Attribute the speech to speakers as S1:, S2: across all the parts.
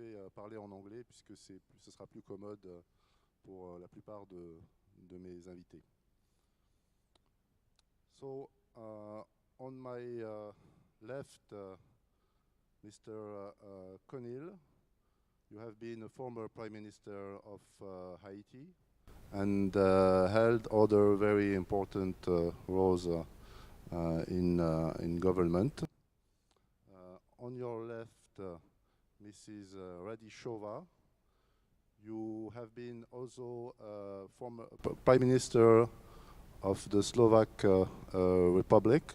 S1: vais parler en anglais puisque ce sera plus commode pour la plupart de mes invités. So, on my left, Mr. Conil, you have been a former Prime Minister of Haiti and held other very important roles in government. On your left, Mrs. Radishova, you have been also former Prime Minister of the Slovak Republic,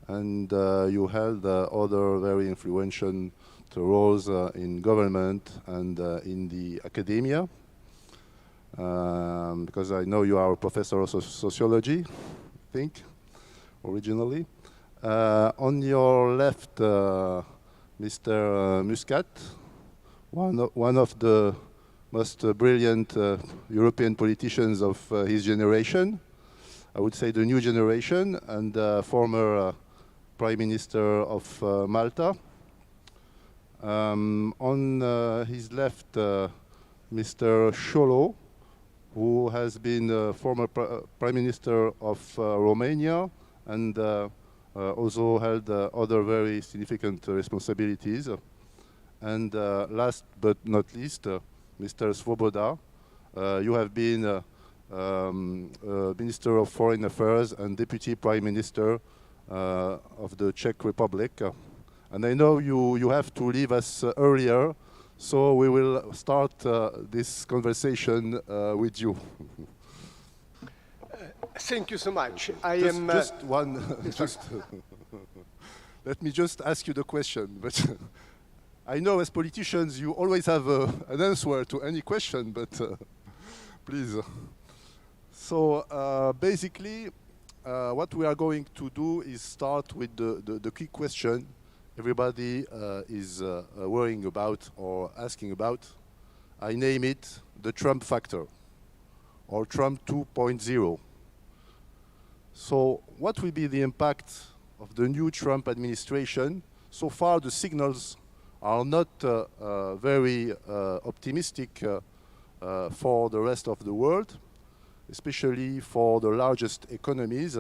S1: and you held other very influential roles in government and in the academia. Because I know you are a professor of sociology, I think, originally. On your left, Mr. Muscat, one of the most brilliant European politicians of his generation, I would say the new generation, and former Prime Minister of Malta. On his left, Mr. Șolo, who has been former Prime Minister of Romania and also held other very significant responsibilities. And last but not least, Mr. Svoboda, you have been Minister of Foreign Affairs and Deputy Prime Minister of the Czech Republic. And I know you have to leave us earlier, so we will start this conversation with you.
S2: Thank you so much.
S1: Let me just ask you the question. But I know as politicians you always have an answer to any question, but please. So basically, what we are going to do is start with the key question everybody is worrying about or asking about. I name it the Trump factor, or Trump 2.0. So what will be the impact of the new Trump administration? So far the signals are not very optimistic for the rest of the world, especially for the largest economies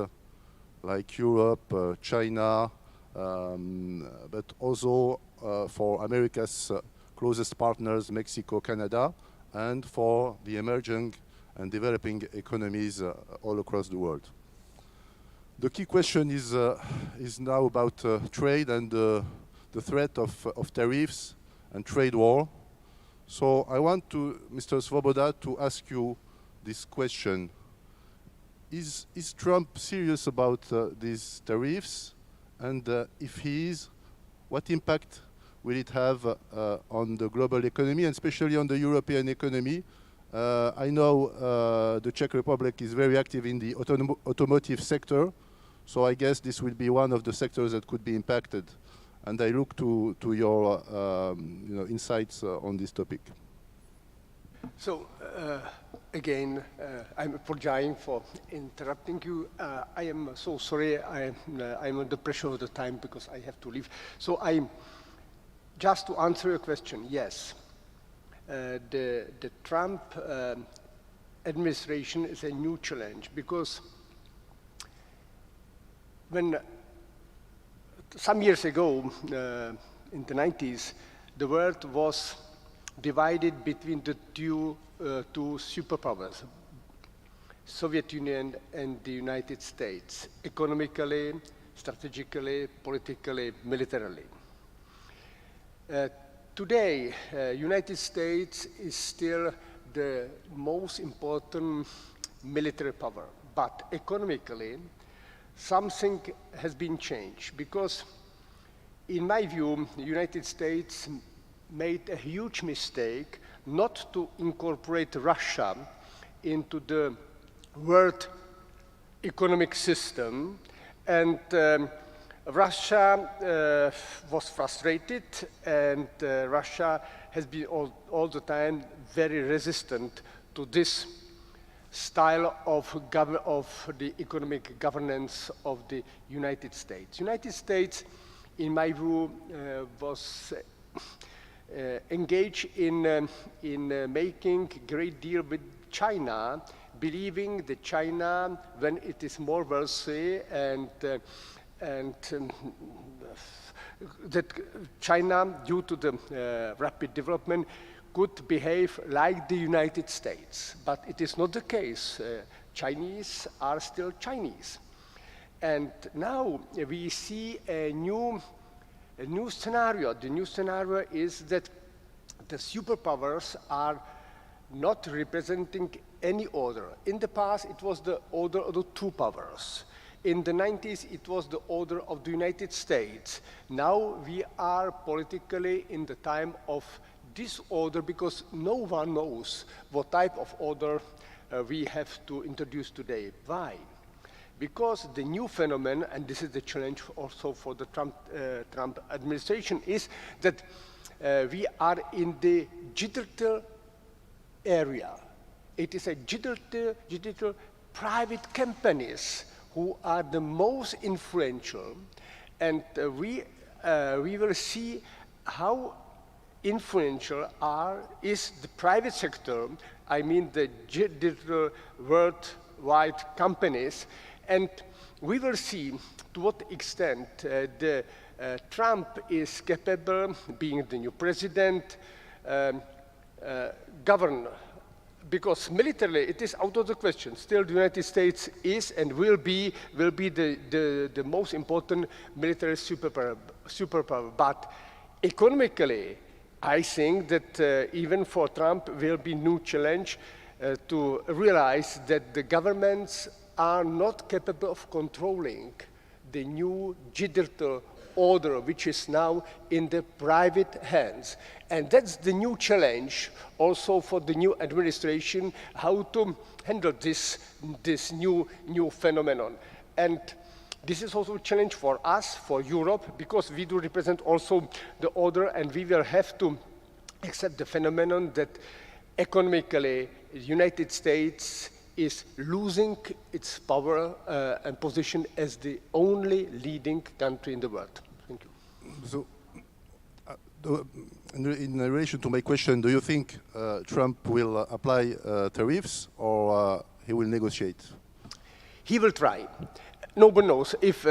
S1: like Europe, China, but also for America's closest partners, Mexico, Canada, and for the emerging and developing economies all across the world. The key question is now about trade and the threat of tariffs and trade war. So I want to, Mr. Svoboda, to ask you this question. Is Trump serious about these tariffs? And if he is, what impact will it have on the global economy, and especially on the European economy? I know the Czech Republic is very active in the automotive sector, so I guess this will be one of the sectors that could be impacted. And I look to your insights on this topic.
S2: So, again, I'm apologizing for interrupting you. I am so sorry. I'm under pressure of the time because I have to leave. So just to answer your question, yes. The Trump administration is a new challenge because when some years ago, in the 90s, the world was divided between the two superpowers, Soviet Union and the United States, economically, strategically, politically, militarily. Today, United States is still the most important military power, but economically, something has been changed because, in my view, the United States made a huge mistake not to incorporate Russia into the world economic system, and Russia was frustrated, and Russia has been all the time very resistant to this style of the economic governance of the United States. United States, in my view, was engage in making great deal with China, believing that China, when it is more wealthy and that China, due to the rapid development, could behave like the United States. But it is not the case. Chinese are still Chinese. And now we see a new scenario. The new scenario is that the superpowers are not representing any order. In the past, it was the order of the two powers. In the 90s, it was the order of the United States. Now we are politically in the time of disorder because no one knows what type of order we have to introduce today. Why? Because the new phenomenon, and this is the challenge also for the Trump administration, is that we are in the digital area. It is a digital private companies who are the most influential, and we will see how influential is the private sector, I mean the digital worldwide companies, and we will see to what extent Trump is capable, being the new president, govern. Because militarily, it is out of the question. Still, the United States is and will be the most important military superpower. But economically, I think that even for Trump will be new challenge to realize that the governments are not capable of controlling the new digital order, which is now in the private hands. And that's the new challenge also for the new administration, how to handle this new phenomenon. And this is also a challenge for us, for Europe, because we do represent also the order, and we will have to accept the phenomenon that economically the United States is losing its power and position as the only leading country in the world. Thank you.
S1: So, in relation to my question, do you think Trump will apply tariffs or he will negotiate?
S2: He will try. Nobody knows if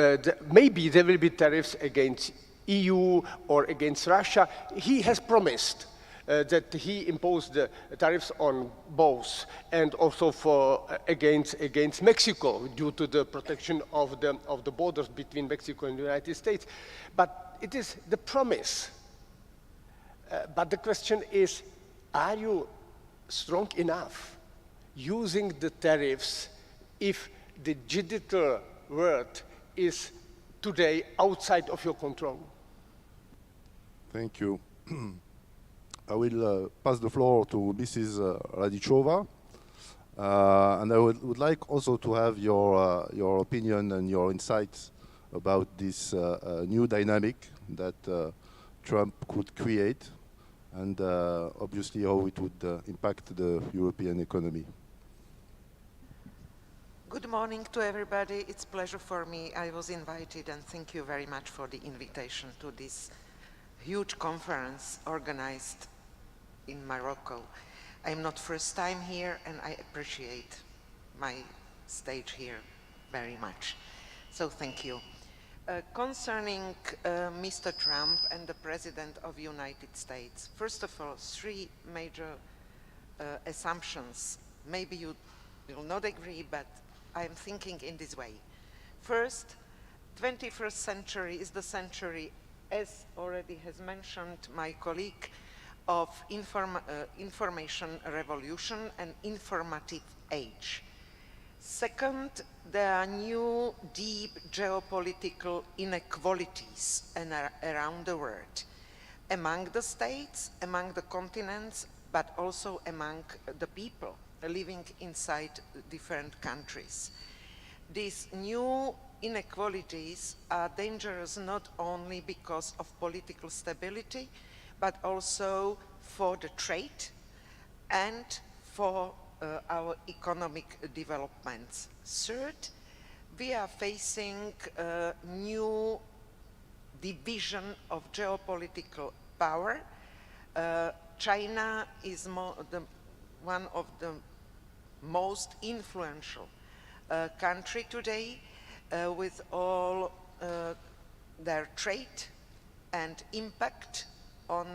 S2: maybe there will be tariffs against EU or against Russia. He has promised that he imposed the tariffs on both, and also for against Mexico due to the protection of the borders between Mexico and the United States. But it is the promise. But the question is, are you strong enough using the tariffs if the digital world is today outside of your control?
S1: Thank you. I will pass the floor to Mrs. Radichova, and I would like also to have your opinion and your insights about this new dynamic that Trump could create, and obviously how it would impact the European economy.
S3: Good morning to everybody. It's a pleasure for me. I was invited, and thank you very much for the invitation to this huge conference organized in Morocco. I'm not first time here, and I appreciate my stage here very much. So thank you. Concerning Mr. Trump and the President of the United States, first of all, three major assumptions. Maybe you will not agree, but I'm thinking in this way. First, 21st century is the century, as already has mentioned my colleague, of information revolution and informative age. Second, there are new deep geopolitical inequalities around the world, among the states, among the continents, but also among the people living inside different countries. These new inequalities are dangerous not only because of political stability, but also for the trade and for our economic developments. Third, we are facing a new division of geopolitical power China is one of the most influential country today with all their trade and impact on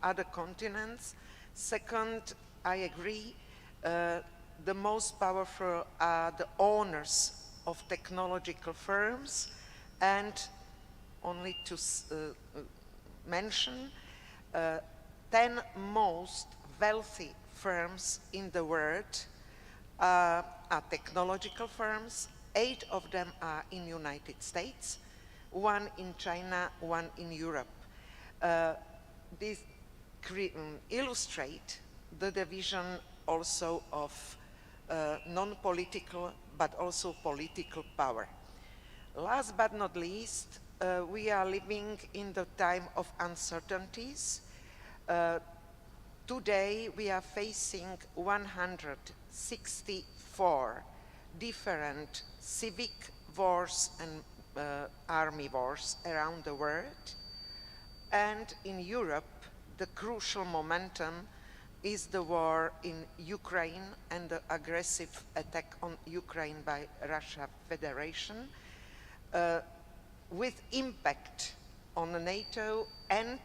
S3: other continents. Second, I agree, the most powerful are the owners of technological firms, and only to mention 10 most wealthy firms in the world are technological firms. 8 of them are in United States, 1 in China, 1 in Europe. This illustrate the division also of non-political but also political power. Last but not least, we are living in the time of uncertainties. Today we are facing 164 different civic wars and army wars around the world. And in Europe, the crucial momentum is the war in Ukraine and the aggressive attack on Ukraine by Russia Federation, with impact on NATO and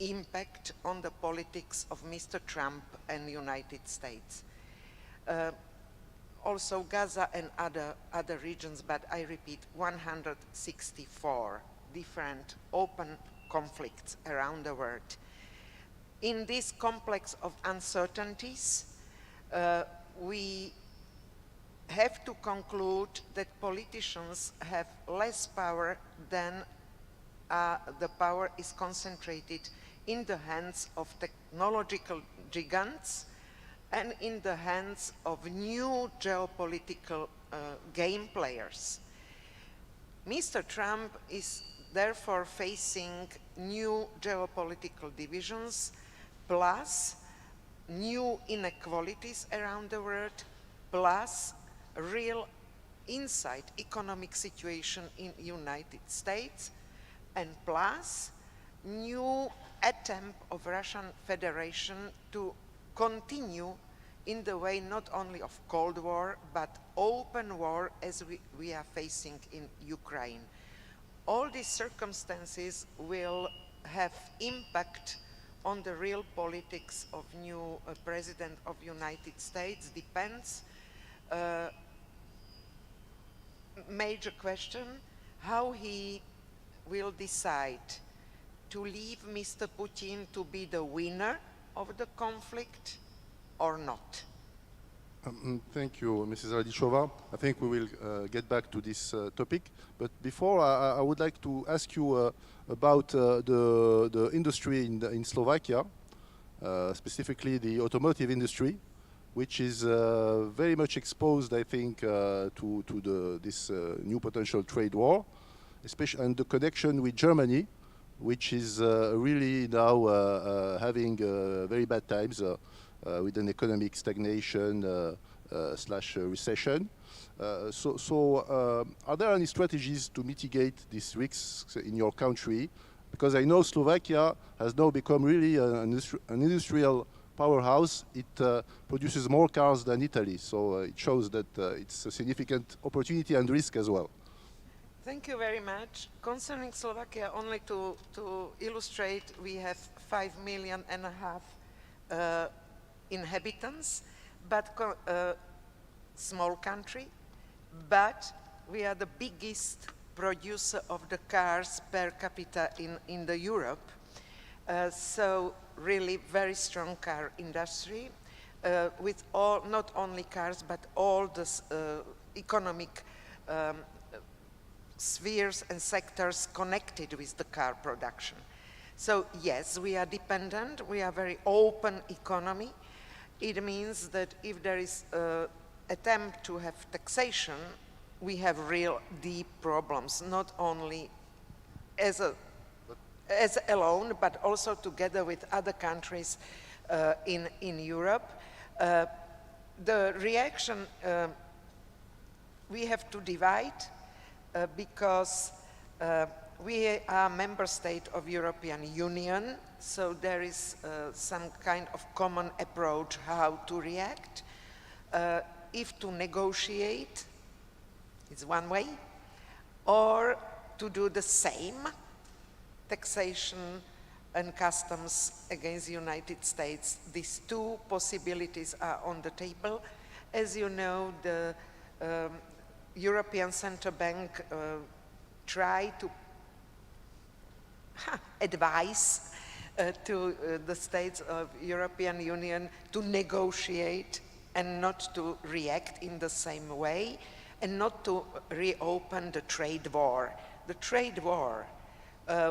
S3: impact on the politics of Mr. Trump and the United States. Also Gaza and other regions, but I repeat, 164 different open conflicts around the world. In this complex of uncertainties, we have to conclude that politicians have less power than the power is concentrated in the hands of technological giants and in the hands of new geopolitical game players. Mr. Trump is therefore facing new geopolitical divisions, plus new inequalities around the world, plus real inside economic situation in the United States, and plus new attempt of Russian Federation to continue in the way not only of Cold War, but open war as we are facing in Ukraine. All these circumstances will have impact on the real politics of new President of United States. Depends. Major question, how he will decide to leave Mr. Putin to be the winner of the conflict or not.
S1: Thank you, Mrs. Radichova. I think we will get back to this topic. But before, I would like to ask you about the industry in Slovakia, specifically the automotive industry, which is very much exposed, I think, to this new potential trade war, especially and the connection with Germany, which is really now having very bad times with an economic stagnation slash recession. So are there any strategies to mitigate these risks in your country? Because I know Slovakia has now become really an industrial powerhouse. It produces more cars than Italy, so it shows that it's a significant opportunity and risk as well.
S3: Thank you very much. Concerning Slovakia, only to illustrate, we have 5.5 million inhabitants, but small country, but we are the biggest producer of the cars per capita in the Europe. So really very strong car industry with all, not only cars, but all the economic spheres and sectors connected with the car production. So yes, we are dependent, we are very open economy. It means that if there is attempt to have taxation, we have real deep problems, not only as alone, but also together with other countries in Europe. The reaction we have to divide because we are member state of European Union, so there is some kind of common approach how to react. If to negotiate, it's one way, or to do the same, taxation and customs against the United States. These two possibilities are on the table. As you know, the European Central Bank try to advise to the states of European Union to negotiate and not to react in the same way and not to reopen the trade war. The trade war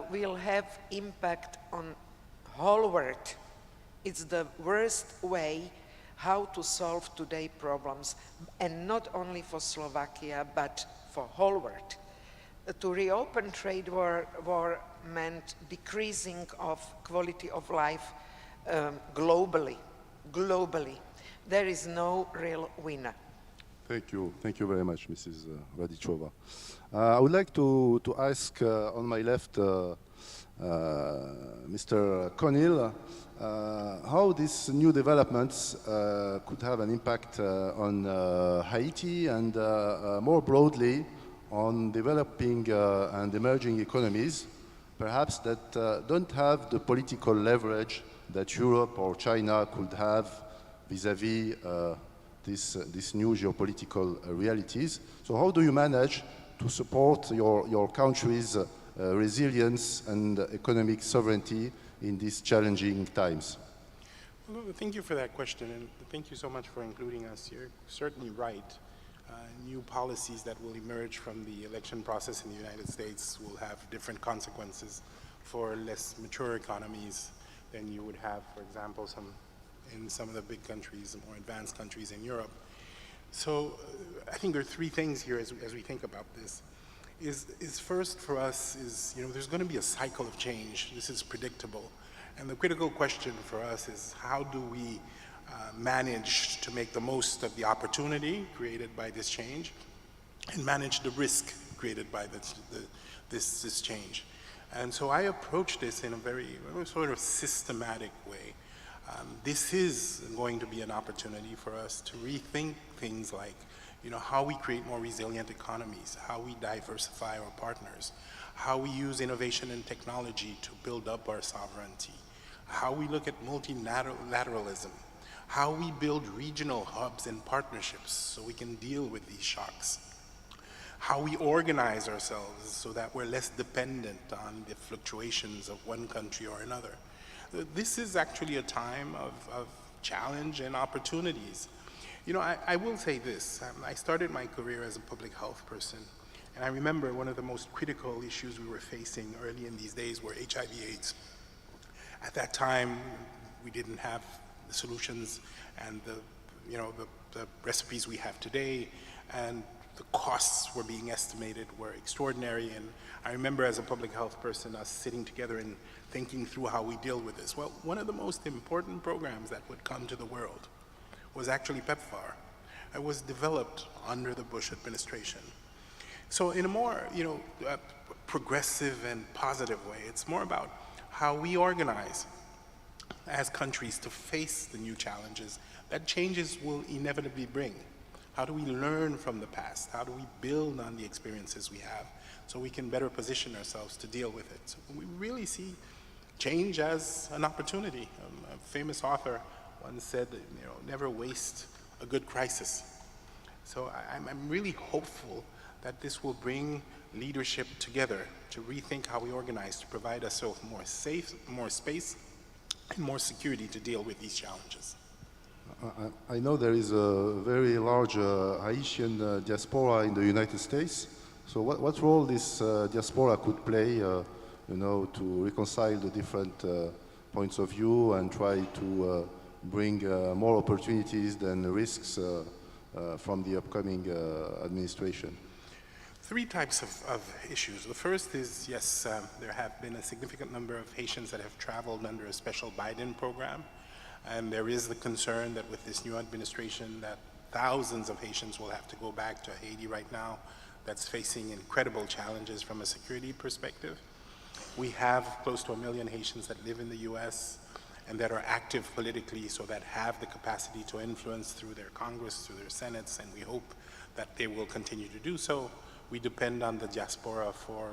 S3: will have impact on whole world. It's the worst way how to solve today's problems, and not only for Slovakia, but for whole world. To reopen trade war meant decreasing of quality of life globally. There is no real winner.
S1: Thank you very much, Mrs. Radichova. I would like to ask on my left Mr. Conil how these new developments could have an impact on Haiti and more broadly on developing and emerging economies, perhaps that don't have the political leverage that Europe or China could have vis-à-vis these new geopolitical realities. So how do you manage to support your country's resilience and economic sovereignty in these challenging times?
S4: Well, thank you for that question, and thank you so much for including us. You're certainly right. New policies that will emerge from the election process in the United States will have different consequences for less mature economies than you would have, for example, in some of the big countries, the more advanced countries in Europe. So I think there are three things here as we think about this. Is first for us is, there's going to be a cycle of change. This is predictable. And the critical question for us is how do we manage to make the most of the opportunity created by this change and manage the risk created by this change. And so I approach this in a very sort of systematic way. This is going to be an opportunity for us to rethink things like, how we create more resilient economies, how we diversify our partners, how we use innovation and technology to build up our sovereignty, how we look at multilateralism, how we build regional hubs and partnerships so we can deal with these shocks, how we organize ourselves so that we're less dependent on the fluctuations of one country or another. This is actually a time of challenge and opportunities. I will say this. I started my career as a public health person, and I remember one of the most critical issues we were facing early in these days were HIV/AIDS. At that time, we didn't have the solutions and the recipes we have today, and the costs were being estimated were extraordinary. And I remember as a public health person us sitting together and thinking through how we deal with this. Well, one of the most important programs that would come to the world was actually PEPFAR. It was developed under the Bush administration. So in a more progressive and positive way, it's more about how we organize as countries to face the new challenges that changes will inevitably bring. How do we learn from the past? How do we build on the experiences we have so we can better position ourselves to deal with it? So we really see change as an opportunity. A famous author once said, never waste a good crisis. So I'm really hopeful that this will bring leadership together to rethink how we organize to provide ourselves more space and more security to deal with these challenges.
S1: I know there is a very large Haitian diaspora in the United States. So what role this diaspora could play, to reconcile the different points of view and try to bring more opportunities than risks from the upcoming administration?
S4: Three types of issues. The first is, yes, there have been a significant number of Haitians that have traveled under a special Biden program. And there is the concern that with this new administration that thousands of Haitians will have to go back to Haiti right now. that's facing incredible challenges from a security perspective. We have close to 1 million Haitians that live in the US and that are active politically, so that have the capacity to influence through their Congress, through their Senates, and we hope that they will continue to do so. We depend on the diaspora for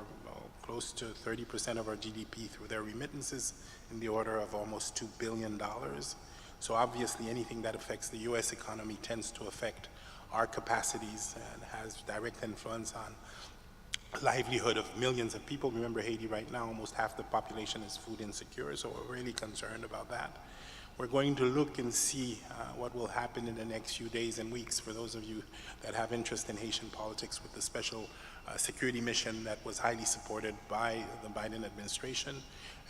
S4: close to 30% of our GDP through their remittances in the order of almost $2 billion. So obviously anything that affects the US economy tends to affect our capacities and has direct influence on livelihood of millions of people. Remember, Haiti right now, almost half the population is food insecure, so we're really concerned about that. We're going to look and see what will happen in the next few days and weeks for those of you that have interest in Haitian politics with the special security mission that was highly supported by the Biden administration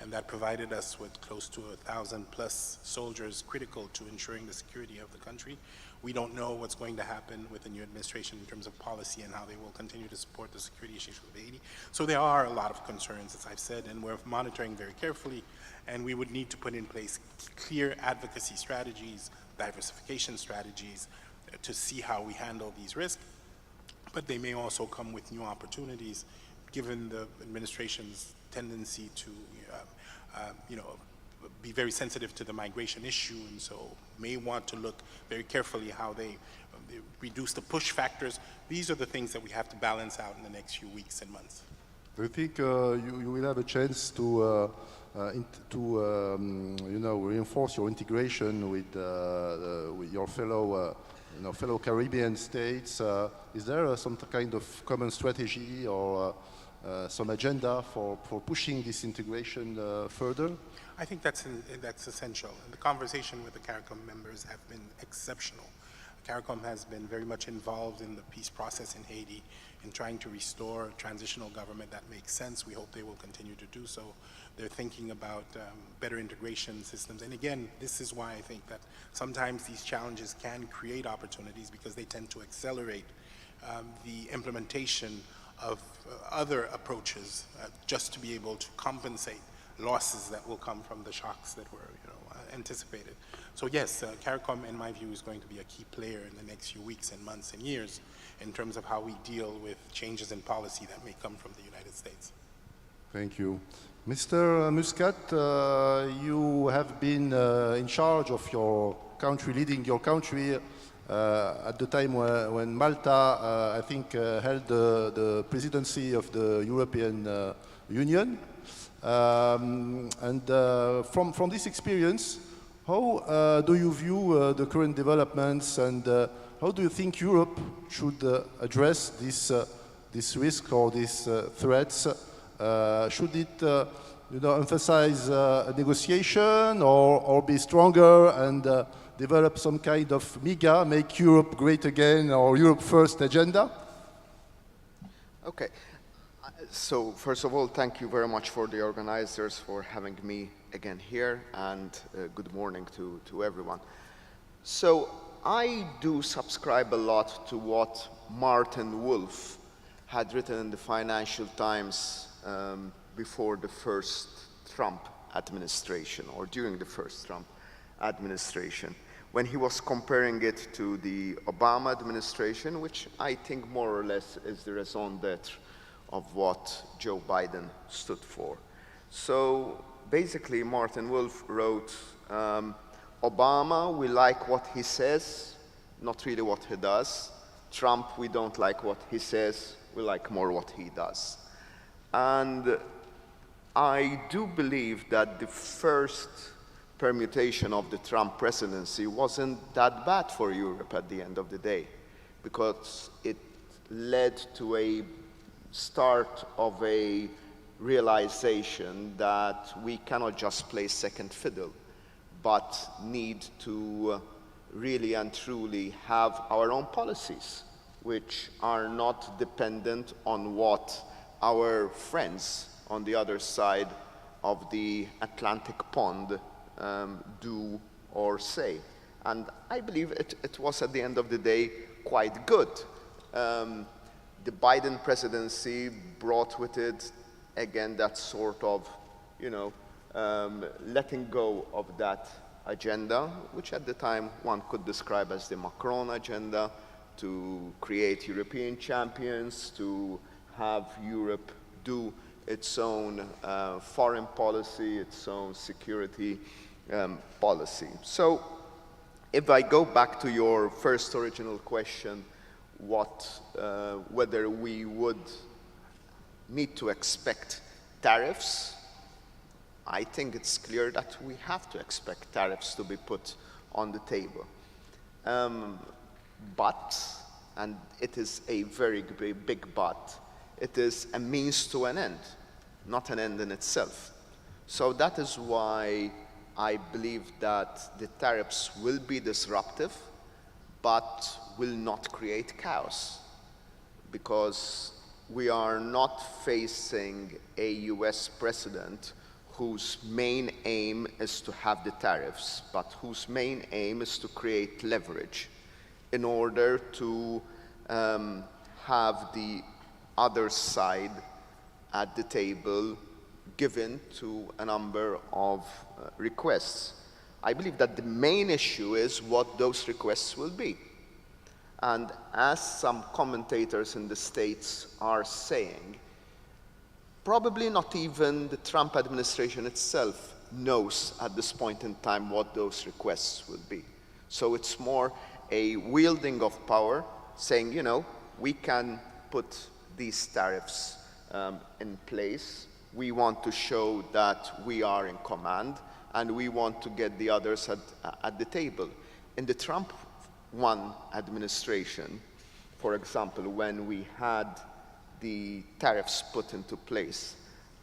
S4: and that provided us with close to 1,000 plus soldiers critical to ensuring the security of the country. We don't know what's going to happen with the new administration in terms of policy and how they will continue to support the security issues of Haiti. So there are a lot of concerns, as I've said, and we're monitoring very carefully, and we would need to put in place clear advocacy strategies, diversification strategies, to see how we handle these risks. But they may also come with new opportunities, given the administration's tendency to be very sensitive to the migration issue, and so may want to look very carefully how they reduce the push factors. These are the things that we have to balance out in the next few weeks and months.
S1: Do you think you will have a chance to reinforce your integration with your fellow Caribbean states? Is there some kind of common strategy or some agenda for pushing this integration further?
S4: I think that's essential. And the conversation with the CARICOM members have been exceptional. CARICOM has been very much involved in the peace process in Haiti, in trying to restore a transitional government that makes sense. We hope they will continue to do so. They're thinking about better integration systems. And again, this is why I think that sometimes these challenges can create opportunities, because they tend to accelerate the implementation of other approaches just to be able to compensate losses that will come from the shocks that were anticipated. So yes, CARICOM, in my view, is going to be a key player in the next few weeks and months and years in terms of how we deal with changes in policy that may come from the United States.
S1: Thank you. Mr. Muscat, you have been in charge of your country, leading your country at the time when Malta, I think, held the presidency of the European Union. From this experience, how do you view the current developments, and how do you think Europe should address this risk or these threats? Should it emphasize negotiation or be stronger and develop some kind of MIGA, Make Europe Great Again, or Europe First agenda?
S5: Okay. So first of all, thank you very much for the organizers for having me again here, and good morning to everyone. So I do subscribe a lot to what Martin Wolf had written in the Financial Times before the first Trump administration, or during the first Trump administration, when he was comparing it to the Obama administration, which I think more or less is the raison d'etre of what Joe Biden stood for. So basically, Martin Wolf wrote, Obama, we like what he says, not really what he does. Trump, we don't like what he says, we like more what he does. And I do believe that the first permutation of the Trump presidency wasn't that bad for Europe at the end of the day, because it led to a start of a realization that we cannot just play second fiddle, but need to really and truly have our own policies, which are not dependent on what our friends on the other side of the Atlantic pond do or say. And I believe it was, at the end of the day, quite good. The Biden presidency brought with it, again, that sort of, letting go of that agenda, which at the time one could describe as the Macron agenda, to create European champions, to have Europe do its own foreign policy, its own security policy. So if I go back to your first original question, whether we would need to expect tariffs, I think it's clear that we have to expect tariffs to be put on the table. But, and it is a very big but, it is a means to an end, not an end in itself. So that is why I believe that the tariffs will be disruptive, but will not create chaos, because we are not facing a US president whose main aim is to have the tariffs, but whose main aim is to create leverage in order to have the other side at the table given to a number of requests. I believe that the main issue is what those requests will be. And as some commentators in the States are saying, probably not even the Trump administration itself knows at this point in time what those requests will be. So it's more a wielding of power, saying, you know, we can put these tariffs in place. We want to show that we are in command, and we want to get the others at the table. In the Trump administration, for example, when we had the tariffs put into place,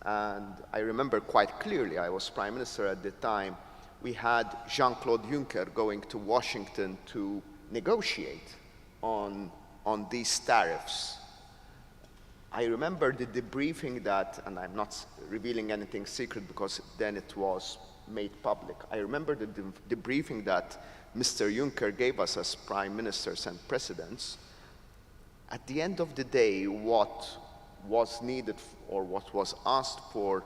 S5: and I remember quite clearly, I was prime minister at the time, we had Jean-Claude Juncker going to Washington to negotiate on these tariffs. I remember the debriefing that, and I'm not revealing anything secret because then it was made public. I remember the debriefing that Mr. Juncker gave us as prime ministers and presidents. At the end of the day, what was needed or what was asked for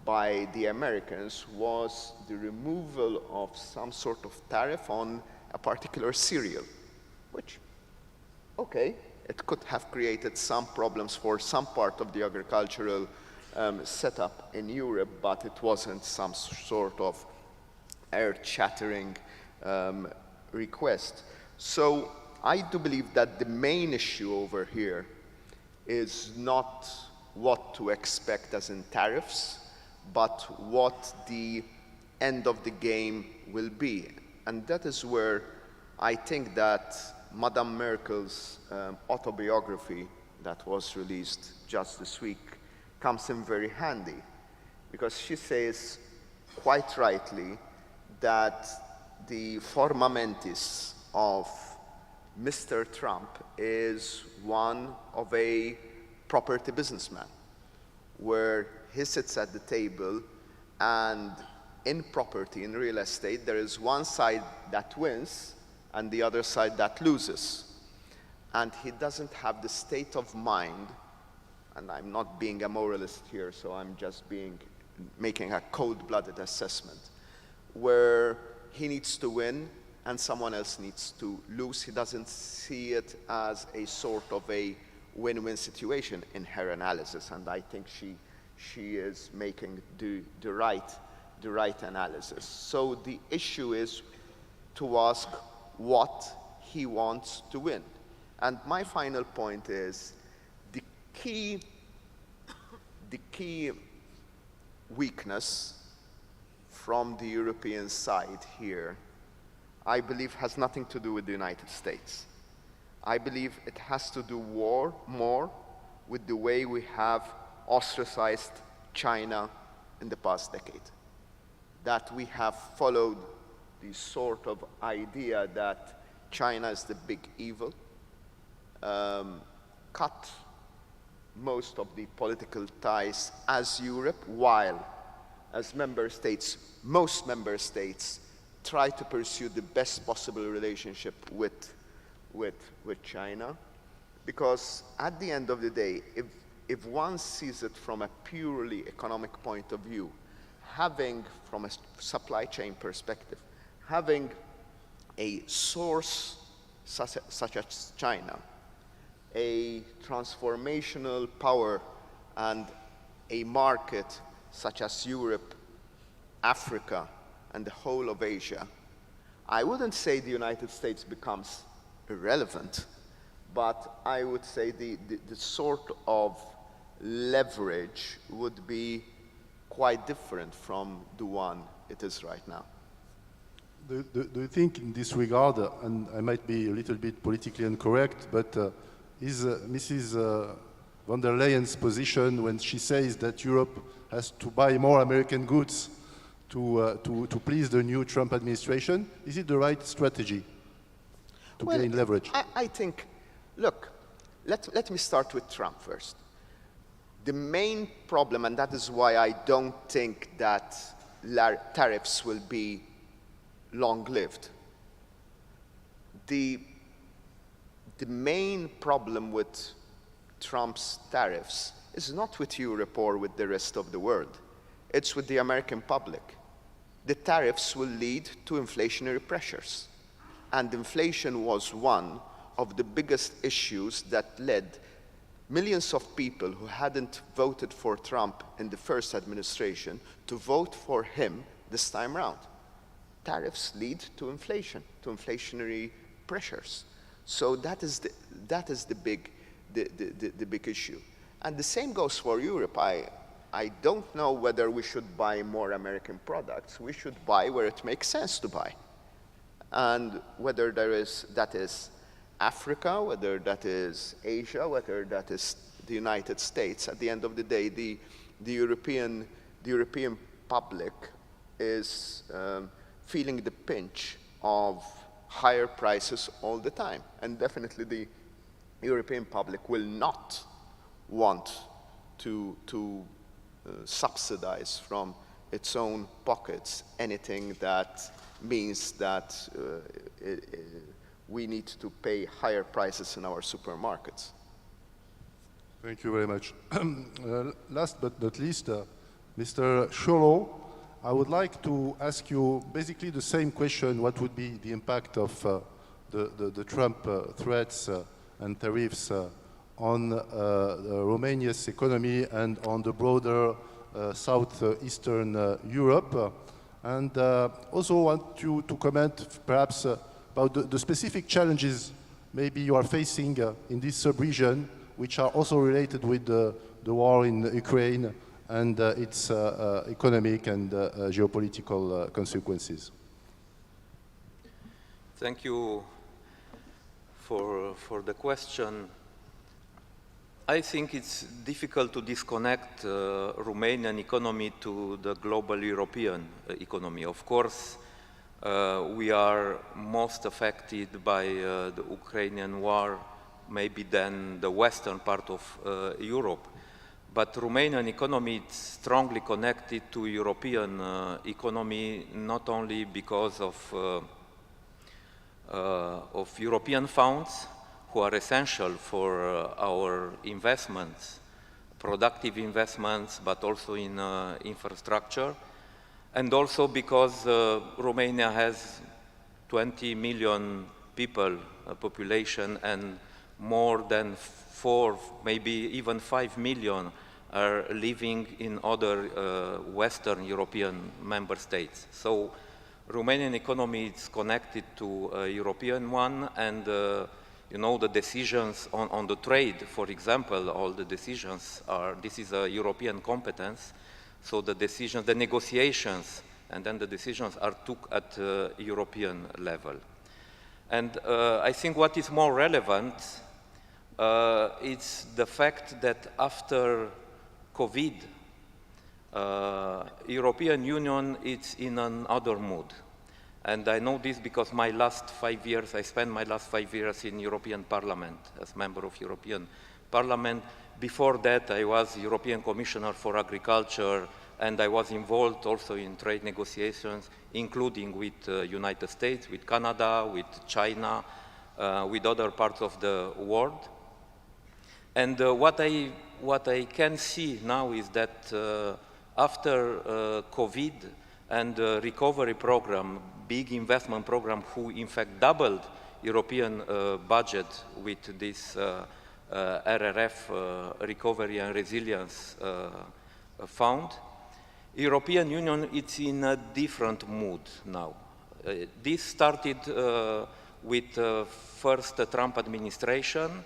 S5: by the Americans was the removal of some sort of tariff on a particular cereal, which, okay, it could have created some problems for some part of the agricultural setup in Europe, but it wasn't some sort of earth-shattering request. So I do believe that the main issue over here is not what to expect as in tariffs, but what the end of the game will be. And that is where I think that Madame Merkel's autobiography that was released just this week comes in very handy, because she says quite rightly that the forma mentis of Mr. Trump is one of a property businessman, where he sits at the table, and in property, in real estate, there is one side that wins and the other side that loses. And he doesn't have the state of mind, and I'm not being a moralist here, so I'm just making a cold-blooded assessment, where he needs to win and someone else needs to lose. He doesn't see it as a sort of a win-win situation in her analysis, and I think she is making the right analysis. So the issue is to ask what he wants to win. And my final point is the key weakness from the European side here, I believe, has nothing to do with the United States. I believe it has to do more with the way we have ostracized China in the past decade. That we have followed the sort of idea that China is the big evil, cut most of the political ties as Europe, while as member states, most member states try to pursue the best possible relationship with China. Because at the end of the day, if one sees it from a purely economic point of view, having, from a supply chain perspective, having a source such as China, a transformational power and a market such as Europe, Africa, and the whole of Asia, I wouldn't say the United States becomes irrelevant, but I would say the sort of leverage would be quite different from the one it is right now.
S1: Do you think in this regard, and I might be a little bit politically incorrect, but is Mrs. von der Leyen's position when she says that Europe has to buy more American goods to please the new Trump administration, is it the right strategy to gain leverage?
S5: I think, look, let me start with Trump first. The main problem, and that is why I don't think that tariffs will be long-lived. The main problem with Trump's tariffs is not with Europe or with the rest of the world. It's with the American public. The tariffs will lead to inflationary pressures. And inflation was one of the biggest issues that led millions of people who hadn't voted for Trump in the first administration to vote for him this time around. Tariffs lead to inflation, to inflationary pressures. So that is the big issue. And the same goes for Europe. I don't know whether we should buy more American products. We should buy where it makes sense to buy. And whether that is Africa, whether that is Asia, whether that is the United States, at the end of the day, the European public is feeling the pinch of higher prices all the time. And definitely the European public will not want to subsidize from its own pockets anything that means that we need to pay higher prices in our supermarkets.
S1: Thank you very much. Last but not least, Mr. Schorlow, I would like to ask you basically the same question. What would be the impact of the Trump threats and tariffs on Romania's economy and on the broader southeastern Europe? And also want you to comment perhaps about the specific challenges maybe you are facing in this sub-region, which are also related with the war in Ukraine and its economic and geopolitical consequences.
S6: Thank you for the question. I think it's difficult to disconnect Romanian economy to the global European economy. Of course, we are most affected by the Ukrainian war, maybe than the western part of Europe. But Romanian economy is strongly connected to European economy, not only because of European funds, who are essential for our investments, productive investments, but also in infrastructure, and also because Romania has 20 million people, population, and more than 4, maybe even 5 million are living in other Western European member states. So Romanian economy is connected to a European one, and you know, the decisions on the trade, for example, all the decisions are, this is a European competence, so the decisions, the negotiations, and then the decisions are took at European level. And I think what is more relevant, it's the fact that after COVID, European Union is in another mood. And I know this because my last 5 years, I spent my last 5 years in European Parliament as member of European Parliament. Before that, I was European Commissioner for Agriculture, and I was involved also in trade negotiations, including with United States, with Canada, with China, with other parts of the world. And what I can see now is that after COVID and the recovery program, big investment program, who in fact doubled European budget with this RRF, Recovery and Resilience Fund. European Union is in a different mood now. This started with first the Trump administration.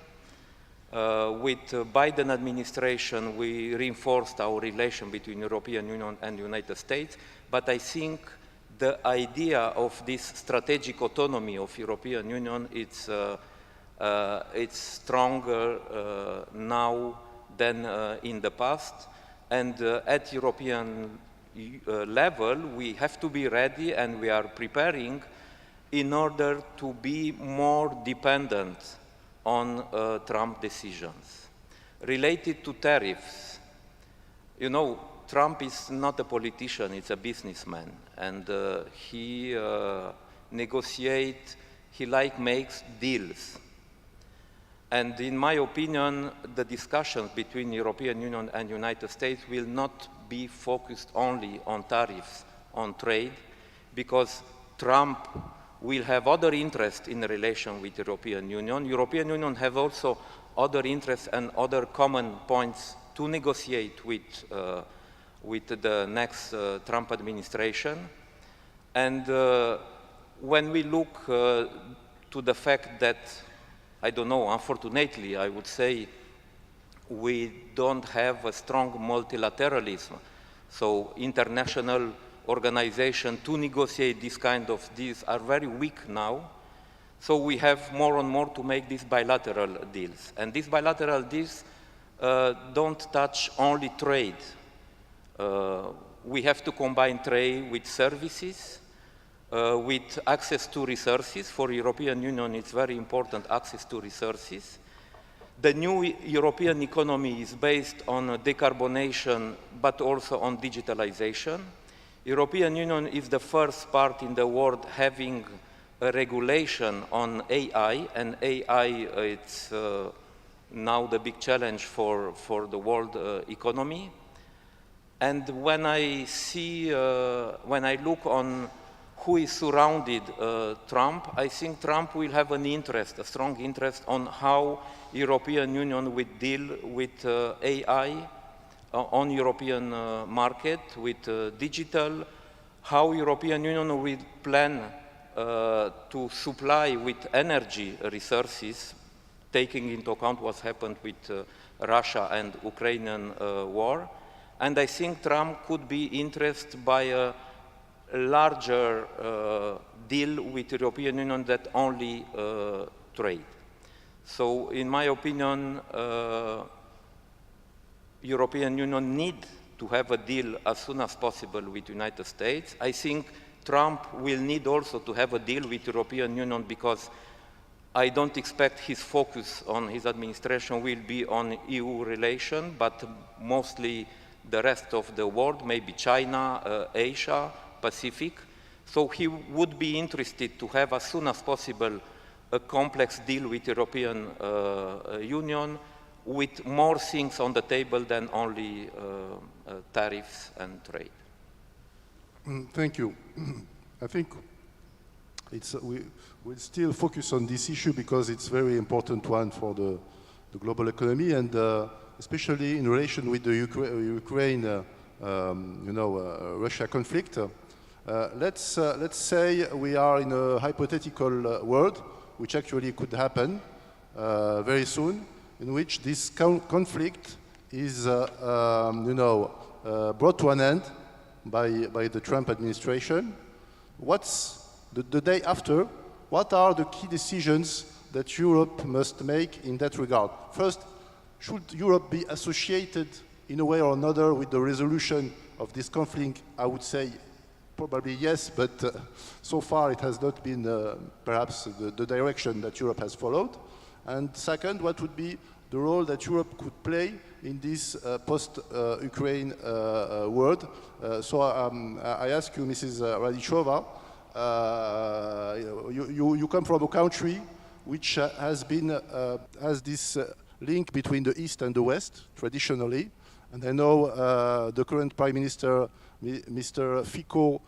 S6: With Biden administration, we reinforced our relation between European Union and United States, but I think the idea of this strategic autonomy of European Union, it's stronger now than in the past. And at European level, we have to be ready, and we are preparing in order to be more dependent on Trump decisions. Related to tariffs, you know, Trump is not a politician, he's a businessman, and he negotiates, he makes deals. And in my opinion, the discussions between European Union and United States will not be focused only on tariffs, on trade, because Trump will have other interests in relation with European Union. European Union have also other interests and other common points to negotiate with the next Trump administration. And when we look to the fact that, I don't know, unfortunately, I would say, we don't have a strong multilateralism. So international organizations to negotiate this kind of deals are very weak now. So we have more and more to make these bilateral deals. And these bilateral deals don't touch only trade. We have to combine trade with services, with access to resources. For European Union, it's very important, access to resources. The new European economy is based on decarbonation, but also on digitalization. European Union is the first part in the world having a regulation on AI, and AI it's now the big challenge for the world economy. And when I see, when I look on who is surrounded Trump, I think Trump will have an interest, a strong interest on how European Union will deal with AI on European market, with digital, how European Union will plan to supply with energy resources, taking into account what's happened with Russia and Ukrainian war. And I think Trump could be interested by a larger deal with the European Union than only trade. So in my opinion, European Union needs to have a deal as soon as possible with the United States. I think Trump will need also to have a deal with the European Union, because I don't expect his focus on his administration will be on EU relations, but mostly the rest of the world, maybe China, Asia, Pacific. So he would be interested to have as soon as possible a complex deal with the European Union, with more things on the table than only tariffs and trade.
S1: Thank you. I think we'll still focus on this issue because it's a very important one for the global economy, and especially in relation with the Ukraine, Russia conflict. Let's say we are in a hypothetical world, which actually could happen very soon, in which this conflict is, brought to an end by the Trump administration. What's the day after? What are the key decisions that Europe must make in that regard? First, should Europe be associated in a way or another with the resolution of this conflict? I would say probably yes, but so far it has not been perhaps the direction that Europe has followed. And second, what would be the role that Europe could play in this post-Ukraine world? So I ask you, Mrs. Radichova, you come from a country which has this link between the East and the West, traditionally, And I know the current Prime Minister, Mr. Fico,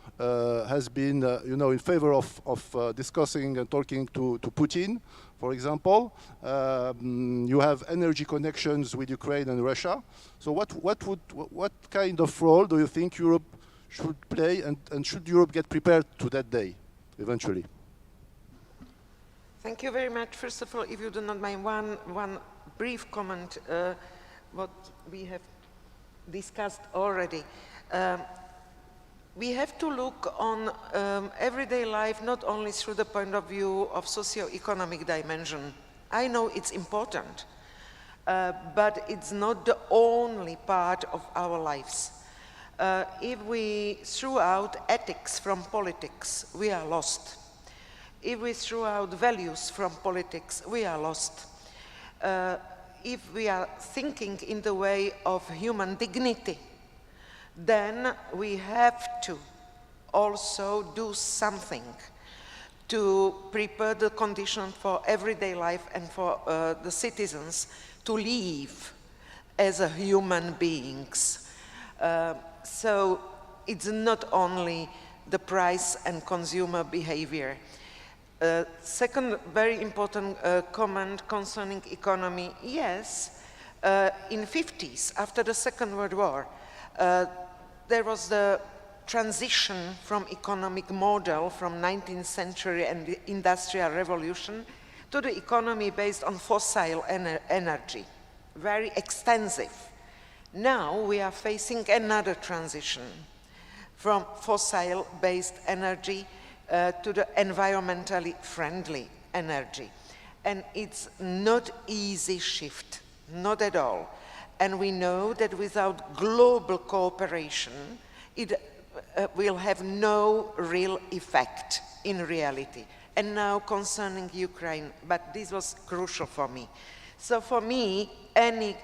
S1: has been, in favor of discussing and talking to Putin, for example. You have energy connections with Ukraine and Russia. So what kind of role do you think Europe should play, and should Europe get prepared to that day, eventually?
S3: Thank you very much. First of all, if you do not mind, one brief comment, what we have discussed already. We have to look on everyday life not only through the point of view of socio-economic dimension. I know it's important, but it's not the only part of our lives. If we throw out ethics from politics, we are lost. If we throw out values from politics, we are lost. If we are thinking in the way of human dignity, then we have to also do something to prepare the condition for everyday life and for the citizens to live as human beings. So it's not only the price and consumer behavior. Second very important comment concerning economy. Yes, in 50s, after the Second World War, there was the transition from economic model from 19th century and the Industrial Revolution to the economy based on fossil energy, very extensive. Now we are facing another transition from fossil-based energy to the environmentally friendly energy. And it's not easy shift, not at all. And we know that without global cooperation, it will have no real effect in reality. And now concerning Ukraine, but this was crucial for me. So for me, any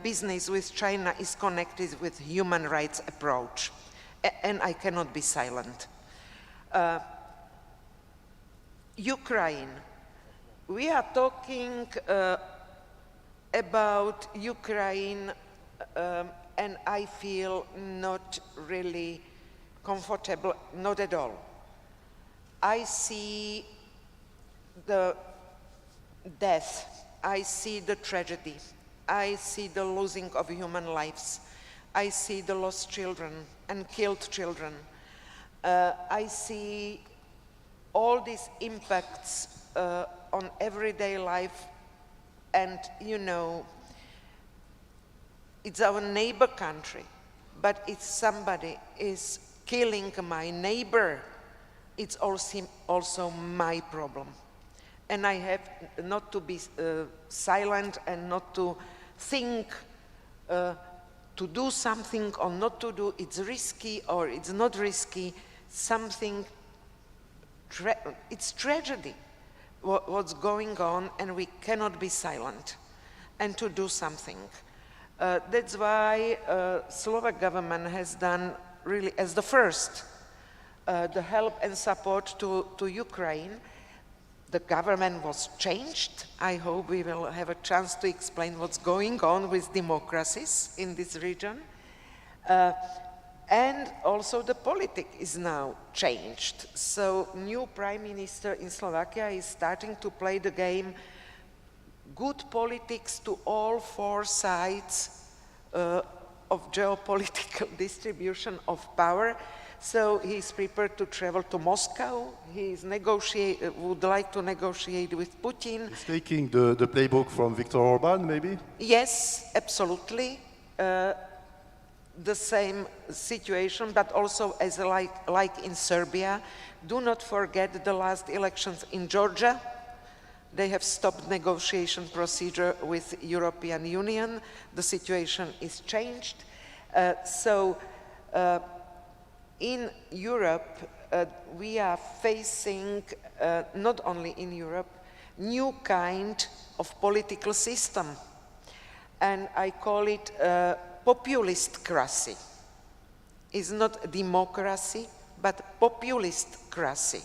S3: business with China is connected with human rights approach. And I cannot be silent. Ukraine. We are talking about Ukraine, and I feel not really comfortable, not at all. I see the death, I see the tragedy, I see the losing of human lives, I see the lost children and killed children. I see all these impacts on everyday life, and it's our neighbor country, but if somebody is killing my neighbor, it's also my problem. And I have not to be silent and not to think to do something or not to do, it's risky or it's not risky, something, it's tragedy what's going on, and we cannot be silent and to do something. That's why Slovak government has done really as the first the help and support to Ukraine. The government was changed. I hope we will have a chance to explain what's going on with democracies in this region. And also the politics is now changed. So new prime minister in Slovakia is starting to play the game, good politics to all four sides of geopolitical distribution of power. So he's prepared to travel to Moscow. He's would like to negotiate with Putin.
S1: He's taking the playbook from Viktor Orban, maybe?
S3: Yes, absolutely. The same situation, but also as like in Serbia. Do not forget the last elections in Georgia. They have stopped negotiation procedure with European Union. The situation is changed. In Europe, we are facing, not only in Europe, new kind of political system. And I call it populistcracy. It's not democracy, but populistcracy.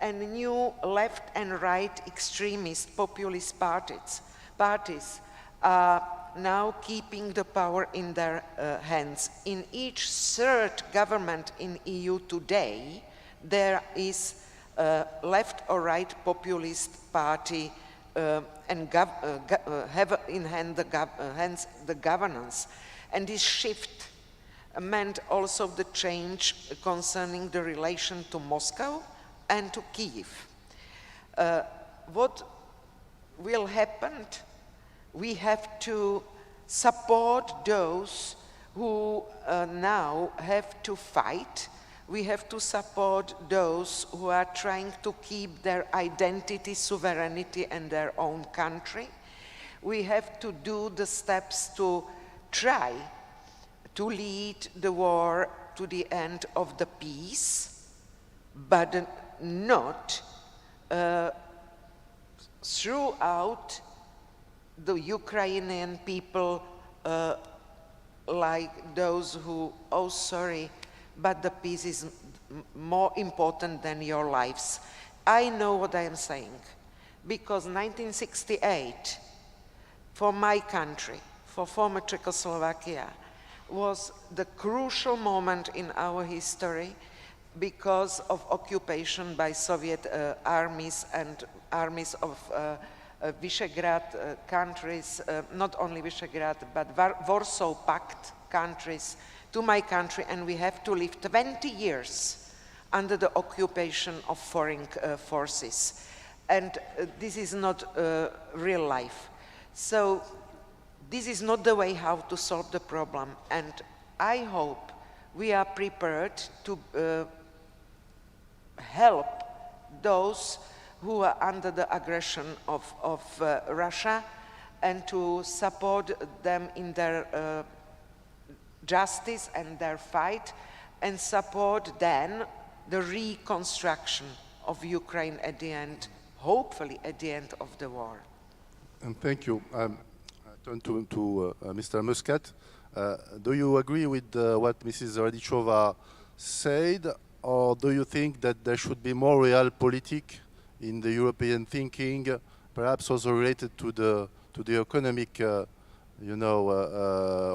S3: And new left and right extremist populist parties are now keeping the power in their hands. In each third government in EU today, there is a left or right populist party and have in hand hands the governance. And this shift meant also the change concerning the relation to Moscow and to Kyiv. What will happen? We have to support those who now have to fight. We have to support those who are trying to keep their identity, sovereignty, and their own country. We have to do the steps to try to lead the war to the end of the peace, but not throughout the Ukrainian people like those who, oh sorry, but the peace is more important than your lives. I know what I am saying, because 1968, for my country, for former Czechoslovakia, was the crucial moment in our history because of occupation by Soviet armies and armies of Visegrad countries, not only Visegrad, but Warsaw Pact countries to my country, and we have to live 20 years under the occupation of foreign forces. And this is not real life. So this is not the way how to solve the problem. And I hope we are prepared to help those who are under the aggression of Russia and to support them in their justice and their fight, and support then the reconstruction of Ukraine at the end, hopefully at the end of the war.
S1: And thank you. I turn to Mr. Muscat. Do you agree with what Mrs. Radichova said, or do you think that there should be more realpolitik in the European thinking, perhaps also related to the economic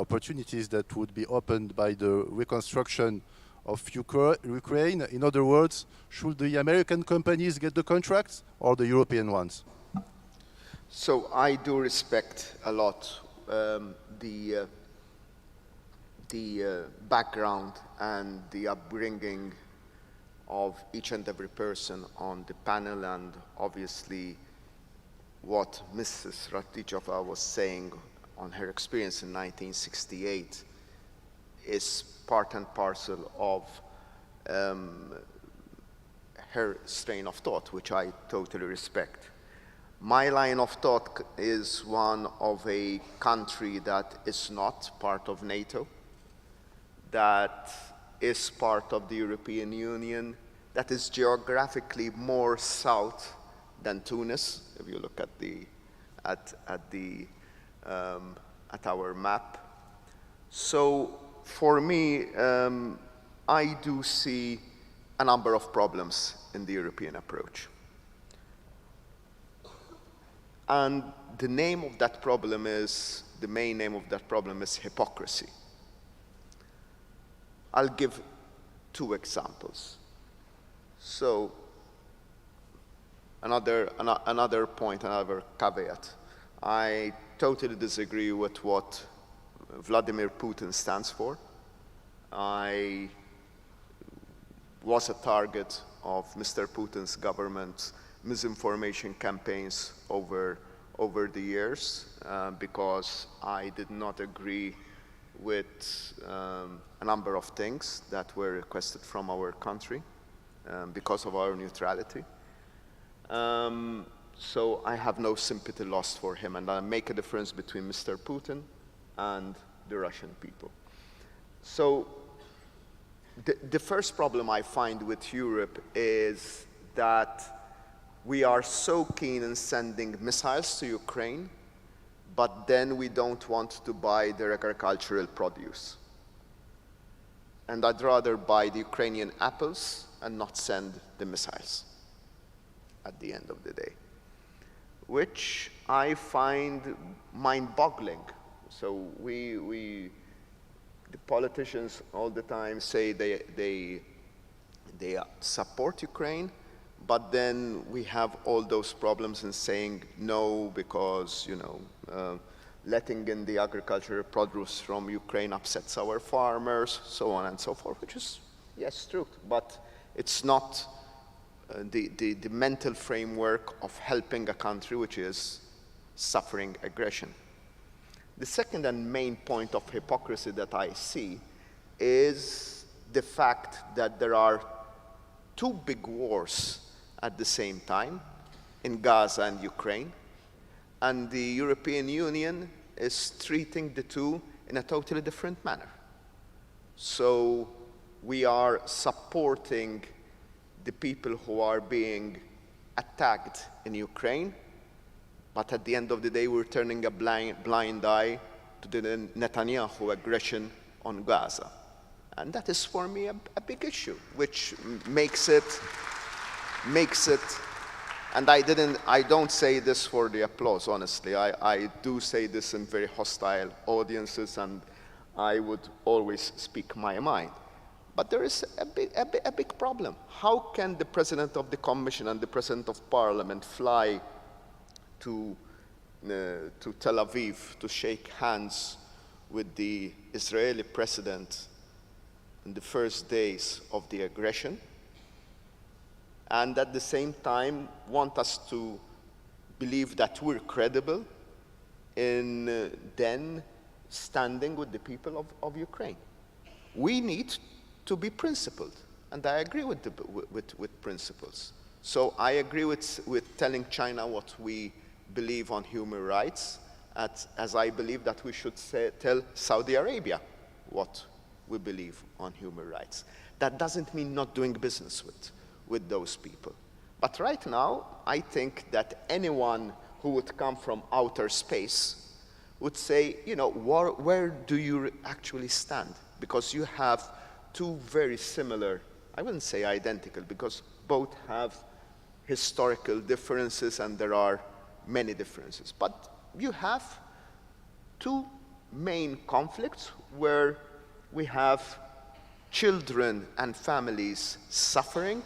S1: opportunities that would be opened by the reconstruction of Ukraine? In other words, should the American companies get the contracts or the European ones?
S5: So I do respect a lot the background and the upbringing of each and every person on the panel, and obviously what Mrs. Ratichova was saying on her experience in 1968 is part and parcel of her strain of thought, which I totally respect. My line of thought is one of a country that is not part of NATO, that is part of the European Union, that is geographically more south than Tunis, if you look at our map. So for me, I do see a number of problems in the European approach. And the name of that problem is, the main name of that problem is hypocrisy. I'll give two examples. So another point, another caveat. I totally disagree with what Vladimir Putin stands for. I was a target of Mr. Putin's government's misinformation campaigns over the years because I did not agree with a number of things that were requested from our country because of our neutrality. So I have no sympathy lost for him, and I make a difference between Mr. Putin and the Russian people. So the first problem I find with Europe is that we are so keen in sending missiles to Ukraine, but then we don't want to buy their agricultural produce. And I'd rather buy the Ukrainian apples and not send the missiles at the end of the day, which I find mind-boggling So the politicians all the time say they support Ukraine, but then we have all those problems in saying no because, you know, letting in the agricultural produce from Ukraine upsets our farmers, so on and so forth, which is, yes, true, but it's not the mental framework of helping a country which is suffering aggression. The second and main point of hypocrisy that I see is the fact that there are two big wars at the same time in Gaza and Ukraine, and the European Union is treating the two in a totally different manner. So we are supporting the people who are being attacked in Ukraine, but at the end of the day, we're turning a blind eye to the Netanyahu aggression on Gaza. And that is, for me, a big issue, which makes it, and I don't say this for the applause, honestly. I do say this in very hostile audiences, and I would always speak my mind. But there is a big problem. How can the President of the Commission and the President of Parliament fly to Tel Aviv to shake hands with the Israeli President in the first days of the aggression, and at the same time want us to believe that we're credible in then standing with the people of Ukraine? We need to be principled, and I agree with principles. So I agree with telling China what we believe on human rights, as I believe that we should tell Saudi Arabia what we believe on human rights. That doesn't mean not doing business with those people. But right now, I think that anyone who would come from outer space would say, you know, where do you actually stand? Because you have two very similar, I wouldn't say identical, because both have historical differences and there are many differences. But you have two main conflicts where we have children and families suffering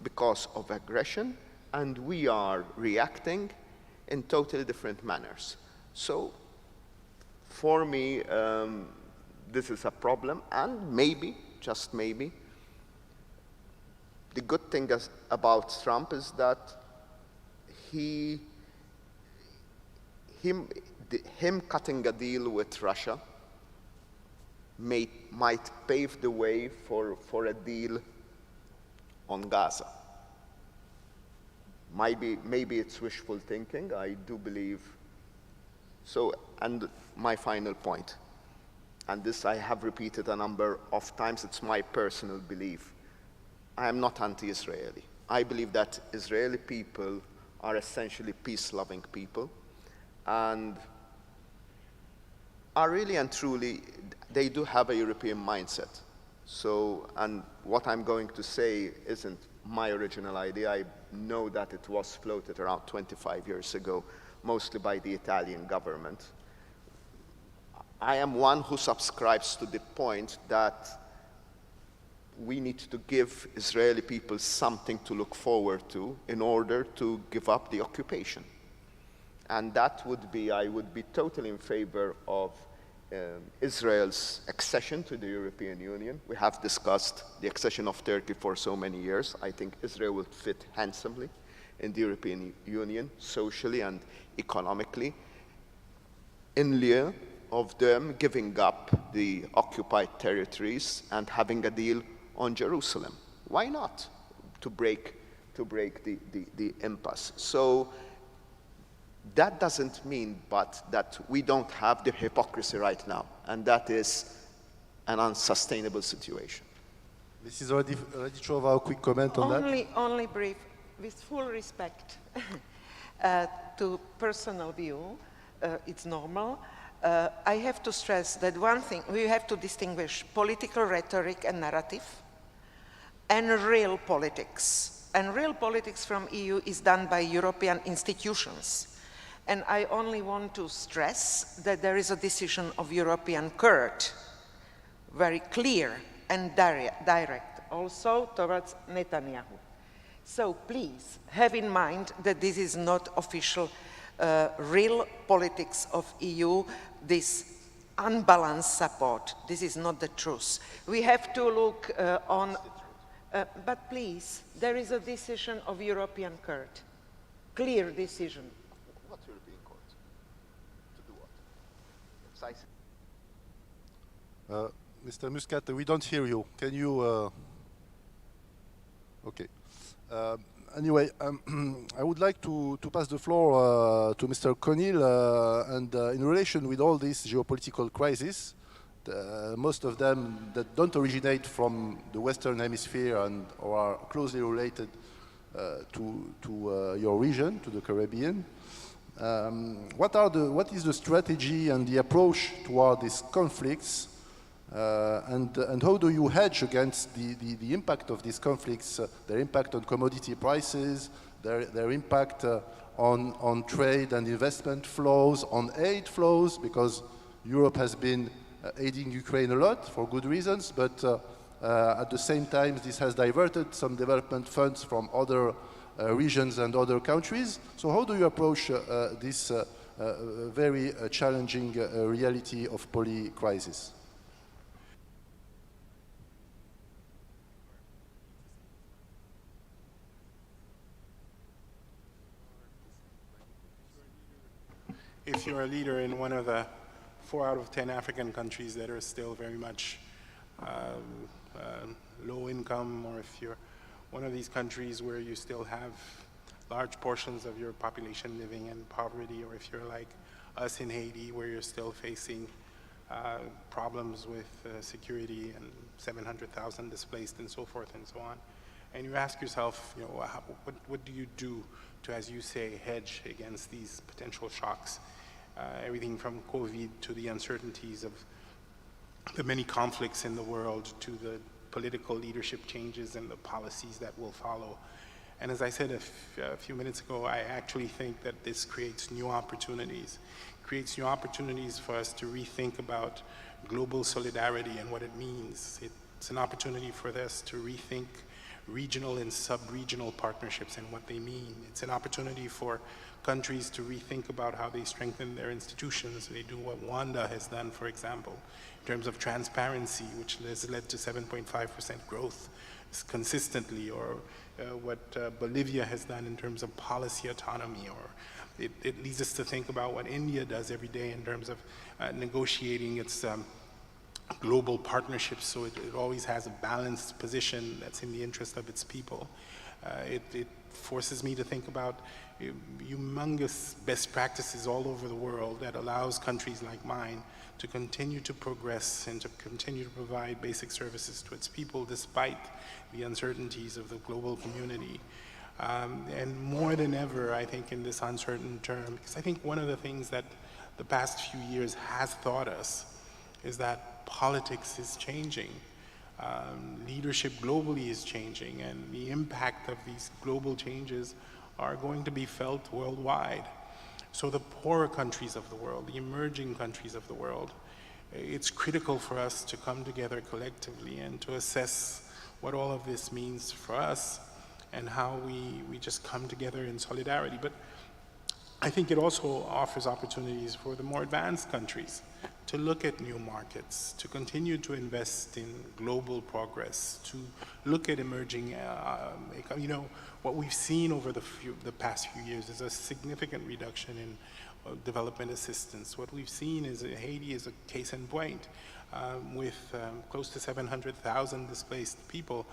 S5: because of aggression, and we are reacting in totally different manners. So for me, this is a problem, and maybe, just maybe, the good thing about Trump is that him cutting a deal with Russia might pave the way for a deal on Gaza. Maybe it's wishful thinking, I do believe. So, and my final point, and this I have repeated a number of times, it's my personal belief. I am not anti-Israeli. I believe that Israeli people are essentially peace-loving people, and are really and truly, they do have a European mindset. So, and what I'm going to say isn't my original idea. I know that it was floated around 25 years ago, mostly by the Italian government. I am one who subscribes to the point that we need to give Israeli people something to look forward to in order to give up the occupation. And that would be, I would be totally in favor of Israel's accession to the European Union. We have discussed the accession of Turkey for so many years. I think Israel would fit handsomely in the European Union, socially and economically, in lieu of them giving up the occupied territories and having a deal on Jerusalem. Why not? To break the impasse. So that doesn't mean, but that we don't have the hypocrisy right now, and that is an unsustainable situation.
S1: Mrs. Radichova, a quick comment on that?
S3: Only brief, with full respect to personal view, it's normal. I have to stress that one thing, we have to distinguish political rhetoric and narrative and real politics. And real politics from EU is done by European institutions. And I only want to stress that there is a decision of European Court, very clear and direct, also towards Netanyahu. So please have in mind that this is not official, real politics of EU, this unbalanced support. This is not the truth. We have to look on, but please, there is a decision of European Court, clear decision.
S5: What European Court? To do what?
S1: Mr. Muscat, we don't hear you. Can you? Okay. Anyway, I would like to pass the floor to Mr. Conil, and in relation with all these geopolitical crises, most of them that don't originate from the Western Hemisphere and or are closely related to your region, to the Caribbean. What is the strategy and the approach toward these conflicts? And how do you hedge against the impact of these conflicts, their impact on commodity prices, their impact on trade and investment flows, on aid flows, because Europe has been aiding Ukraine a lot for good reasons, but at the same time this has diverted some development funds from other regions and other countries. So how do you approach this very challenging reality of poly-crisis?
S4: If you're a leader in one of the 4 out of 10 African countries that are still very much low income, or if you're one of these countries where you still have large portions of your population living in poverty, or if you're like us in Haiti where you're still facing problems with security and 700,000 displaced and so forth and so on, and you ask yourself, you know, what do you do to, as you say, hedge against these potential shocks? Everything from COVID to the uncertainties of the many conflicts in the world, to the political leadership changes and the policies that will follow. And as I said a few minutes ago, I actually think that this creates new opportunities. Creates new opportunities for us to rethink about global solidarity and what it means. It's an opportunity for us to rethink regional and sub-regional partnerships and what they mean. It's an opportunity for countries to rethink about how they strengthen their institutions. They do what Rwanda has done, for example, in terms of transparency, which has led to 7.5% growth consistently, or what Bolivia has done in terms of policy autonomy, or it leads us to think about what India does every day in terms of negotiating its global partnerships, so it always has a balanced position that's in the interest of its people. It forces me to think about humongous best practices all over the world that allows countries like mine to continue to progress and to continue to provide basic services to its people despite the uncertainties of the global community. And more than ever, I think, in this uncertain term, because I think one of the things that the past few years has taught us is that politics is changing. Leadership globally is changing, and the impact of these global changes are going to be felt worldwide. So the poorer countries of the world, the emerging countries of the world, it's critical for us to come together collectively and to assess what all of this means for us and how we just come together in solidarity. But I think it also offers opportunities for the more advanced countries to look at new markets, to continue to invest in global progress, to look at emerging, you know, what we've seen over the past few years is a significant reduction in development assistance. What we've seen is Haiti is a case in point, with close to 700,000 displaced people,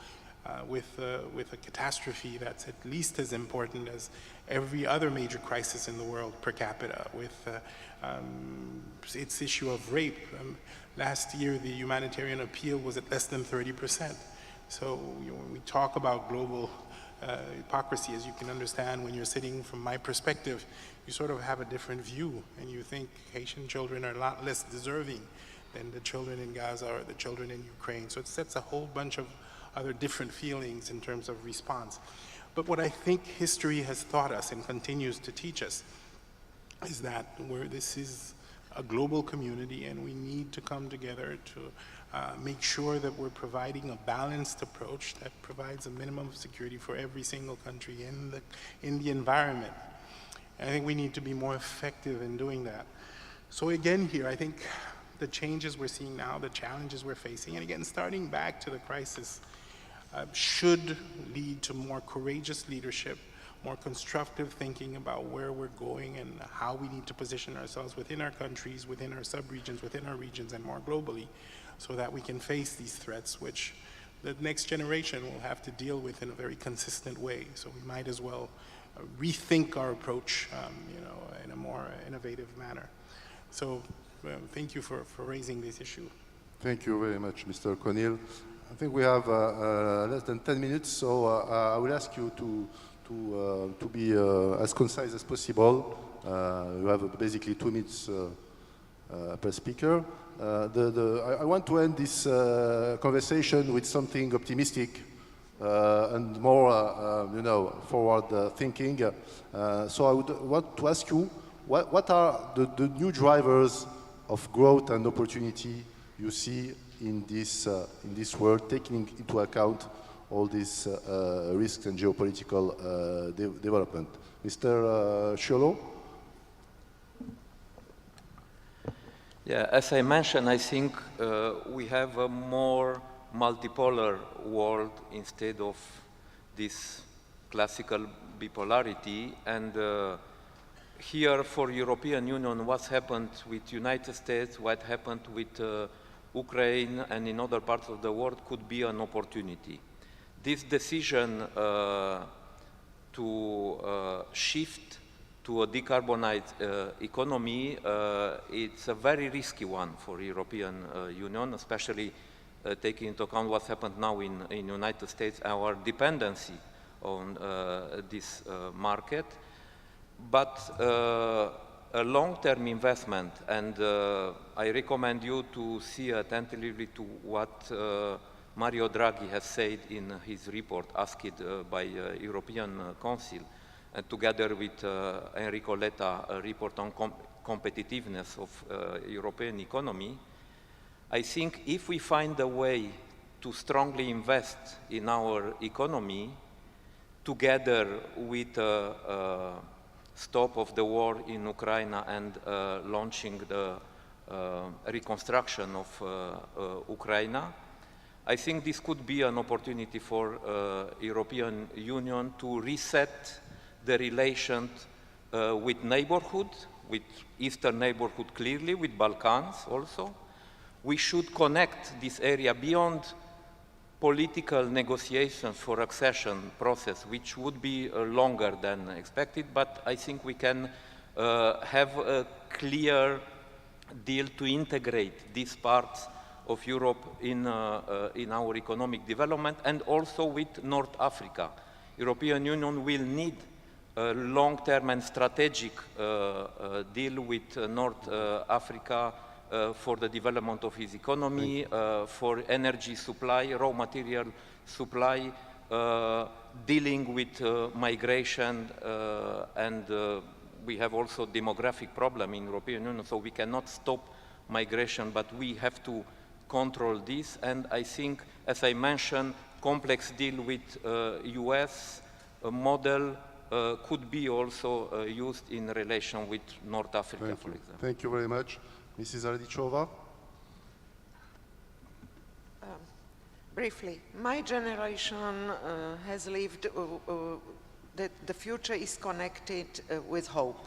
S4: with a catastrophe that's at least as important as every other major crisis in the world per capita, with its issue of rape. Last year, the humanitarian appeal was at less than 30%. So when we talk about global hypocrisy, as you can understand, when you're sitting from my perspective, you sort of have a different view, and you think Haitian children are a lot less deserving than the children in Gaza or the children in Ukraine. So it sets a whole bunch of other different feelings in terms of response. But what I think history has taught us and continues to teach us is that this is a global community and we need to come together to make sure that we're providing a balanced approach that provides a minimum of security for every single country in the environment. And I think we need to be more effective in doing that. So again here, I think the changes we're seeing now, the challenges we're facing, and again, starting back to the crisis, should lead to more courageous leadership, more constructive thinking about where we're going and how we need to position ourselves within our countries, within our sub-regions, within our regions, and more globally, so that we can face these threats, which the next generation will have to deal with in a very consistent way. So we might as well rethink our approach, in a more innovative manner. So thank you for raising this issue.
S1: Thank you very much, Mr. O'Connell. I think we have less than 10 minutes, so I will ask you to be as concise as possible. You have basically 2 minutes per speaker. I want to end this conversation with something optimistic and more, forward thinking. So I would want to ask you, what are the new drivers of growth and opportunity you see in this world, taking into account all these risks and geopolitical development? Mr. Chiolo?
S6: Yeah, as I mentioned, I think we have a more multipolar world instead of this classical bipolarity. And here for European Union, what's happened with United States, what happened with Ukraine and in other parts of the world could be an opportunity. This decision to shift to a decarbonized economy, it's a very risky one for European Union, especially taking into account what's happened now in United States, our dependency on this market. But a long-term investment, and I recommend you to see attentively to what Mario Draghi has said in his report asked by European Council, and together with Enrico Letta, a report on competitiveness of European economy. I think if we find a way to strongly invest in our economy, together with stop of the war in Ukraine and launching the reconstruction of Ukraine, I think this could be an opportunity for European Union to reset the relations with neighborhood, with Eastern neighborhood clearly, with Balkans also. We should connect this area beyond political negotiations for accession process, which would be longer than expected, but I think we can have a clear deal to integrate these parts of Europe in our economic development, and also with North Africa. European Union will need a long-term and strategic deal with North Africa for the development of his economy, for energy supply, raw material supply, dealing with migration, and we have also demographic problem in European Union, so we cannot stop migration, but we have to control this. And I think, as I mentioned, complex deal with US model could be also used in relation with North Africa, for example.
S1: Thank you very much. Mrs. Ardichova?
S3: Briefly, my generation has lived, that the future is connected with hope.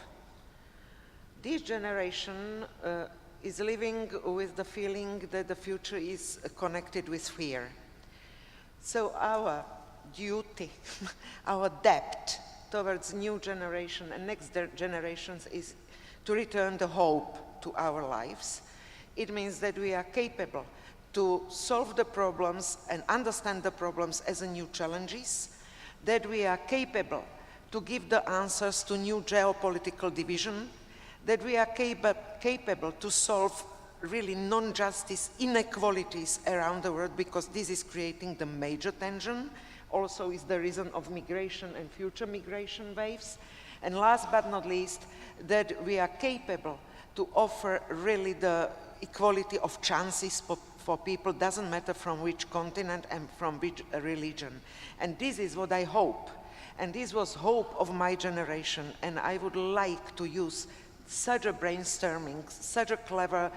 S3: This generation is living with the feeling that the future is connected with fear. So our duty, our debt towards new generation and next generations is to return the hope to our lives. It means that we are capable to solve the problems and understand the problems as new challenges, that we are capable to give the answers to new geopolitical division, that we are capable to solve really non-justice inequalities around the world, because this is creating the major tension, also is the reason of migration and future migration waves, And last but not least, that we are capable to offer really the equality of chances for people, doesn't matter from which continent and from which religion. And this is what I hope. And this was hope of my generation. And I would like to use such a brainstorming, such a clever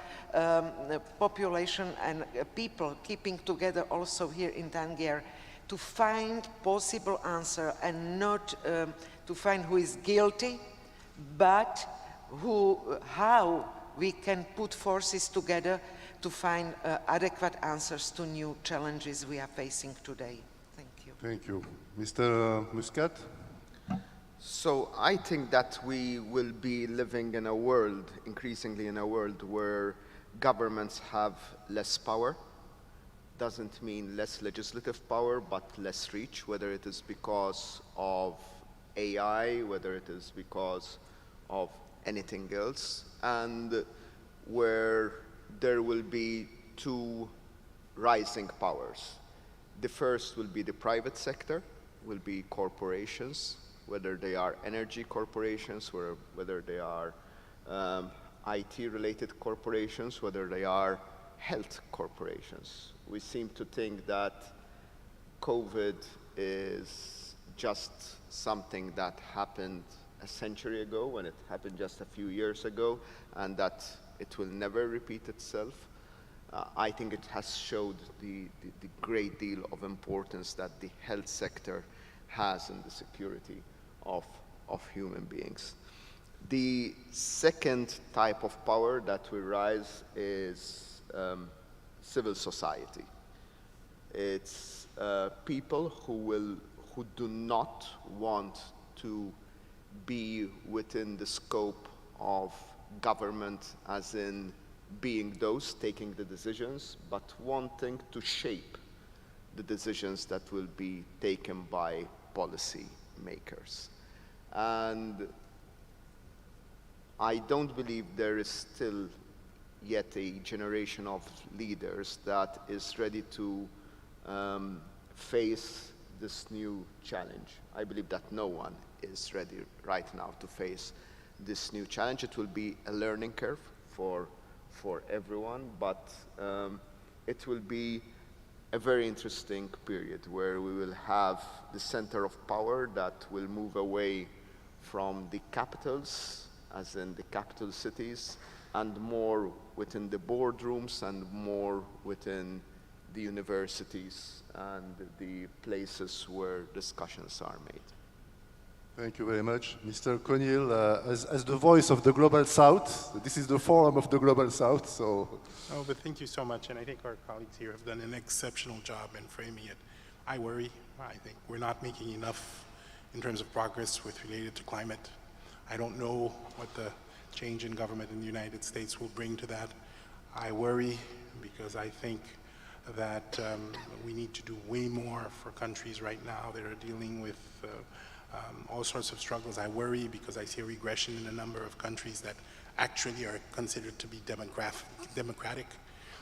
S3: population and people keeping together also here in Tanger to find possible answer and not to find who is guilty, but how we can put forces together to find adequate answers to new challenges we are facing today. Thank you.
S1: Thank you. Mr. Muscat?
S5: So I think that we will be living in a world, increasingly in a world, where governments have less power. Doesn't mean less legislative power, but less reach, whether it is because of AI, whether it is because of anything else, and where there will be two rising powers. The first will be the private sector, will be corporations, whether they are energy corporations, or whether they are IT-related corporations, whether they are health corporations. We seem to think that COVID is just something that happened a century ago, when it happened just a few years ago, and that it will never repeat itself. I think it has showed the great deal of importance that the health sector has in the security of human beings. The second type of power that will rise is civil society. It's people who do not want to be within the scope of government, as in being those taking the decisions, but wanting to shape the decisions that will be taken by policy makers. And I don't believe there is still yet a generation of leaders that is ready to face this new challenge. I believe that no one is ready right now to face this new challenge. It will be a learning curve for everyone, but it will be a very interesting period where we will have the center of power that will move away from the capitals, as in the capital cities, and more within the boardrooms and more within the universities and the places where discussions are made.
S1: Thank you very much. Mr. Conil, as the voice of the Global South, this is the forum of the Global South, so...
S4: Oh, but thank you so much, and I think our colleagues here have done an exceptional job in framing it. I worry. I think we're not making enough in terms of progress related to climate. I don't know what the change in government in the United States will bring to that. I worry because I think that we need to do way more for countries right now that are dealing with all sorts of struggles. I worry because I see a regression in a number of countries that actually are considered to be democratic.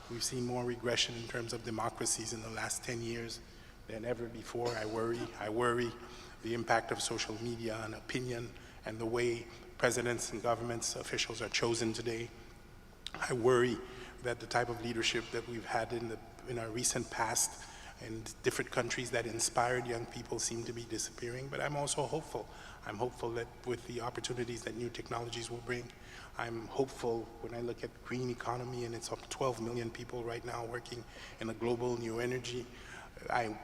S4: We've seen more regression in terms of democracies in the last 10 years than ever before. I worry the impact of social media and opinion and the way presidents and governments officials are chosen today. I worry that the type of leadership that we've had in our recent past in different countries that inspired young people seem to be disappearing, but I'm also hopeful. I'm hopeful that with the opportunities that new technologies will bring, I'm hopeful when I look at green economy, and it's up to 12 million people right now working in a global new energy. I'm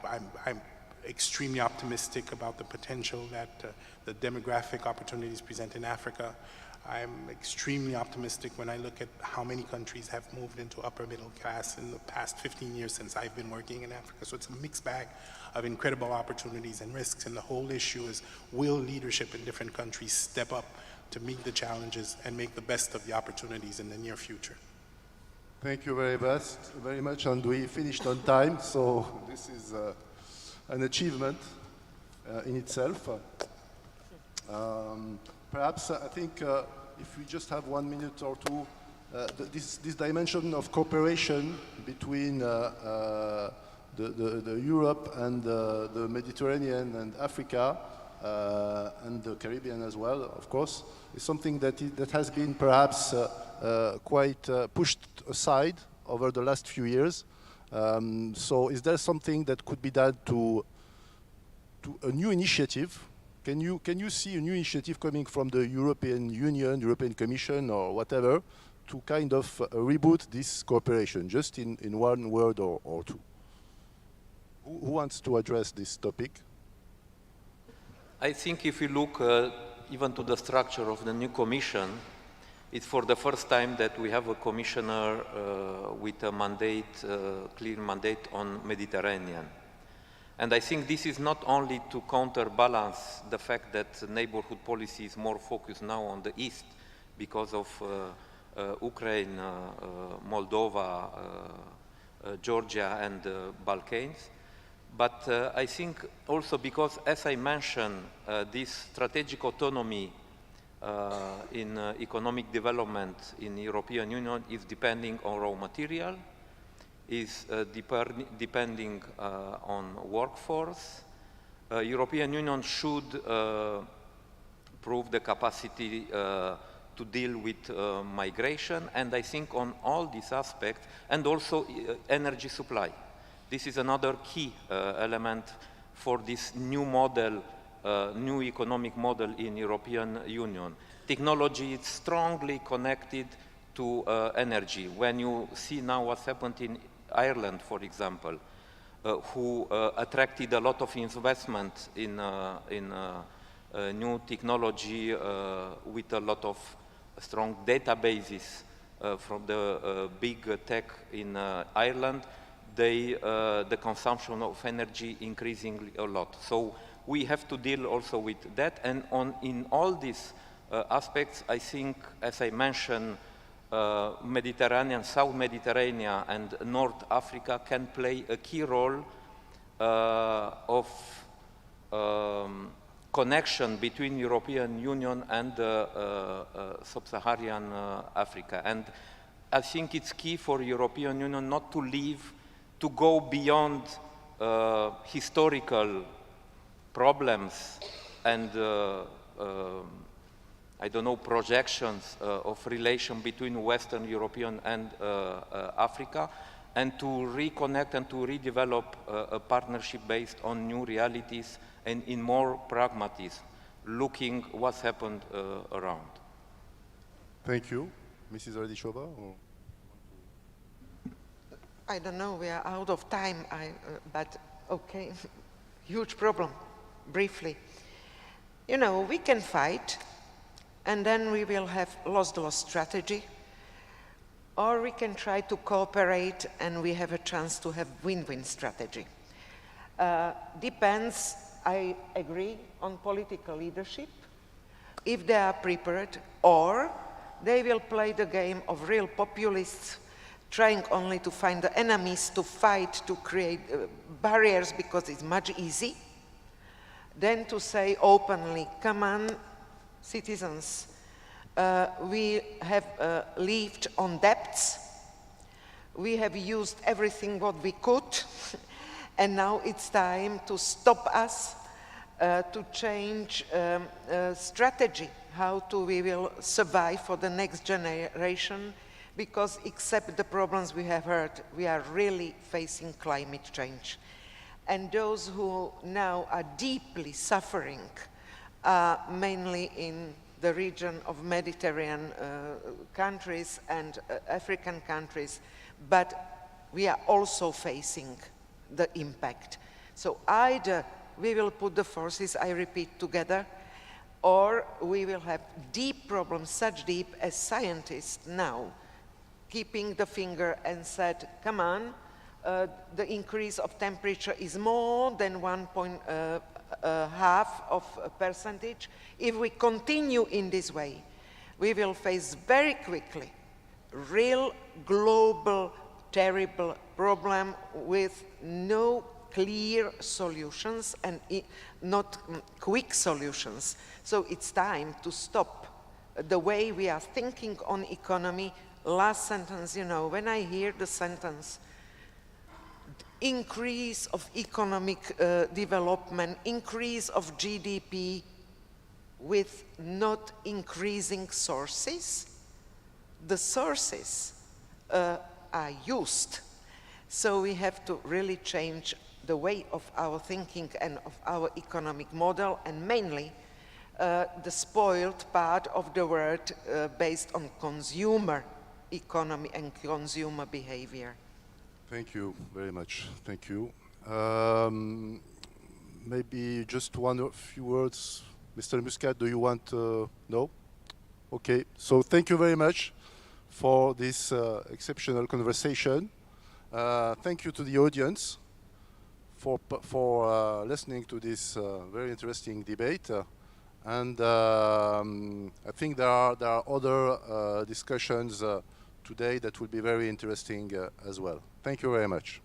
S4: extremely optimistic about the potential that the demographic opportunities present in Africa. I'm extremely optimistic when I look at how many countries have moved into upper middle class in the past 15 years since I've been working in Africa. So it's a mixed bag of incredible opportunities and risks. And the whole issue is, will leadership in different countries step up to meet the challenges and make the best of the opportunities in the near future?
S1: Thank you very much, and we finished on time, so this is an achievement in itself. Perhaps I think if we just have 1 minute or two, this dimension of cooperation between the Europe and the Mediterranean and Africa, and the Caribbean as well, of course, is something that has been perhaps quite pushed aside over the last few years. So is there something that could be done to a new initiative? Can you see a new initiative coming from the European Union, European Commission, or whatever, to kind of reboot this cooperation, just in one word or two? Who wants to address this topic?
S6: I think if you look even to the structure of the new commission, it's for the first time that we have a commissioner with a mandate, clear mandate on Mediterranean. And I think this is not only to counterbalance the fact that neighborhood policy is more focused now on the east because of Ukraine, Moldova, Georgia, and the Balkans. But I think also because, as I mentioned, this strategic autonomy in economic development in the European Union is depending on raw material, is depending on workforce. European Union should prove the capacity to deal with migration, and I think on all these aspects, and also energy supply. This is another key element for this new model, new economic model in European Union. Technology is strongly connected to energy. When you see now what's happened in Ireland, for example, who attracted a lot of investment in new technology with a lot of strong databases from the big tech in Ireland, the consumption of energy increasing a lot. So we have to deal also with that. And in all these aspects, I think, as I mentioned, Mediterranean, South Mediterranean and North Africa can play a key role of connection between European Union and Sub-Saharan Africa. And I think it's key for European Union not to go beyond historical problems and I don't know, projections of relation between Western European and Africa, and to reconnect and to redevelop a partnership based on new realities and in more pragmatism, looking what's happened around.
S1: Thank you. Mrs. Radishova?
S3: I don't know, we are out of time, but okay, huge problem, briefly. You know, we can fight, and then we will have lost-lost strategy, or we can try to cooperate and we have a chance to have win-win strategy. Depends, I agree, on political leadership, if they are prepared, or they will play the game of real populists, trying only to find the enemies to fight, to create barriers because it's much easy, than to say openly, come on, citizens, we have lived on debts, we have used everything what we could, and now it's time to stop us, to change strategy, how we will survive for the next generation, because except the problems we have heard, we are really facing climate change. And those who now are deeply suffering mainly in the region of Mediterranean countries and African countries, but we are also facing the impact. So either we will put the forces, I repeat, together, or we will have deep problems, such deep as scientists now, keeping the finger and said, come on, the increase of temperature is more than 1.5%. If we continue in this way, we will face very quickly real global terrible problem with no clear solutions and not quick solutions. So it's time to stop the way we are thinking on economy. Last sentence, you know, when I hear the sentence, increase of economic development, increase of GDP with not increasing sources. The sources are used. So we have to really change the way of our thinking and of our economic model, and mainly the spoiled part of the world based on consumer economy and consumer behavior.
S1: Thank you very much. Thank you. Maybe just few words. Mr. Muscat, do you want to? No? Okay. So thank you very much for this exceptional conversation. Thank you to the audience for listening to this very interesting debate. And I think there are other discussions today that will be very interesting as well. Thank you very much.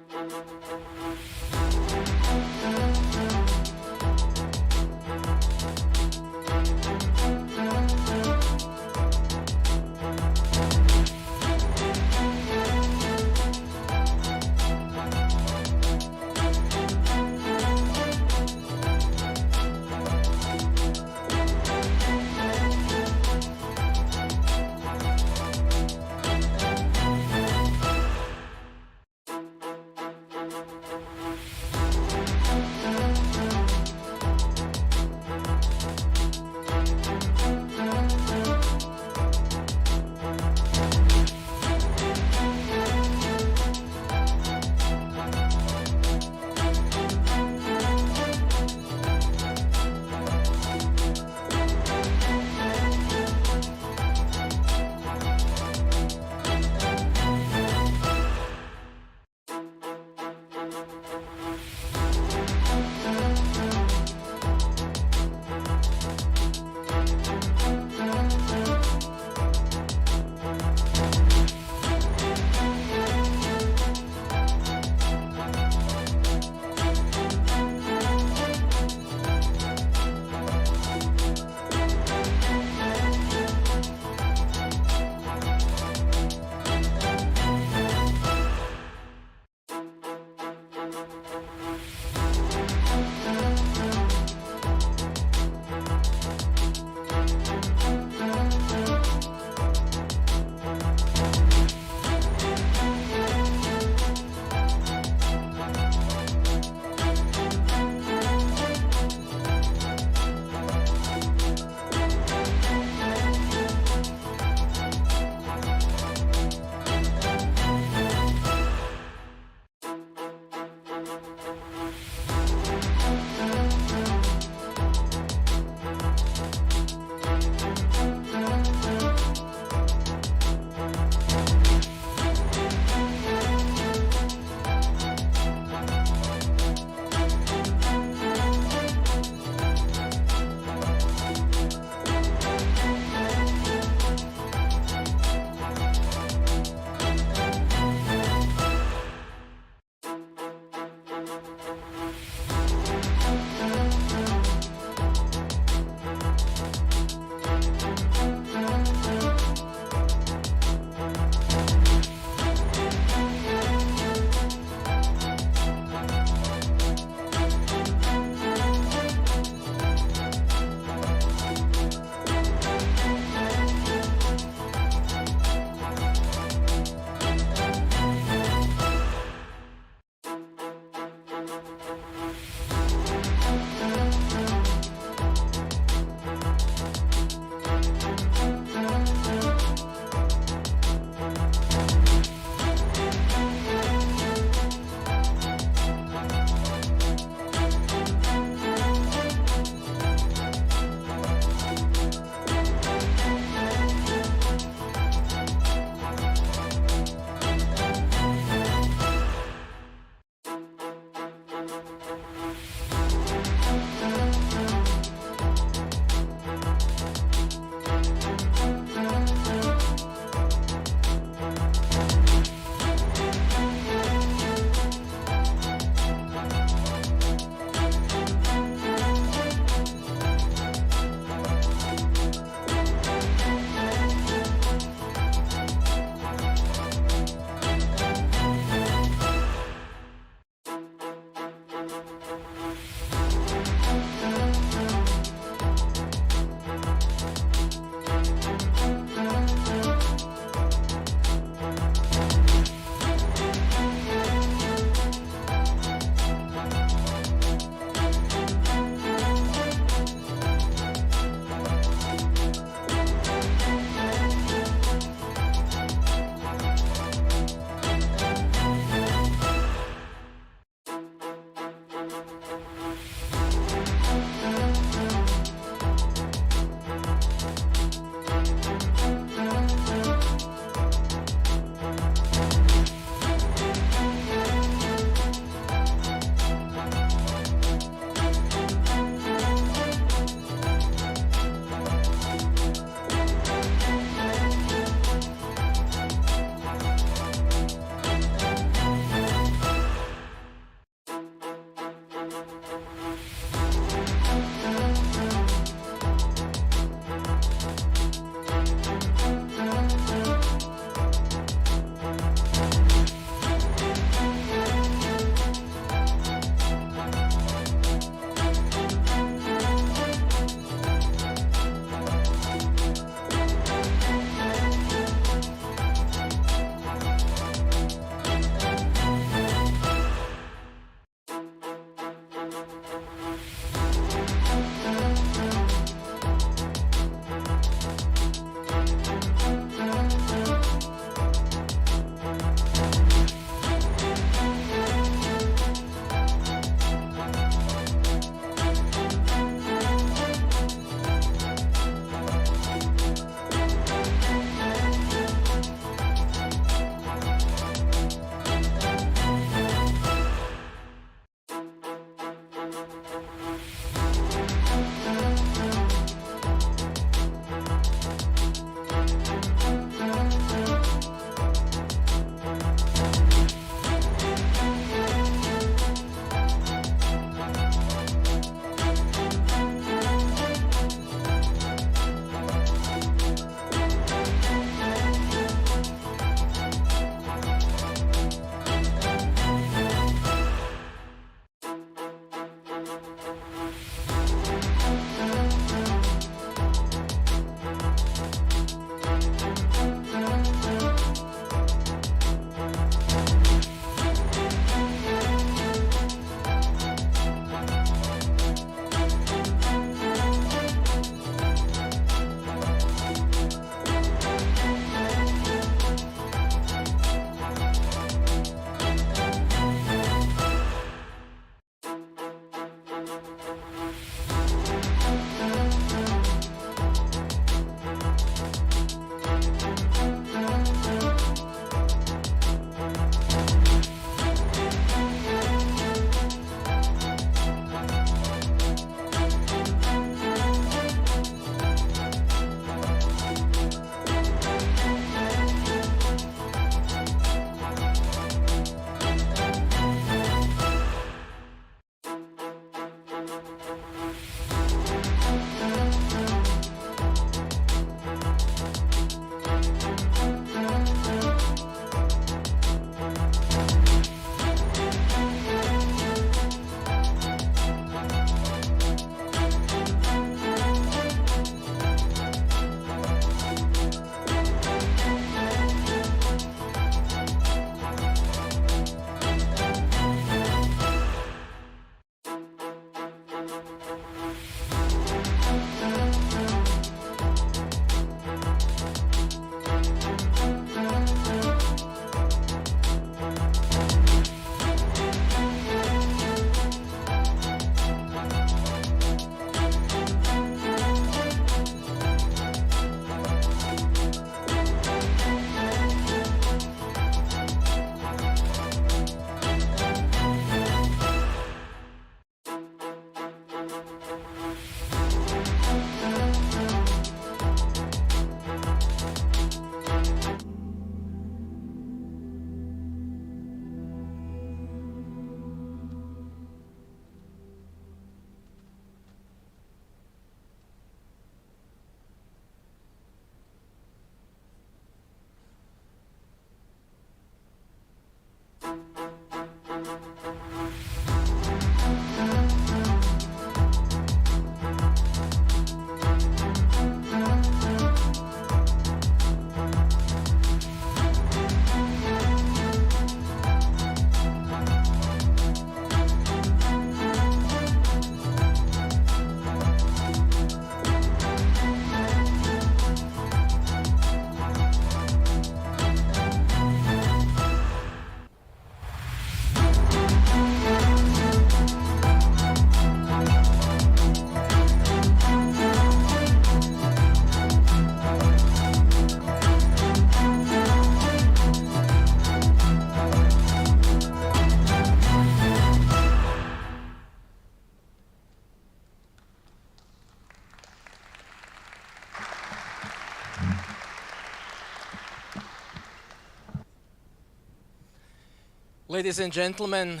S7: Ladies and gentlemen,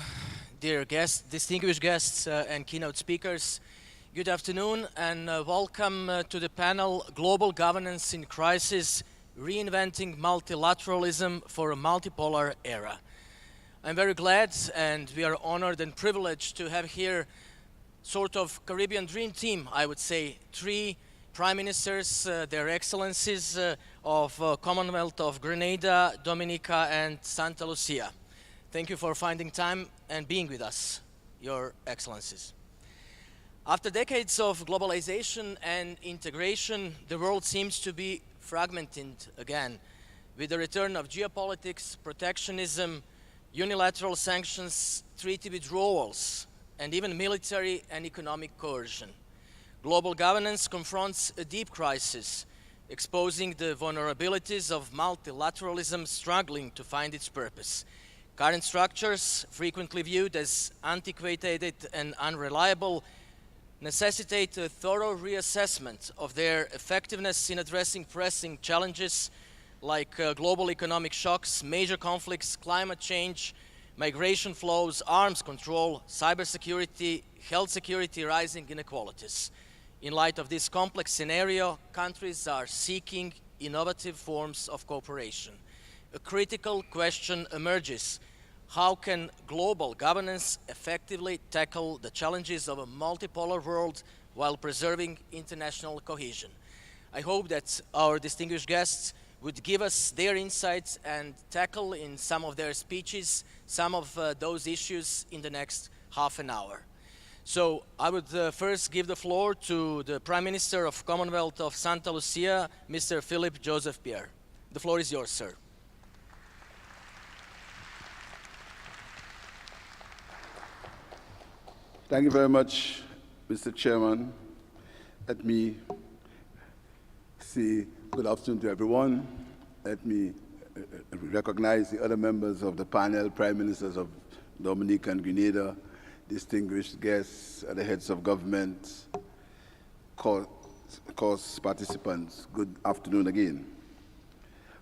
S7: dear guests, distinguished guests and keynote speakers, good afternoon and welcome to the panel Global Governance in Crisis, Reinventing Multilateralism for a Multipolar Era. I'm very glad and we are honored and privileged to have here sort of Caribbean dream team, I would say, three prime ministers, their excellencies of Commonwealth of Grenada, Dominica and Santa Lucia. Thank you for finding time and being with us, Your Excellencies. After decades of globalization and integration, the world seems to be fragmented again, with the return of geopolitics, protectionism, unilateral sanctions, treaty withdrawals, and even military and economic coercion. Global governance confronts a deep crisis, exposing the vulnerabilities of multilateralism struggling to find its purpose. Current structures, frequently viewed as antiquated and unreliable, necessitate a thorough reassessment of their effectiveness in addressing pressing challenges like global economic shocks, major conflicts, climate change, migration flows, arms control, cybersecurity, health security, rising inequalities. In light of this complex scenario, countries are seeking innovative forms of cooperation. A critical question emerges: how can global governance effectively tackle the challenges of a multipolar world while preserving international cohesion? I hope that our distinguished guests would give us their insights and tackle in some of their speeches some of those issues in the next half an hour. So I would first give the floor to the Prime Minister of Commonwealth of Santa Lucia, Mr. Philip Joseph Pierre. The floor is yours, sir.
S8: Thank you very much, Mr. Chairman. Let me say good afternoon to everyone. Let me recognize the other members of the panel, Prime Ministers of Dominica and Grenada, distinguished guests, the heads of government, course participants. Good afternoon again.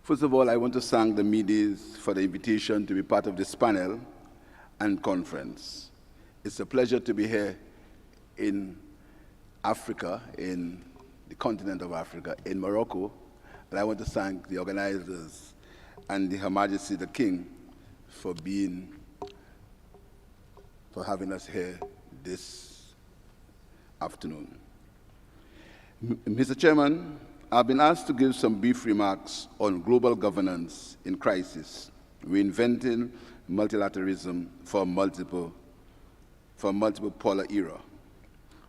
S8: First of all, I want to thank the Medes for the invitation to be part of this panel and conference. It's a pleasure to be here in Africa, in the continent of Africa, in Morocco, and I want to thank the organizers and Her Majesty the King for having us here this afternoon. Mr. Chairman, I've been asked to give some brief remarks on global governance in crisis, reinventing multilateralism for multiple polar era.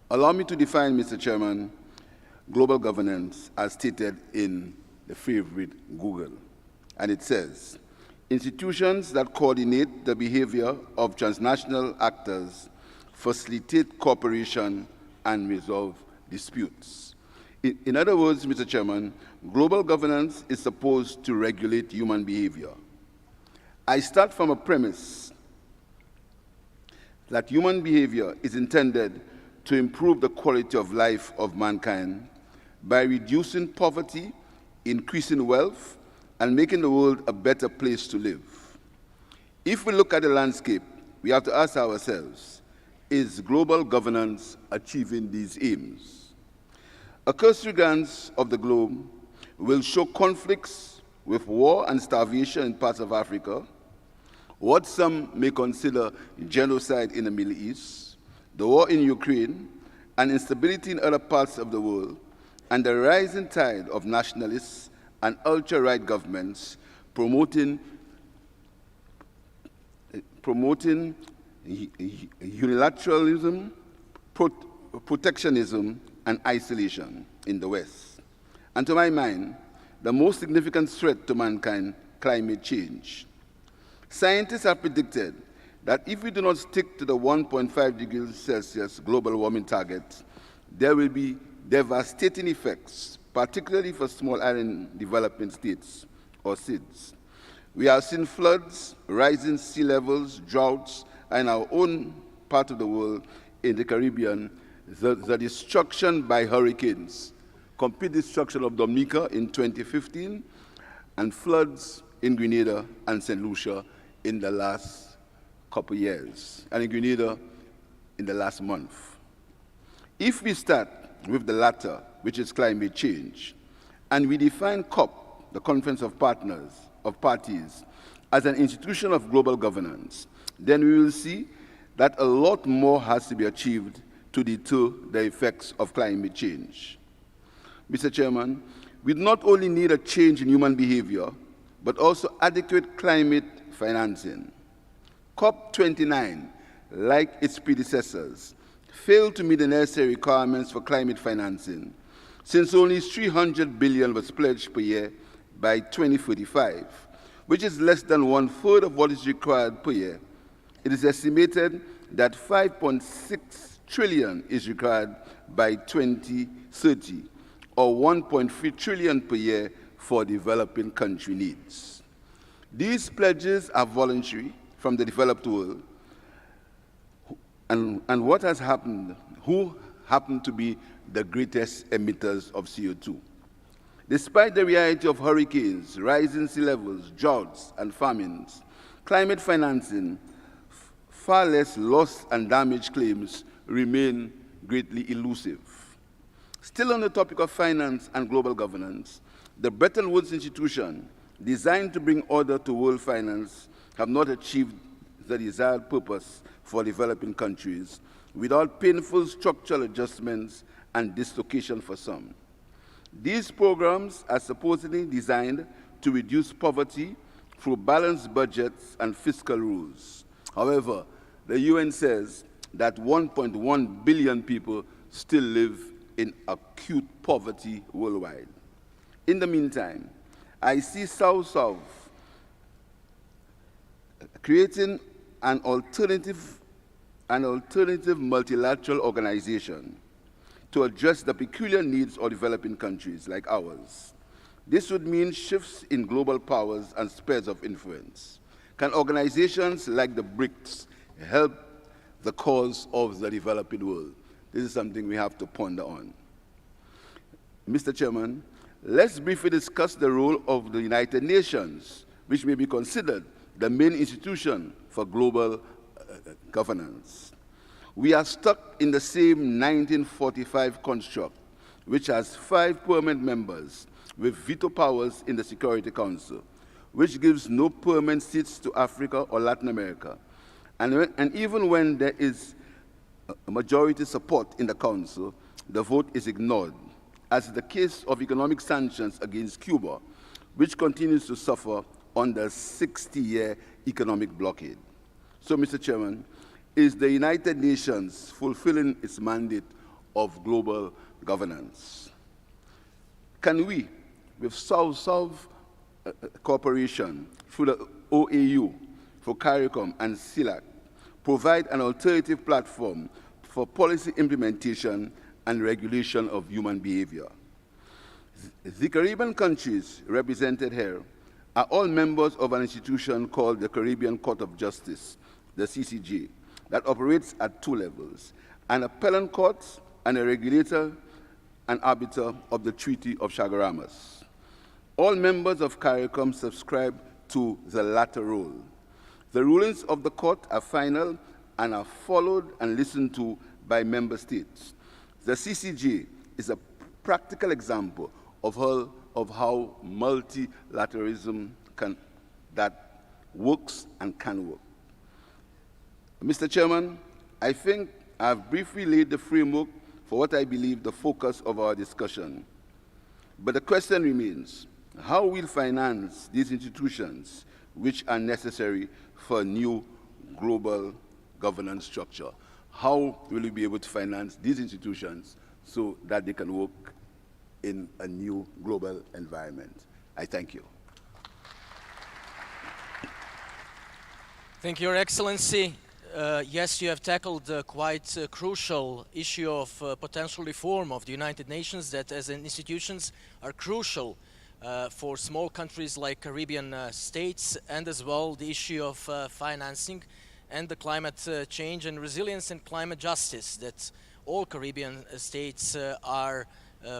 S8: Allow me to define, Mr. Chairman, global governance as stated in the favorite Google. And it says, institutions that coordinate the behavior of transnational actors, facilitate cooperation, and resolve disputes. In other words, Mr. Chairman, global governance is supposed to regulate human behavior. I start from a premise that human behavior is intended to improve the quality of life of mankind by reducing poverty, increasing wealth, and making the world a better place to live. If we look at the landscape, we have to ask ourselves, is global governance achieving these aims? A cursory glance of the globe will show conflicts with war and starvation in parts of Africa, what some may consider genocide in the Middle East, the war in Ukraine, and instability in other parts of the world, and the rising tide of nationalists and ultra-right governments promoting unilateralism, protectionism, and isolation in the West. And to my mind, the most significant threat to mankind, climate change. Scientists have predicted that if we do not stick to the 1.5 degrees Celsius global warming target, there will be devastating effects, particularly for small island developing states, or SIDS. We have seen floods, rising sea levels, droughts, and our own part of the world in the Caribbean, the destruction by hurricanes, complete destruction of Dominica in 2015, and floods in Grenada and St. Lucia in the last couple years, and in Grenada in the last month. If we start with the latter, which is climate change, and we define COP, the Conference of Parties, as an institution of global governance, then we will see that a lot more has to be achieved to deter the effects of climate change. Mr. Chairman, we not only need a change in human behavior, but also adequate climate financing. COP29, like its predecessors, failed to meet the necessary requirements for climate financing, since only $300 billion was pledged per year by 2045, which is less than 1/3 of what is required per year. It is estimated that 5.6 trillion is required by 2030, or 1.3 trillion per year for developing country needs. These pledges are voluntary from the developed world, and what has happened, who happen to be the greatest emitters of CO2. Despite the reality of hurricanes, rising sea levels, droughts, and famines, climate financing, far less loss and damage claims remain greatly elusive. Still on the topic of finance and global governance, the Bretton Woods institution, designed to bring order to world finance, have not achieved the desired purpose for developing countries without painful structural adjustments and dislocation for some. These programs are supposedly designed to reduce poverty through balanced budgets and fiscal rules. However, the UN says that 1.1 billion people still live in acute poverty worldwide. In the meantime, I see South-South creating an alternative multilateral organization to address the peculiar needs of developing countries like ours. This would mean shifts in global powers and spheres of influence. Can organizations like the BRICS help the cause of the developing world? This is something we have to ponder on. Mr. Chairman, let's briefly discuss the role of the United Nations, which may be considered the main institution for global governance. We are stuck in the same 1945 construct, which has 5 permanent members with veto powers in the Security Council, which gives no permanent seats to Africa or Latin America. And even when there is a majority support in the Council, the vote is ignored, as is the case of economic sanctions against Cuba, which continues to suffer under 60-year economic blockade. So, Mr. Chairman, is the United Nations fulfilling its mandate of global governance? Can we, with South-South cooperation through the OAU, for CARICOM and CELAC, provide an alternative platform for policy implementation and regulation of human behavior? The Caribbean countries represented here are all members of an institution called the Caribbean Court of Justice, the CCJ, that operates at 2 levels, an appellate court and a regulator and arbiter of the Treaty of Chaguaramas. All members of CARICOM subscribe to the latter role. The rulings of the court are final and are followed and listened to by member states. The CCJ is a practical example of how multilateralism that works and can work. Mr. Chairman, I think I've briefly laid the framework for what I believe the focus of our discussion. But the question remains, how will we finance these institutions which are necessary for a new global governance structure? How will we be able to finance these institutions so that they can work in a new global environment? I thank you.
S7: Thank you, Your Excellency. Yes, you have tackled the quite crucial issue of potential reform of the United Nations that as institutions are crucial for small countries like Caribbean states, and as well the issue of financing and the climate change and resilience and climate justice that all Caribbean states are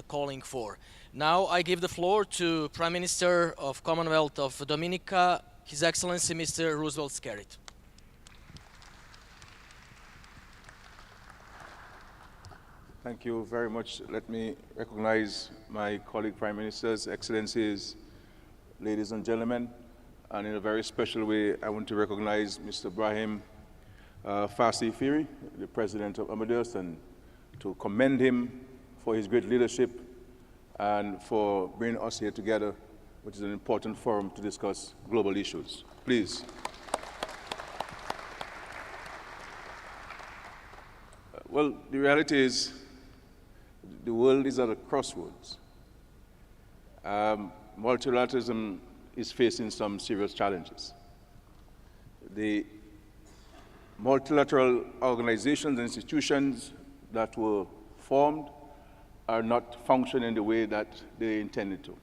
S7: calling for. Now I give the floor to Prime Minister of Commonwealth of Dominica, His Excellency Mr. Roosevelt Skerrit.
S9: Thank you very much. Let me recognize my colleague Prime Ministers, Excellencies, ladies and gentlemen, and in a very special way, I want to recognize Mr. Brahim Farsi Firi, the President of Amadeus, and to commend him for his great leadership and for bringing us here together, which is an important forum to discuss global issues. Please. Well, the reality is the world is at a crossroads. Multilateralism is facing some serious challenges. The multilateral organizations and institutions that were formed are not functioning the way that they intended to.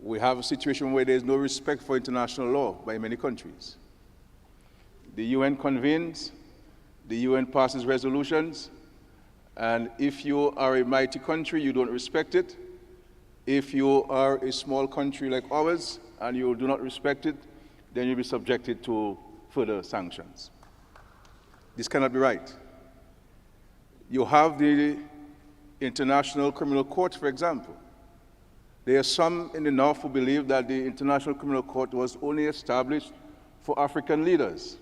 S9: We have a situation where there is no respect for international law by many countries. The UN convenes, the UN passes resolutions, and if you are a mighty country, you don't respect it. If you are a small country like ours and you do not respect it, then you'll be subjected to further sanctions. This cannot be right. You have the International Criminal Court, for example. There are some in the North who believe that the International Criminal Court was only established for African leaders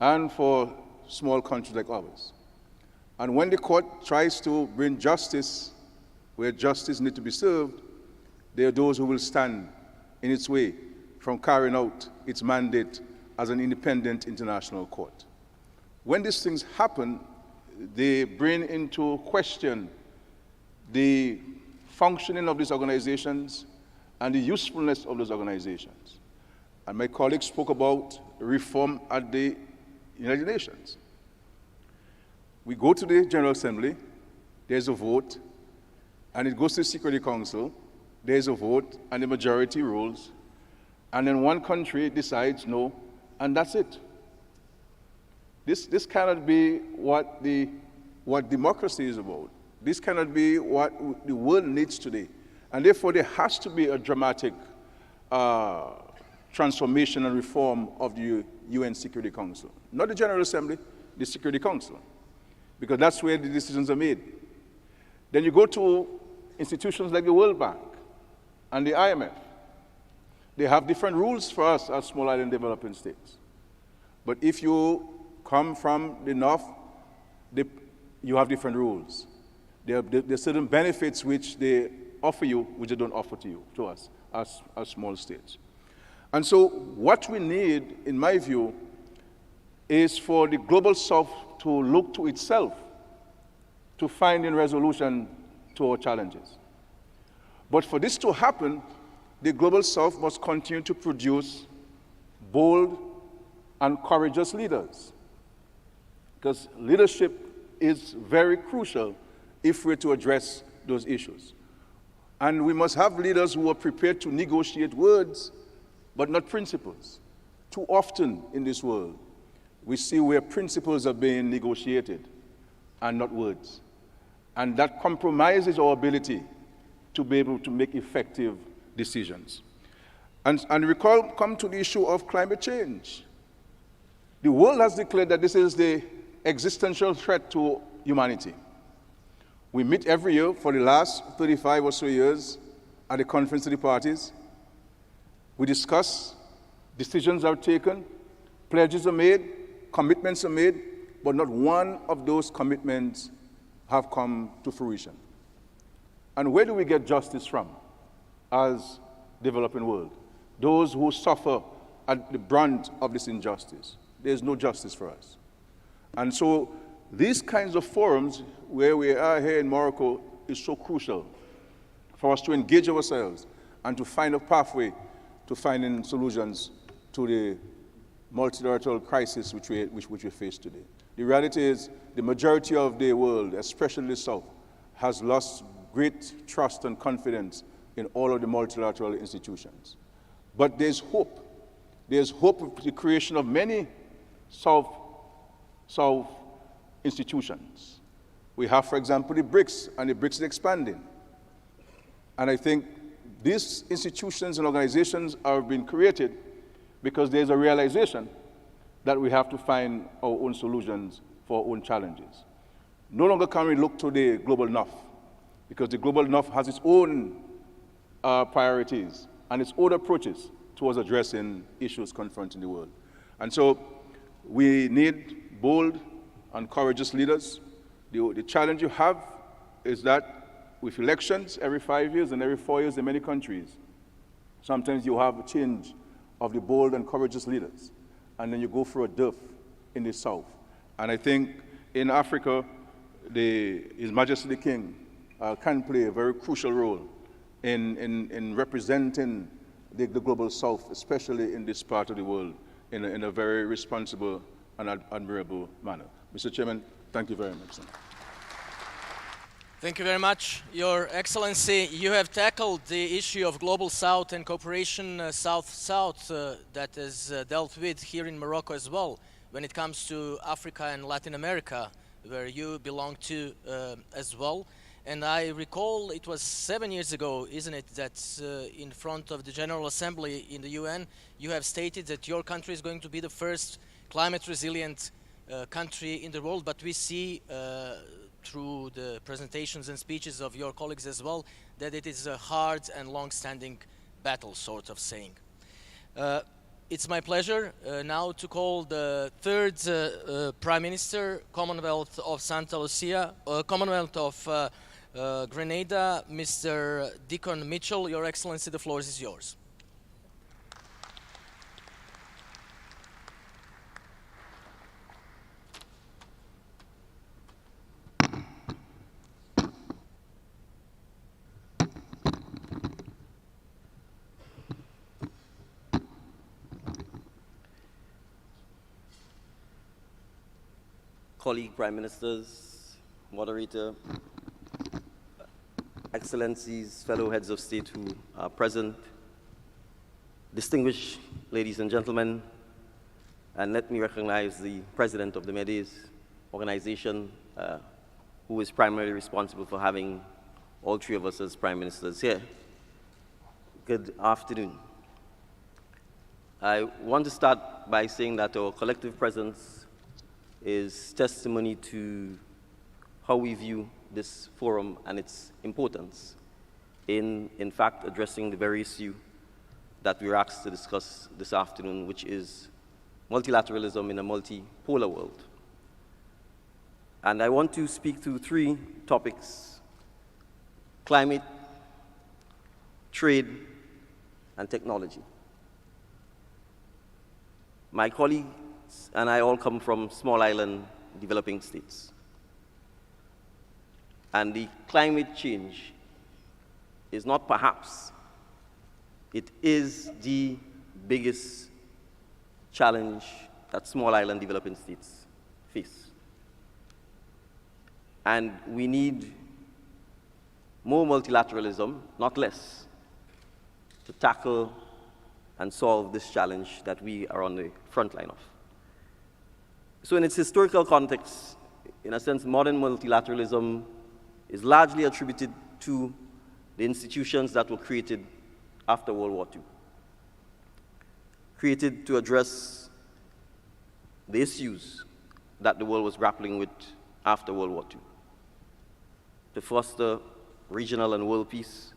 S9: and for small countries like ours. And when the court tries to bring justice where justice needs to be served, there are those who will stand in its way from carrying out its mandate as an independent international court. When these things happen, they bring into question the functioning of these organizations and the usefulness of those organizations. And my colleague spoke about reform at the United Nations. We go to the General Assembly, there's a vote, and it goes to the Security Council, there's a vote, and the majority rules, and then one country decides no, and that's it. This cannot be what democracy is about. This cannot be what the world needs today. And therefore, there has to be a dramatic transformation and reform of the UN Security Council. Not the General Assembly, the Security Council, because that's where the decisions are made. Then you go to institutions like the World Bank and the IMF. They have different rules for us as small island developing states. But if you come from the North, you have different rules. There are certain benefits which they offer you, which they don't offer to us as small states. And so what we need, in my view, is for the Global South to look to itself to find a resolution to our challenges. But for this to happen, the Global South must continue to produce bold and courageous leaders, because leadership is very crucial if we're to address those issues. And we must have leaders who are prepared to negotiate words, but not principles. Too often in this world, we see where principles are being negotiated and not words. And that compromises our ability to be able to make effective decisions. And we come to the issue of climate change. The world has declared that this is the existential threat to humanity. We meet every year for the last 35 or so years at the Conference of the Parties. We discuss, decisions are taken, pledges are made, commitments are made, but not one of those commitments have come to fruition. And where do we get justice from as developing world? Those who suffer at the brunt of this injustice. There's no justice for us. And so these kinds of forums where we are here in Morocco is so crucial for us to engage ourselves and to find a pathway to finding solutions to the multilateral crisis which we face today. The reality is the majority of the world, especially the South, has lost great trust and confidence in all of the multilateral institutions. But there's hope. There's hope for the creation of many South institutions. We have, for example, the BRICS, and the BRICS is expanding. And I think these institutions and organizations are being created because there's a realization that we have to find our own solutions for our own challenges. no longer can we look to the global north, because the global north has its own priorities and its own approaches towards addressing issues confronting the world. And so we need bold and courageous leaders. The challenge you have is that with elections every 5 years and every 4 years in many countries, sometimes you have a change of the bold and courageous leaders, and then you go for a dearth in the south. And I think in Africa, His Majesty the King can play a very crucial role in representing the global south, especially in this part of the world, in a very responsible and admirable manner. Mr. Chairman, thank you very much. Sir.
S7: Thank you very much, Your Excellency. You have tackled the issue of Global South and cooperation South-South that is dealt with here in Morocco as well, when it comes to Africa and Latin America, where you belong to as well. And I recall it was 7 years ago, isn't it, that in front of the General Assembly in the UN, you have stated that your country is going to be the first climate resilient country in the world, but we see through the presentations and speeches of your colleagues as well, that it is a hard and long-standing battle, sort of saying. It's my pleasure now to call the third Prime Minister, Commonwealth of Santa Lucia, Commonwealth of Grenada, Mr. Deacon Mitchell. Your Excellency, the floor is yours.
S10: Colleague Prime Ministers, Moderator, Excellencies, fellow heads of state who are present, distinguished ladies and gentlemen, and let me recognize the President of the MEDES organization, who is primarily responsible for having all three of us as Prime Ministers here. Good afternoon. I want to start by saying that our collective presence is testimony to how we view this forum and its importance in fact, addressing the very issue that we're asked to discuss this afternoon, which is multilateralism in a multipolar world. And I want to speak to three topics: climate, trade, and technology. My colleagues and I all come from small island developing states. And the climate change is not perhaps, it is the biggest challenge that small island developing states face. And we need more multilateralism, not less, to tackle and solve this challenge that we are on the front line of. So in its historical context, in a sense, modern multilateralism is largely attributed to the institutions that were created after World War II, created to address the issues that the world was grappling with after World War II, to foster regional and world peace,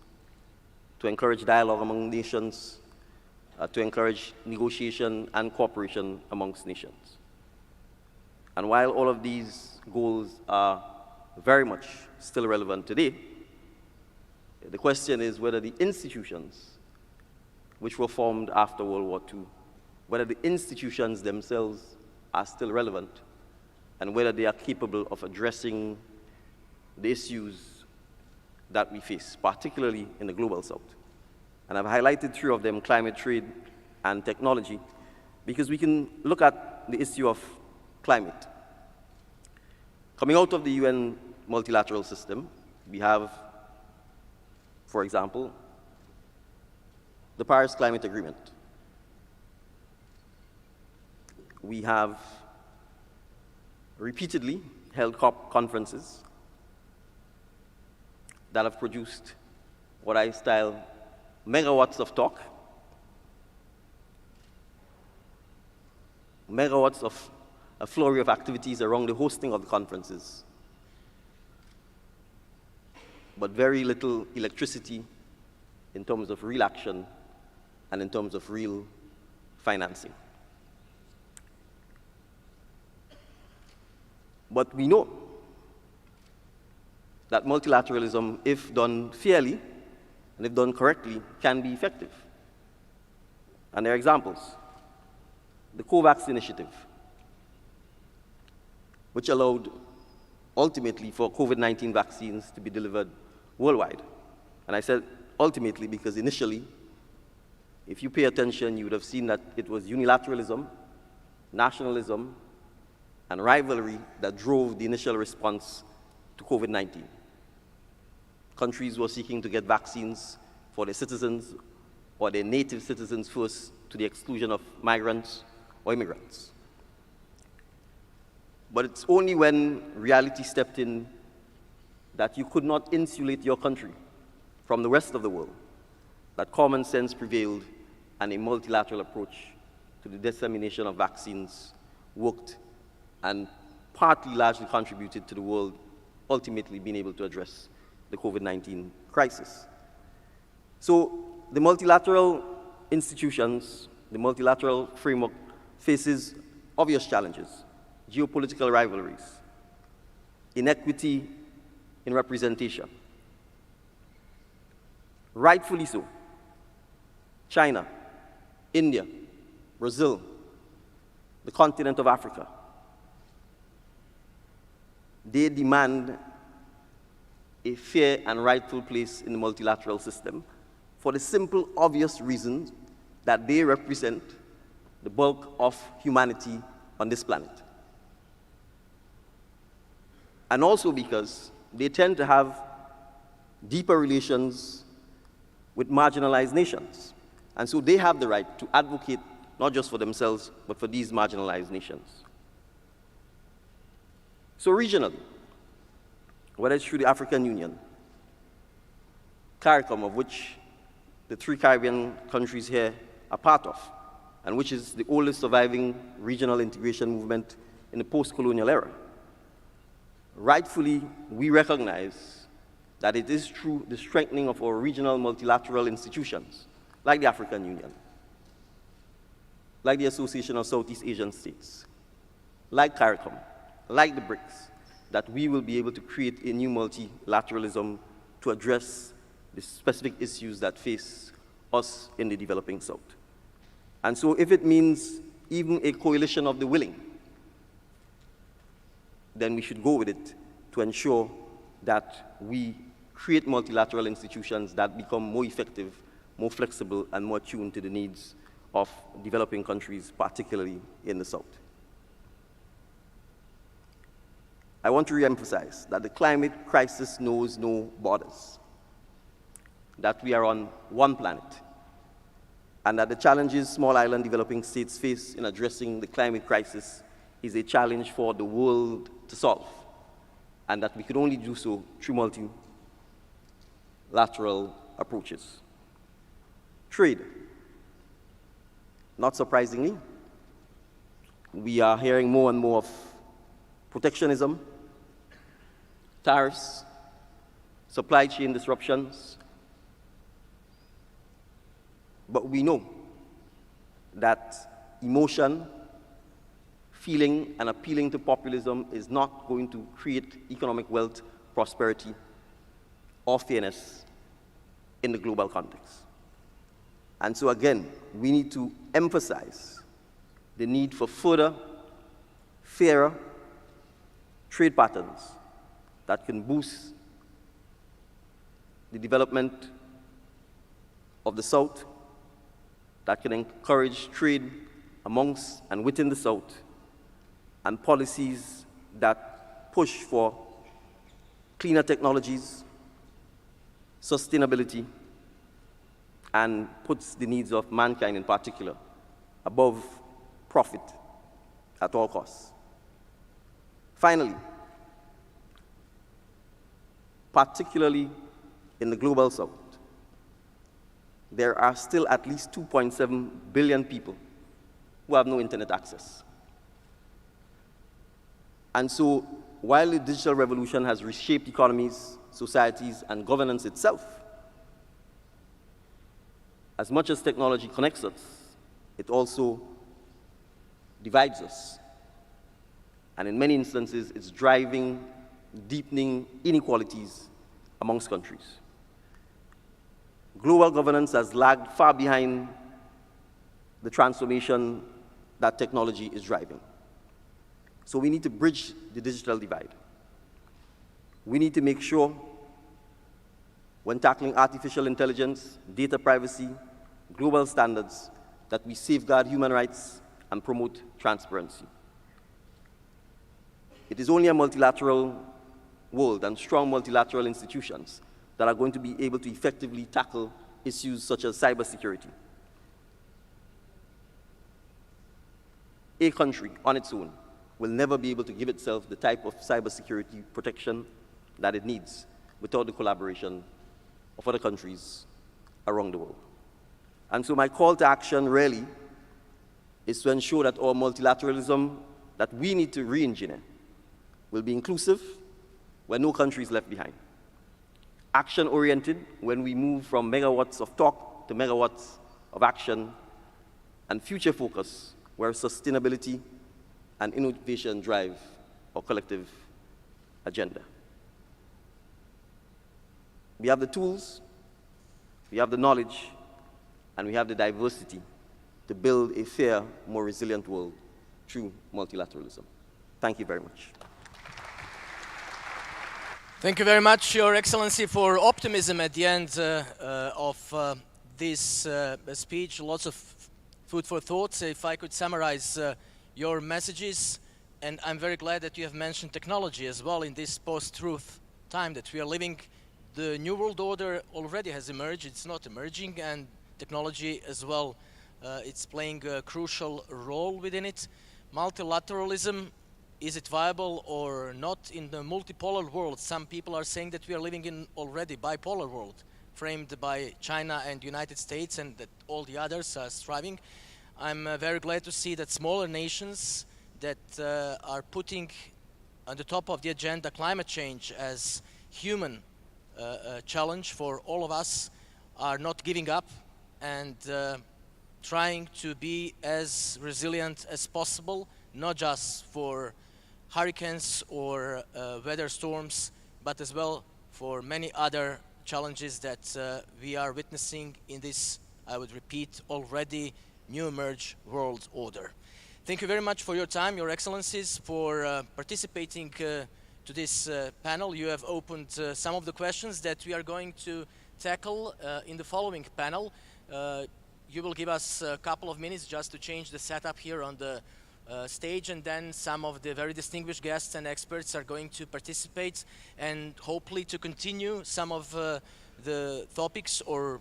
S10: to encourage dialogue among nations, to encourage negotiation and cooperation amongst nations. And while all of these goals are very much still relevant today, the question is whether the institutions which were formed after World War II, whether the institutions themselves are still relevant, and whether they are capable of addressing the issues that we face, particularly in the Global South. And I've highlighted three of them: climate, trade, and technology, because we can look at the issue of climate. Coming out of the UN multilateral system, we have, for example, the Paris Climate Agreement. We have repeatedly held COP conferences that have produced what I style megawatts of talk, megawatts of a flurry of activities around the hosting of the conferences. but very little electricity in terms of real action and in terms of real financing. But we know that multilateralism, if done fairly and if done correctly, can be effective. And there are examples. The COVAX initiative, which allowed ultimately for COVID-19 vaccines to be delivered worldwide. And I said ultimately because initially, if you pay attention, you would have seen that it was unilateralism, nationalism, and rivalry that drove the initial response to COVID-19. Countries were seeking to get vaccines for their citizens or their native citizens first, to the exclusion of migrants or immigrants. But it's only when reality stepped in that you could not insulate your country from the rest of the world that common sense prevailed and a multilateral approach to the dissemination of vaccines worked and partly largely contributed to the world ultimately being able to address the COVID-19 crisis. So the multilateral institutions, the multilateral framework faces obvious challenges: geopolitical rivalries, inequity in representation. Rightfully so. China, India, Brazil, the continent of Africa, they demand a fair and rightful place in the multilateral system for the simple, obvious reason that they represent the bulk of humanity on this planet. And also because they tend to have deeper relations with marginalized nations. And so they have the right to advocate not just for themselves, but for these marginalized nations. So regionally, whether it's through the African Union, CARICOM, of which the 3 Caribbean countries here are part of, and which is the oldest surviving regional integration movement in the post-colonial era, rightfully, we recognize that it is through the strengthening of our regional multilateral institutions, like the African Union, like the Association of Southeast Asian States, like CARICOM, like the BRICS, that we will be able to create a new multilateralism to address the specific issues that face us in the developing South. And so if it means even a coalition of the willing, then we should go with it to ensure that we create multilateral institutions that become more effective, more flexible, and more tuned to the needs of developing countries, particularly in the South. I want to re-emphasize that the climate crisis knows no borders, that we are on one planet, and that the challenges small island developing states face in addressing the climate crisis is a challenge for the world to solve, and that we could only do so through multilateral approaches. Trade. Not surprisingly, we are hearing more and more of protectionism, tariffs, supply chain disruptions. But we know that emotion, feeling, and appealing to populism is not going to create economic wealth, prosperity, or fairness in the global context. And so again, we need to emphasize the need for further, fairer trade patterns that can boost the development of the South, that can encourage trade amongst and within the South, and policies that push for cleaner technologies, sustainability, and puts the needs of mankind in particular above profit at all costs. Finally, particularly in the global South, there are still at least 2.7 billion people who have no internet access. And so while the digital revolution has reshaped economies, societies, and governance itself, as much as technology connects us, it also divides us. And in many instances, it's driving, deepening inequalities amongst countries. Global governance has lagged far behind the transformation that technology is driving. So we need to bridge the digital divide. We need to make sure, when tackling artificial intelligence, data privacy, global standards, that we safeguard human rights and promote transparency. It is only a multilateral world and strong multilateral institutions that are going to be able to effectively tackle issues such as cybersecurity. A country on its own will never be able to give itself the type of cybersecurity protection that it needs without the collaboration of other countries around the world. And so my call to action really is to ensure that our multilateralism that we need to re-engineer will be inclusive where no country is left behind. Action-oriented when we move from megawatts of talk to megawatts of action, and future-focused where sustainability and innovation drive our collective agenda. We have the tools, we have the knowledge, and we have the diversity to build a fair, more resilient world through multilateralism. Thank you very much.
S7: Thank you very much, Your Excellency, for optimism at the end of this speech. Lots of food for thought. If I could summarize your messages, and I'm very glad that you have mentioned technology as well in this post-truth time that we are living. The New World Order already has emerged, it's not emerging, and technology as well, it's playing a crucial role within it. Multilateralism, is it viable or not in the multipolar world? Some people are saying that we are living in already bipolar world, framed by China and United States, and that all the others are striving. I'm very glad to see that smaller nations that are putting on the top of the agenda climate change as human challenge for all of us are not giving up and trying to be as resilient as possible, not just for hurricanes or weather storms, but as well for many other challenges that we are witnessing in this, I would repeat, already new emerged world order. Thank you very much for your time, Your Excellencies, for participating to this panel. You have opened some of the questions that we are going to tackle in the following panel. You will give us a couple of minutes just to change the setup here on the stage, and then some of the very distinguished guests and experts are going to participate and hopefully to continue some of the topics or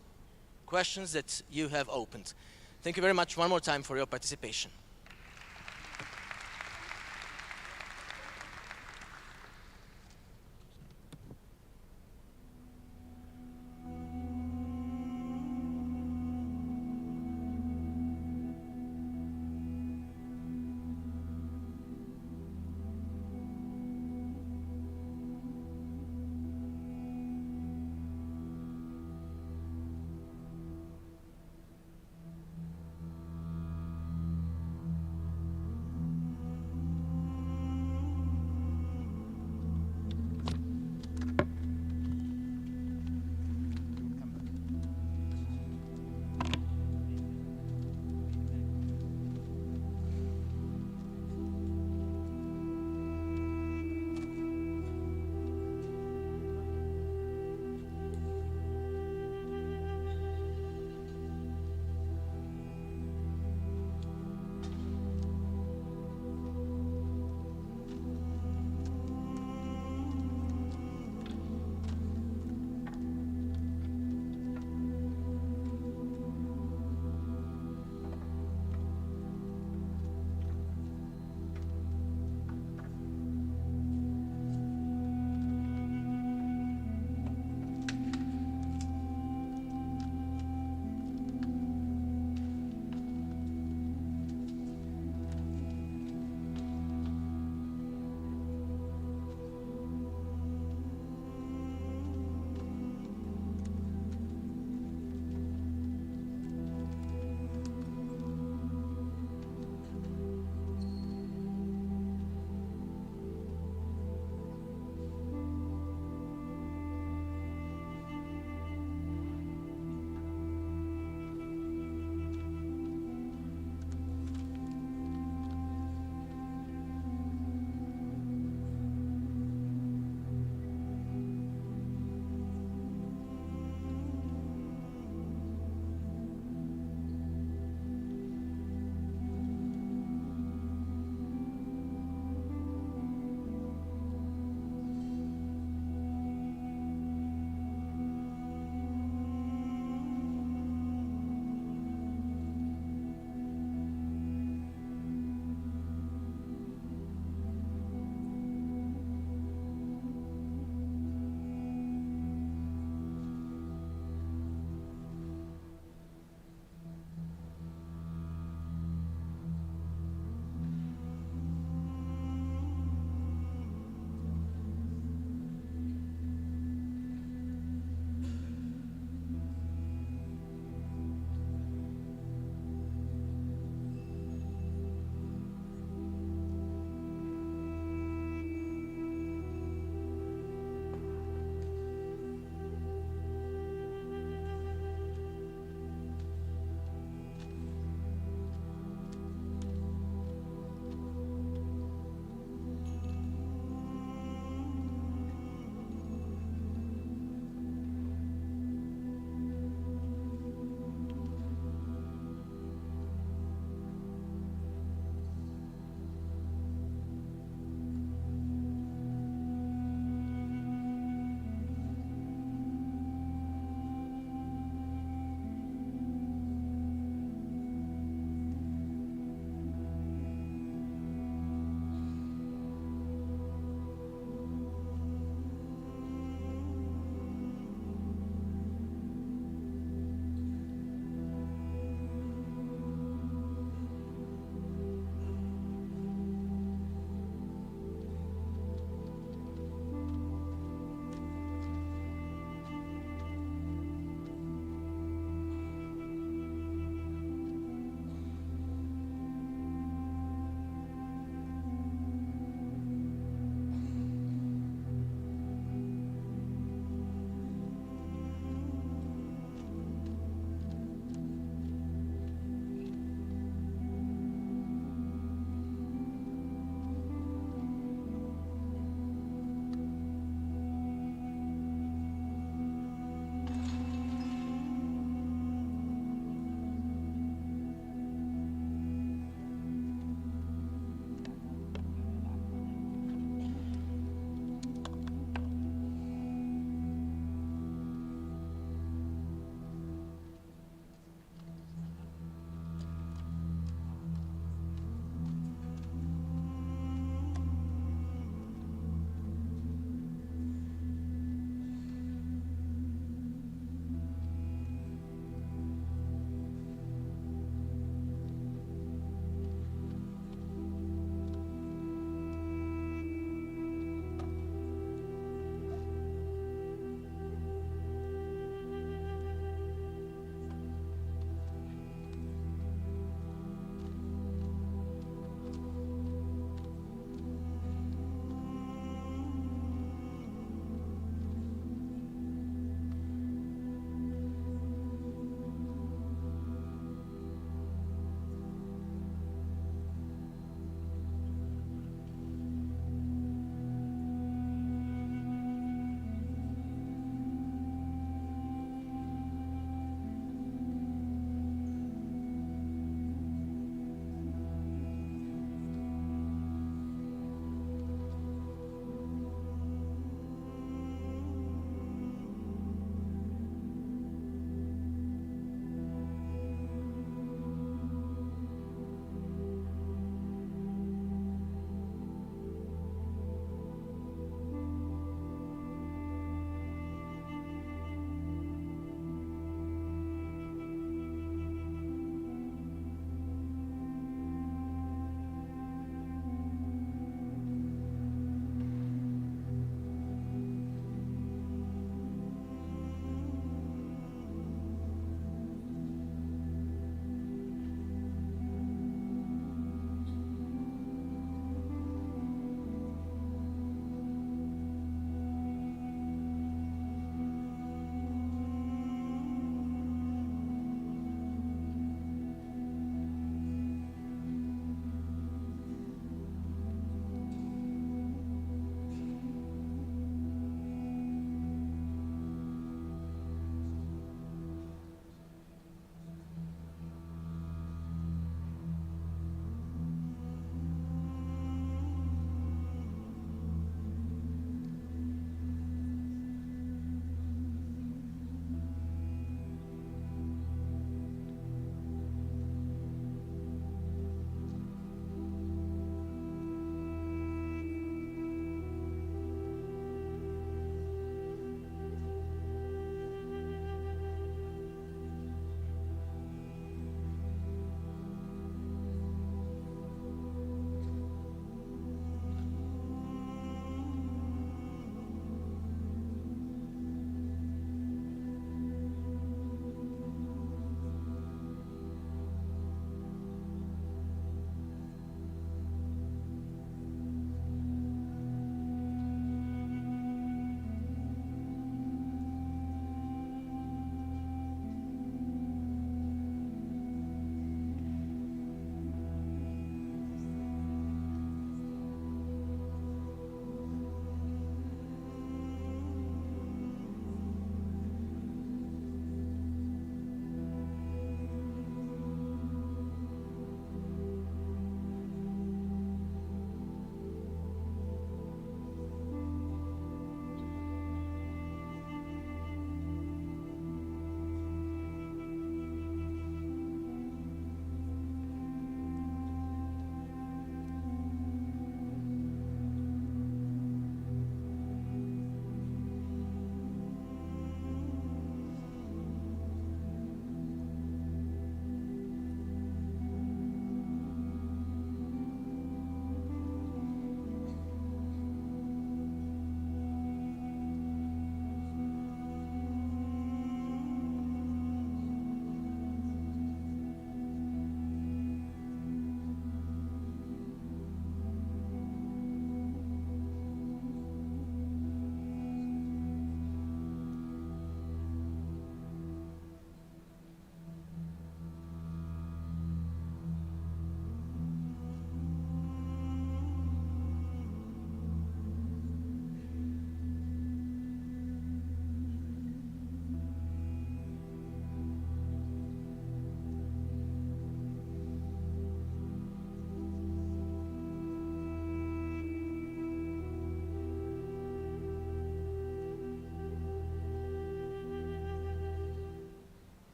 S7: questions that you have opened. Thank you very much one more time for your participation.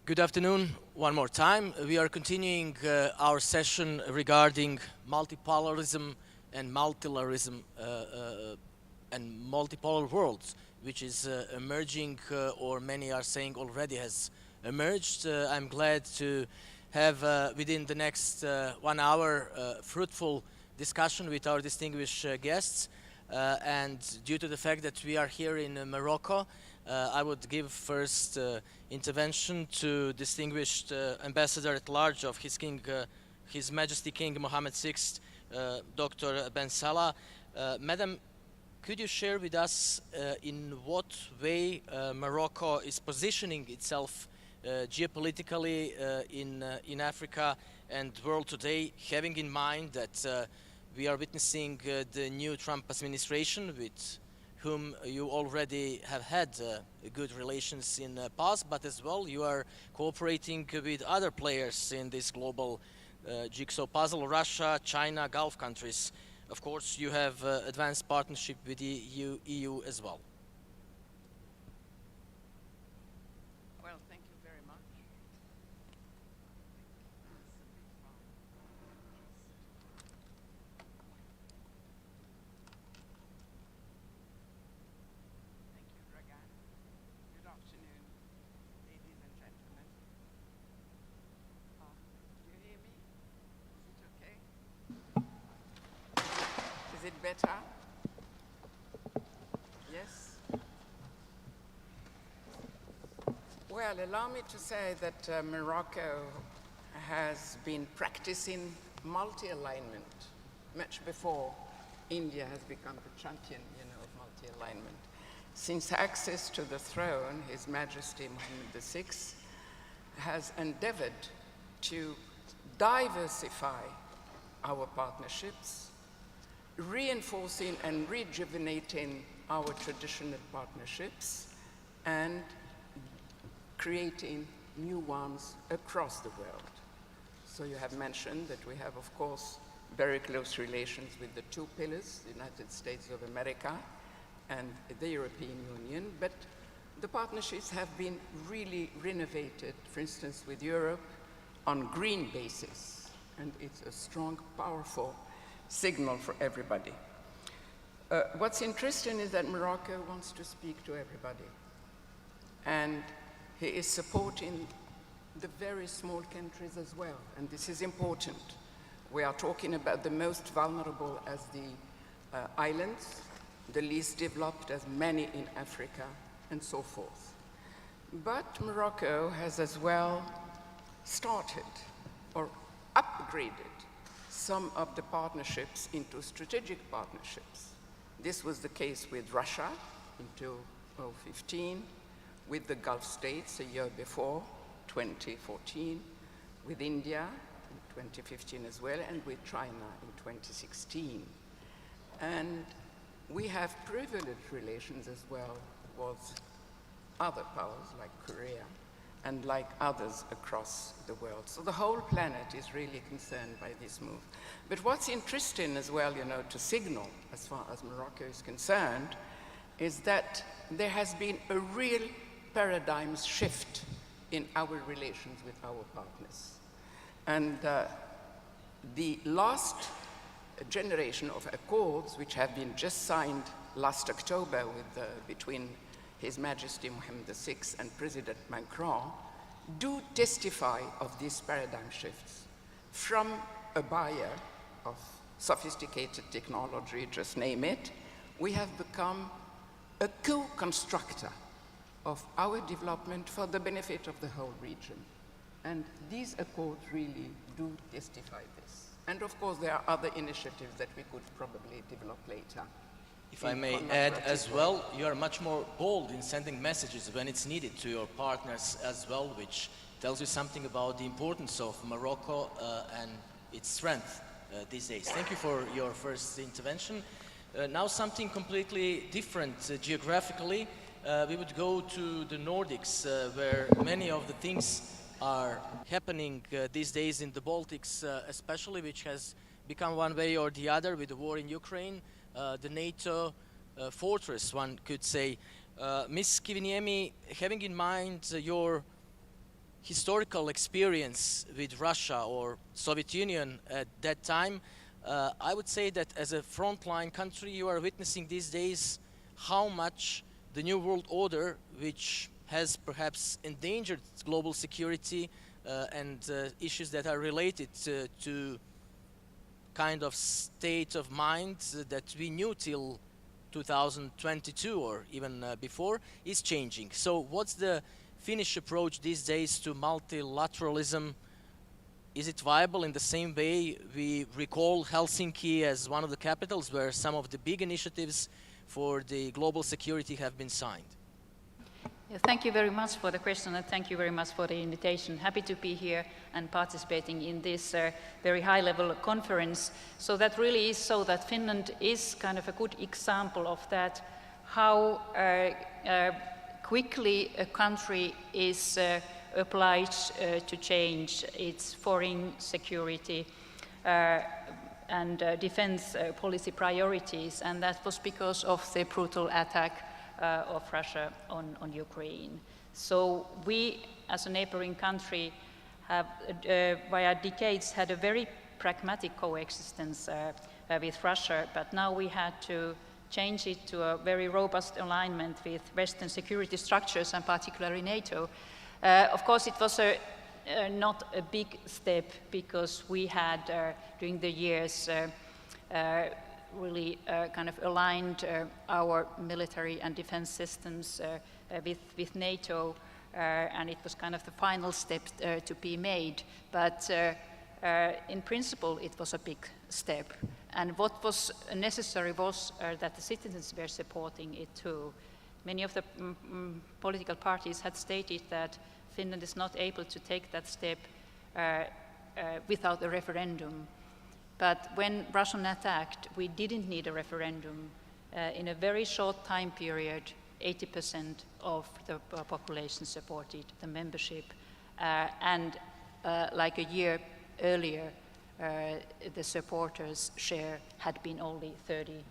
S7: Good afternoon one more time. We are continuing our session regarding multipolarism and multilateralism and multipolar worlds, which is emerging, or many are saying already has emerged. I'm glad to have within the next 1 hour fruitful discussion with our distinguished guests. And due to the fact that we are here in Morocco, I would give first intervention to distinguished Ambassador at Large of His Majesty King Mohammed VI, Dr. Ben Salah. Madam, could you share with us in what way Morocco is positioning itself geopolitically in Africa and world today, having in mind that we are witnessing the new Trump administration with whom you already have had good relations in the past, but as well you are cooperating with other players in this global jigsaw puzzle, Russia, China, Gulf countries. Of course, you have advanced partnership with the EU as well.
S11: Well, thank you very much. Thank you, Dragan. Good afternoon, ladies and gentlemen. Do you hear me? Is it okay? Is it better? Yes? Well, allow me to say that Morocco has been practicing multi-alignment much before India has become the champion, of multi-alignment. Since access to the throne, His Majesty Mohammed VI has endeavored to diversify our partnerships, reinforcing and rejuvenating our traditional partnerships, and creating new ones across the world. So you have mentioned that we have, of course, very close relations with the two pillars, the United States of America and the European Union, but the partnerships have been really renovated, for instance, with Europe on green basis, and it's a strong, powerful signal for everybody. What's interesting is that Morocco wants to speak to everybody, and he is supporting the very small countries as well, and this is important. We are talking about the most vulnerable as the islands, the least developed as many in Africa, and so forth. But Morocco has as well started or upgraded some of the partnerships into strategic partnerships. This was the case with Russia in 2015, with the Gulf states a year before, 2014, with India in 2015 as well, and with China in 2016. And we have privileged relations as well with other powers like Korea and like others across the world. So the whole planet is really concerned by this move. But what's interesting as well, to signal as far as Morocco is concerned, is that there has been a real paradigm shift in our relations with our partners. And the last generation of accords, which have been just signed last October between His Majesty Mohammed VI and President Macron, do testify of these paradigm shifts. From a buyer of sophisticated technology, just name it, we have become a co-constructor of our development for the benefit of the whole region. And these accords really do testify this. And of course, there are other initiatives that we could probably develop later.
S7: If I may add as well, you are much more bold in sending messages when it's needed to your partners as well, which tells you something about the importance of Morocco and its strength these days. Thank you for your first intervention. Now something completely different geographically. We would go to the Nordics, where many of the things are happening these days in the Baltics, especially, which has become one way or the other with the war in Ukraine, the NATO fortress, one could say. Ms. Kiviniemi, having in mind your historical experience with Russia or Soviet Union at that time, I would say that as a frontline country, you are witnessing these days how much the New World Order, which has perhaps endangered global security and issues that are related to kind of state of mind that we knew till 2022 or even before, is changing. So what's the Finnish approach these days to multilateralism? Is it viable in the same way we recall Helsinki as one of the capitals where some of the big initiatives for the global security have been signed?
S12: Yeah, thank you very much for the question, and thank you very much for the invitation. Happy to be here and participating in this very high-level conference. So that really is so that Finland is kind of a good example of that, how quickly a country is obliged to change its foreign security and defense policy priorities, and that was because of the brutal attack of Russia on Ukraine. So we, as a neighboring country, have via decades had a very pragmatic coexistence with Russia, but now we had to change it to a very robust alignment with Western security structures, and particularly NATO. Of course, it was not a big step, because we had, during the years, really kind of aligned our military and defense systems with NATO, and it was kind of the final step to be made. But in principle, it was a big step. And what was necessary was that the citizens were supporting it too. Many of the political parties had stated that Finland is not able to take that step without a referendum. But when Russia attacked, we didn't need a referendum. In a very short time period, 80% of the population supported the membership. And like a year earlier, the supporters' share had been only 30%.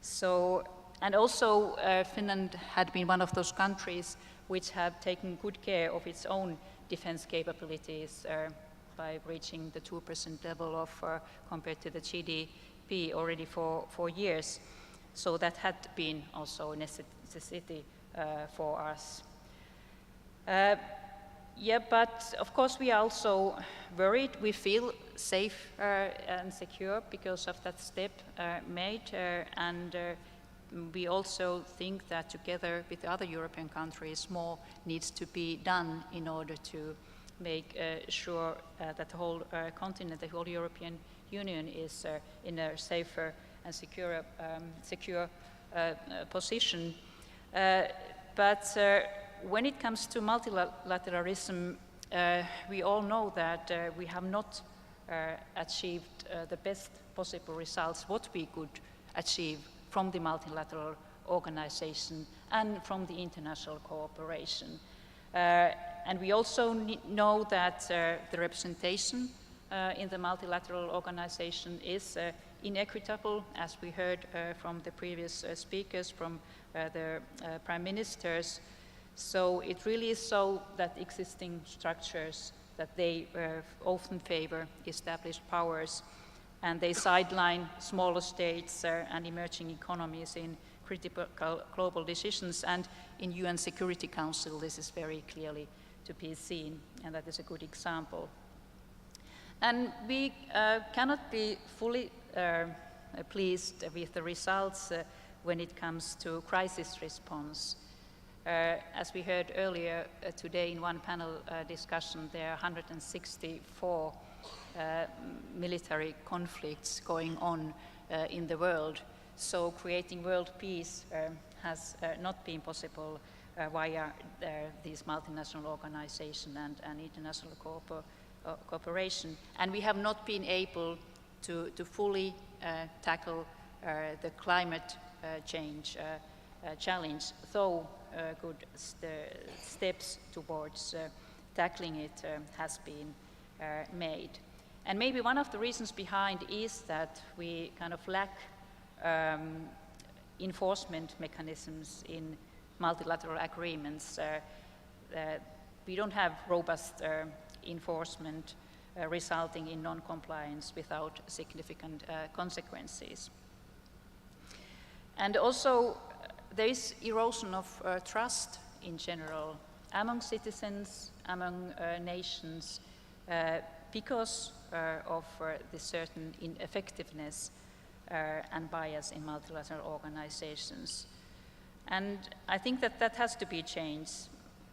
S12: So, and also Finland had been one of those countries which have taken good care of its own defense capabilities by reaching the 2% level of compared to the GDP already for 4 years. So that had been also a necessity for us. Yeah, but of course we are also worried. We feel safe and secure because of that step made, and we also think that together with other European countries, more needs to be done in order to make sure that the whole continent, the whole European Union is in a safer and secure position. But when it comes to multilateralism, we all know that we have not achieved the best possible results, what we could achieve from the multilateral organization and from the international cooperation. And we also know that the representation in the multilateral organization is inequitable, as we heard from the previous speakers, from the prime ministers. So it really is so that existing structures, that they often favor established powers, and they sideline smaller states and emerging economies in critical global decisions. And in UN Security Council, this is very clearly to be seen, and that is a good example. And we cannot be fully pleased with the results when it comes to crisis response. As we heard earlier today in one panel discussion, there are 164 military conflicts going on in the world. So creating world peace has not been possible via these multinational organizations and international cooperation. And we have not been able to fully tackle the climate change challenge, though good steps towards tackling it has been made. And maybe one of the reasons behind is that we kind of lack enforcement mechanisms in multilateral agreements. we don't have robust enforcement resulting in non-compliance without significant consequences. And also, there is erosion of trust in general among citizens, among nations, because of the certain ineffectiveness and bias in multilateral organizations. And I think that that has to be changed.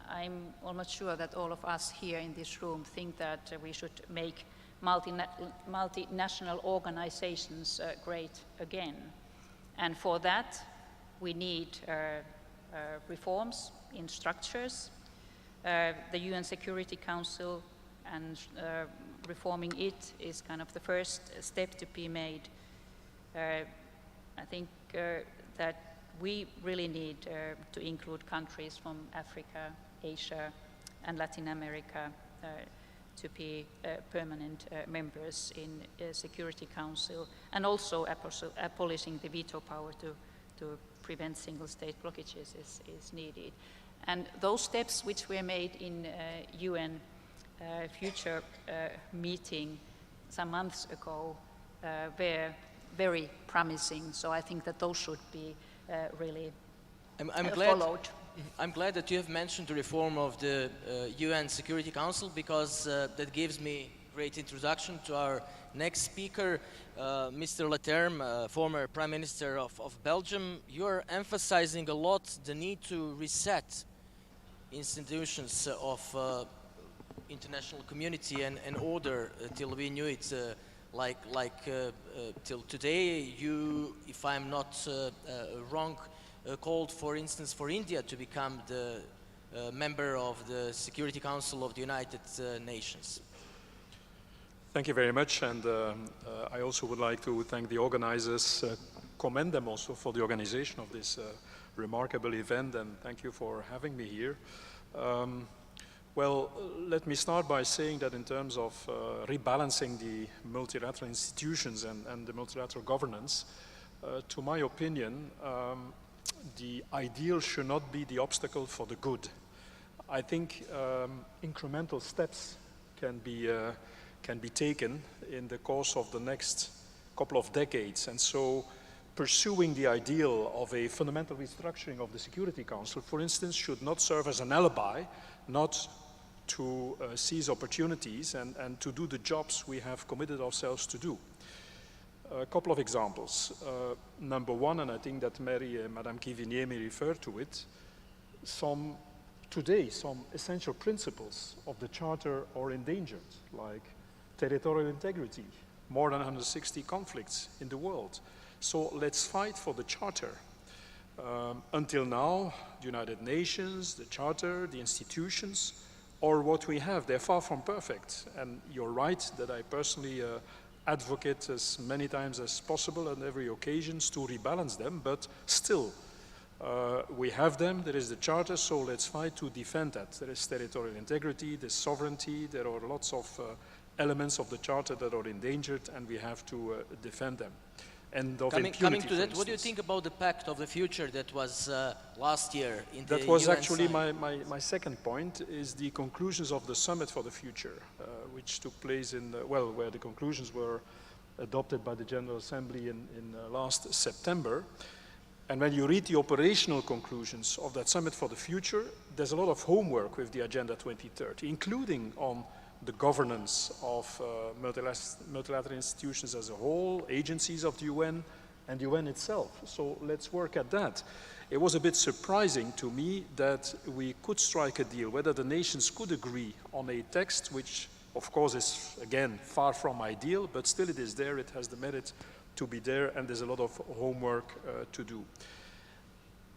S12: I'm almost sure that all of us here in this room think that we should make multinational organizations great again. And for that, we need reforms in structures. The UN Security Council and reforming it is kind of the first step to be made. I think that we really need to include countries from Africa, Asia, and Latin America to be permanent members in Security Council, and also abolishing the veto power to prevent single-state blockages is needed. And those steps which were made in UN future meeting some months ago were very promising, so I think that those should be really followed.
S7: I'm glad that you have mentioned the reform of the UN Security Council, because that gives me great introduction to our next speaker, Mr. Leterme, former Prime Minister of Belgium. You're emphasizing a lot the need to reset institutions of international community and order till we knew it. Till today, you, if I'm not wrong, called, for instance, for India to become the member of the Security Council of the United Nations.
S13: Thank you very much, and I also would like to thank the organizers, commend them also for the organization of this remarkable event, and thank you for having me here. Well, let me start by saying that in terms of rebalancing the multilateral institutions and the multilateral governance, to my opinion, the ideal should not be the obstacle for the good. I think incremental steps can be taken in the course of the next couple of decades, and so pursuing the ideal of a fundamental restructuring of the Security Council, for instance, should not serve as an alibi not to seize opportunities and to do the jobs we have committed ourselves to do. A couple of examples. Number one, and I think that Madame Kivinier may refer to it, some essential principles of the Charter are endangered, like territorial integrity, more than 160 conflicts in the world. So let's fight for the Charter. Until now, the United Nations, the Charter, the institutions, are what we have. They're far from perfect. And you're right that I personally advocate as many times as possible on every occasion to rebalance them, but still, we have them. There is the Charter, so let's fight to defend that. There is territorial integrity, there's sovereignty, there are lots of elements of the Charter that are endangered, and we have to defend them. And of
S7: coming to that, what do you think about the Pact of the Future that was last year in the UN?
S13: That was actually my second point, is the conclusions of the Summit for the Future, which took place in, where the conclusions were adopted by the General Assembly in last September. And when you read the operational conclusions of that Summit for the Future, there's a lot of homework with the Agenda 2030, including on the governance of multilateral institutions as a whole, agencies of the UN, and the UN itself. So let's work at that. It was a bit surprising to me that we could strike a deal, whether the nations could agree on a text, which of course is, again, far from ideal, but still it is there, it has the merit to be there, and there's a lot of homework to do.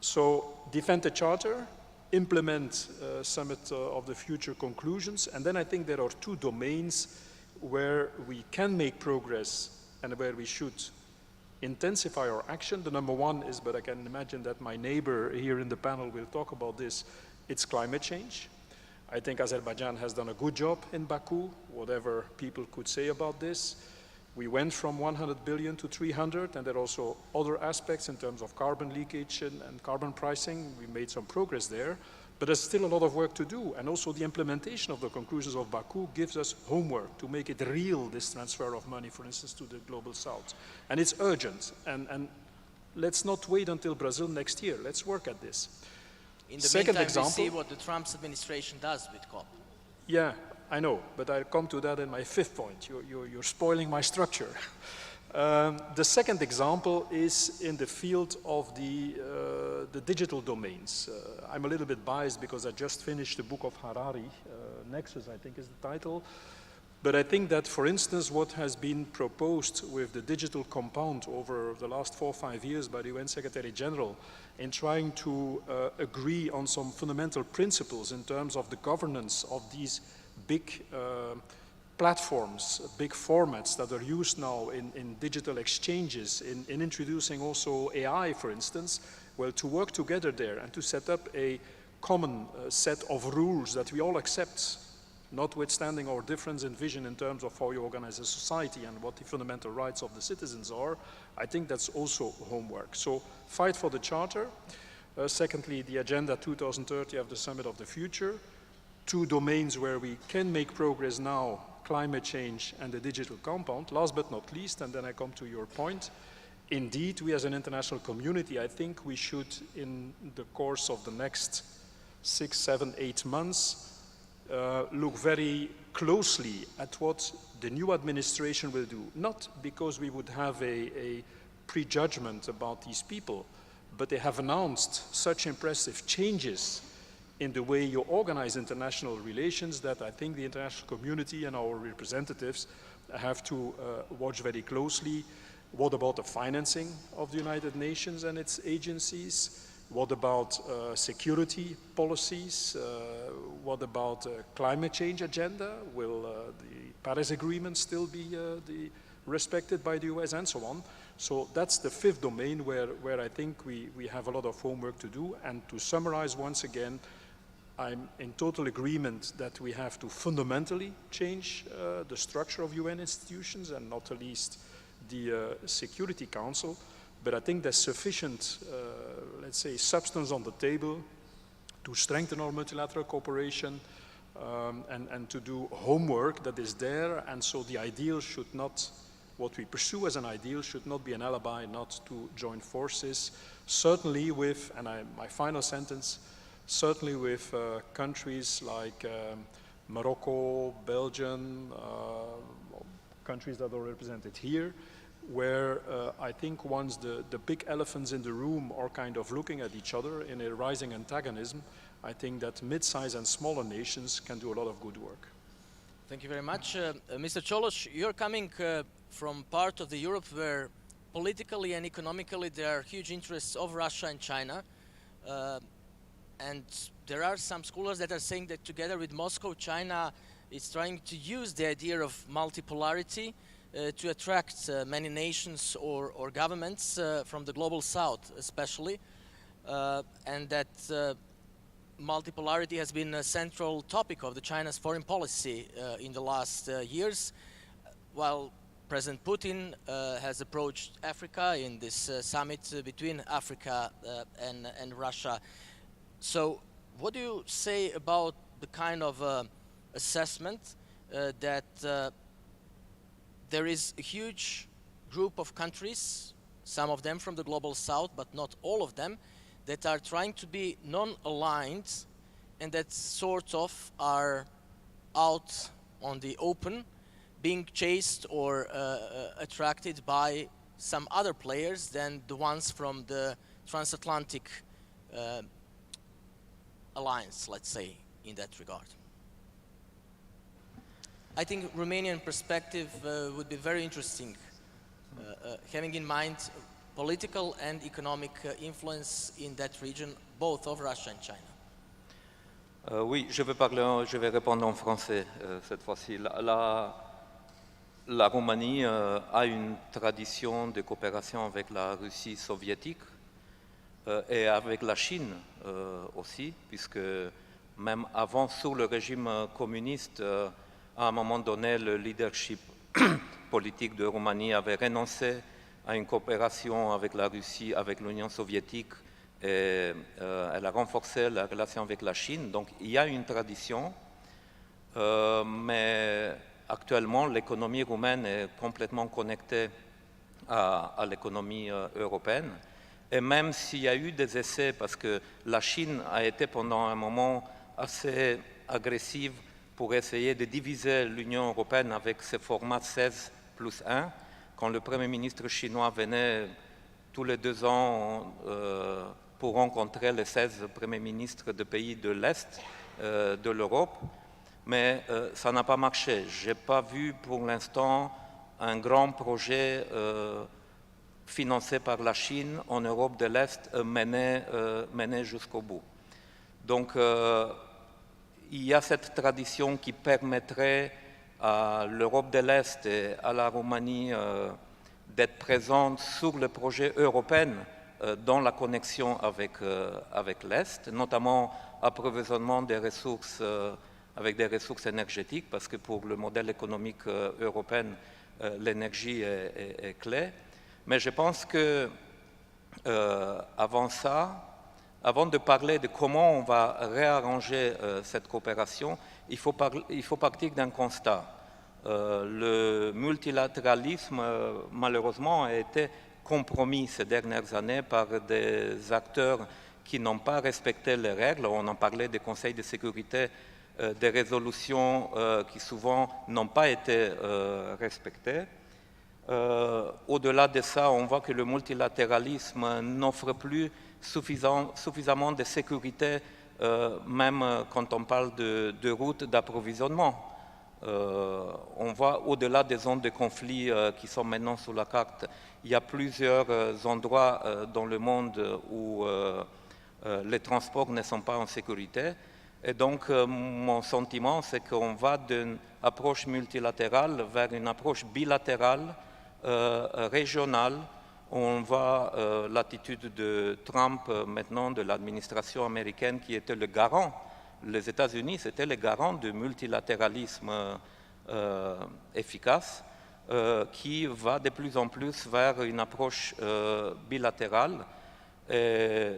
S13: So defend the Charter, implement Summit of the Future conclusions, and then I think there are two domains where we can make progress and where we should intensify our action. The number one is, but I can imagine that my neighbor here in the panel will talk about this, it's climate change. I think Azerbaijan has done a good job in Baku, whatever people could say about this. We went from 100 billion to 300, and there are also other aspects in terms of carbon leakage and carbon pricing. We made some progress there, But there's still a lot of work to do, and also the implementation of the conclusions of Baku gives us homework to make it real, this transfer of money, for instance, to the Global South. And it's urgent, and let's not wait until Brazil next year. Let's work at this.
S7: In the meantime, we see what the Trump administration does with COP.
S13: Yeah, I know, but I'll come to that in my fifth point. You're spoiling my structure. The second example is in the field of the digital domains. I'm a little bit biased because I just finished the book of Harari, Nexus, I think is the title. But I think that, for instance, what has been proposed with the digital compound over the last 4 or 5 years by the UN Secretary General in trying to agree on some fundamental principles in terms of the governance of these big platforms, big formats that are used now in digital exchanges, in introducing also AI, for instance, well, to work together there and to set up a common set of rules that we all accept, notwithstanding our difference in vision in terms of how you organize a society and what the fundamental rights of the citizens are, I think that's also homework. So fight for the Charter. Secondly, the Agenda 2030 of the Summit of the Future. 2 domains where we can make progress now, climate change and the digital compound. Last but not least, and then I come to your point, indeed, we as an international community, I think we should, in the course of the next 6, 7, 8 months, look very closely at what the new administration will do, not because we would have a prejudgment about these people, but they have announced such impressive changes in the way you organize international relations that I think the international community and our representatives have to watch very closely. What about the financing of the United Nations and its agencies? What about security policies? What about climate change agenda? Will the Paris Agreement still be respected by the US and so on? So that's the 5th domain where I think we have a lot of homework to do. And to summarize once again, I'm in total agreement that we have to fundamentally change the structure of UN institutions and not the least the Security Council. But I think there's sufficient, let's say, substance on the table to strengthen our multilateral cooperation and to do homework that is there. And so the ideal should not, what we pursue as an ideal should not be an alibi not to join forces, certainly with, and my final sentence, certainly with countries like Morocco, Belgium, countries that are represented here, where I think once the big elephants in the room are kind of looking at each other in a rising antagonism, I think that mid-sized and smaller nations can do a lot of good work.
S7: Thank you very much. Mr. Cholos, you're coming from part of the Europe where politically and economically there are huge interests of Russia and China. And there are some scholars that are saying that together with Moscow, China is trying to use the idea of multipolarity to attract many nations or governments from the global south especially, and that multipolarity has been a central topic of the China's foreign policy in the last years, while President Putin has approached Africa in this summit between Africa and Russia. So what do you say about the kind of assessment that there is a huge group of countries, some of them from the global south, but not all of them, that are trying to be non-aligned and that sort of are out on the open, being chased or attracted by some other players than the ones from the transatlantic alliance, let's say, in that regard? I think Romanian perspective would be very interesting, having in mind political and economic influence in that region, both of Russia and China.
S6: Oui, je vais répondre en français cette fois-ci. La Roumanie a une tradition de coopération avec la Russie soviétique et avec la Chine aussi, puisque même avant, sous le régime communiste, à un moment donné, le leadership politique de Roumanie avait renoncé à une coopération avec la Russie, avec l'Union soviétique, et elle a renforcé la relation avec la Chine. Donc il y a une tradition, mais actuellement l'économie roumaine est complètement connectée à l'économie européenne. Et même s'il y a eu des essais, parce que la Chine a été pendant un moment assez agressive pour essayer de diviser l'Union européenne avec ce format 16+1, quand le Premier ministre chinois venait tous les 2 ans pour rencontrer les 16 premiers ministres de pays de l'Est de l'Europe, mais ça n'a pas marché. Je n'ai pas vu pour l'instant un grand projet financé par la Chine en Europe de l'Est mené jusqu'au bout. Donc il y a cette tradition qui permettrait à l'Europe de l'Est et à la Roumanie d'être présente sur le projet européen dans la connexion avec l'Est, notamment approvisionnement des ressources avec des ressources énergétiques, parce que pour le modèle économique européen, l'énergie est clé. Mais je pense que avant ça, avant de parler de comment on va réarranger cette coopération, il faut partir d'un constat. Le multilatéralisme, malheureusement, a été compromis ces dernières années par des acteurs qui n'ont pas respecté les règles. On en parlait des conseils de sécurité, des résolutions qui souvent n'ont pas été respectées. Au-delà de ça, on voit que le multilatéralisme n'offre plus suffisamment de sécurité, même quand on parle de routes d'approvisionnement. On voit au-delà des zones de conflit qui sont maintenant sur la carte, il y a plusieurs endroits dans le monde où les transports ne sont pas en sécurité. Et donc, mon sentiment, c'est qu'on va d'une approche multilatérale vers une approche bilatérale, régionale. On voit l'attitude de Trump maintenant, de l'administration américaine, qui était le garant. Les États-Unis, c'était le garant du multilatéralisme efficace, qui va de plus en plus vers une approche bilatérale. Et,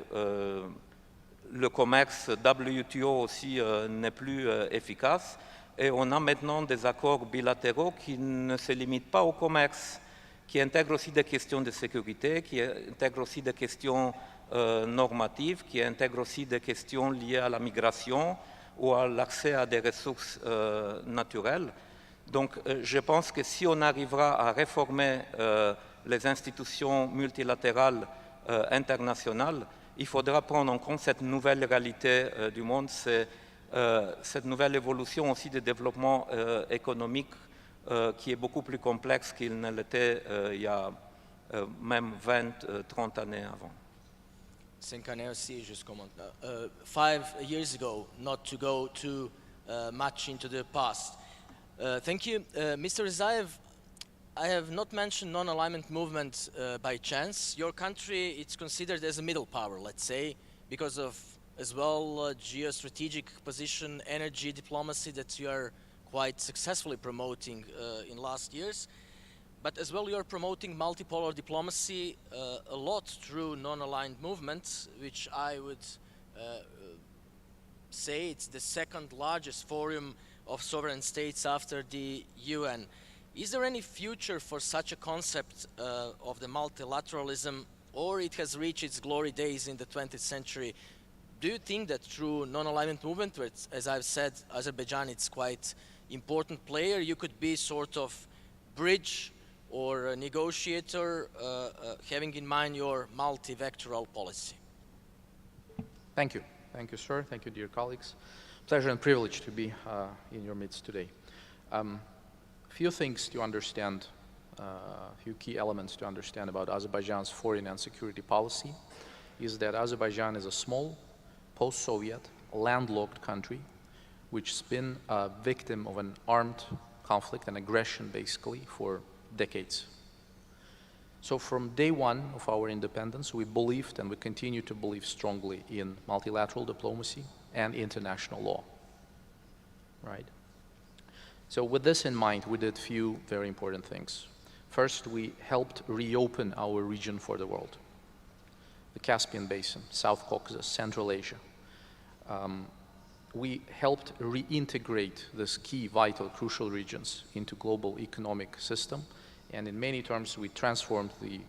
S6: le commerce WTO aussi n'est plus efficace. Et on a maintenant des accords bilatéraux qui ne se limitent pas au commerce, qui intègrent aussi des questions de sécurité, qui intègrent aussi des questions normatives, qui intègrent aussi des questions liées à la migration ou à l'accès à des ressources naturelles. Donc je pense que si on arrivera à réformer les institutions multilatérales internationales, il faudra prendre en compte cette nouvelle réalité du monde, cette nouvelle évolution aussi de développement économique qui est beaucoup plus complexe qu'il ne l'était il y a même 20, 30 années avant.
S7: 5 années aussi, juste comment. 5 years ago, not to go too much into the past. Thank you. Mr. Zaev, I have not mentioned non-alignment movement by chance. Your country, it's considered as a middle power, let's say, because of, as well, geostrategic position, energy diplomacy that you are quite successfully promoting in last years. But as well, you're promoting multipolar diplomacy a lot through non-aligned movements, which I would say it's the second largest forum of sovereign states after the UN. Is there any future for such a concept of the multilateralism, or it has reached its glory days in the 20th century? Do you think that through non-alignment movement, where it's, as I've said, Azerbaijan, it's quite important player, you could be sort of bridge or a negotiator, having in mind your multi-vectoral policy?
S14: Thank you. Thank you, sir. Thank you, dear colleagues. Pleasure and privilege to be in your midst today. Few things to understand, few key elements to understand about Azerbaijan's foreign and security policy is that Azerbaijan is a small, post-Soviet, landlocked country which has been a victim of an armed conflict and aggression, basically, for decades. So from day one of our independence, we believed and we continue to believe strongly in multilateral diplomacy and international law, right? So with this in mind, we did few very important things. First, we helped reopen our region for the world. The Caspian Basin, South Caucasus, Central Asia. We helped reintegrate these key, vital, crucial regions into global economic system, and in many terms, we transformed the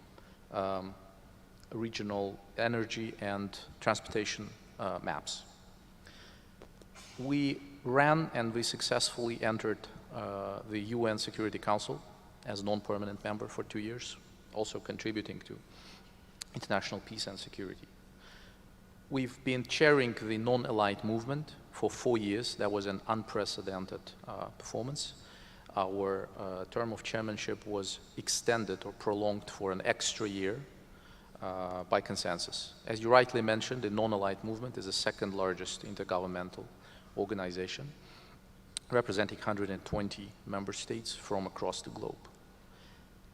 S14: regional energy and transportation maps. We ran and we successfully entered the UN Security Council as non-permanent member for 2 years, also contributing to international peace and security. We've been chairing the non-aligned movement for 4 years. That was an unprecedented performance. Our term of chairmanship was extended or prolonged for an extra year by consensus. As you rightly mentioned, the non-aligned movement is the second largest intergovernmental organization, representing 120 member states from across the globe.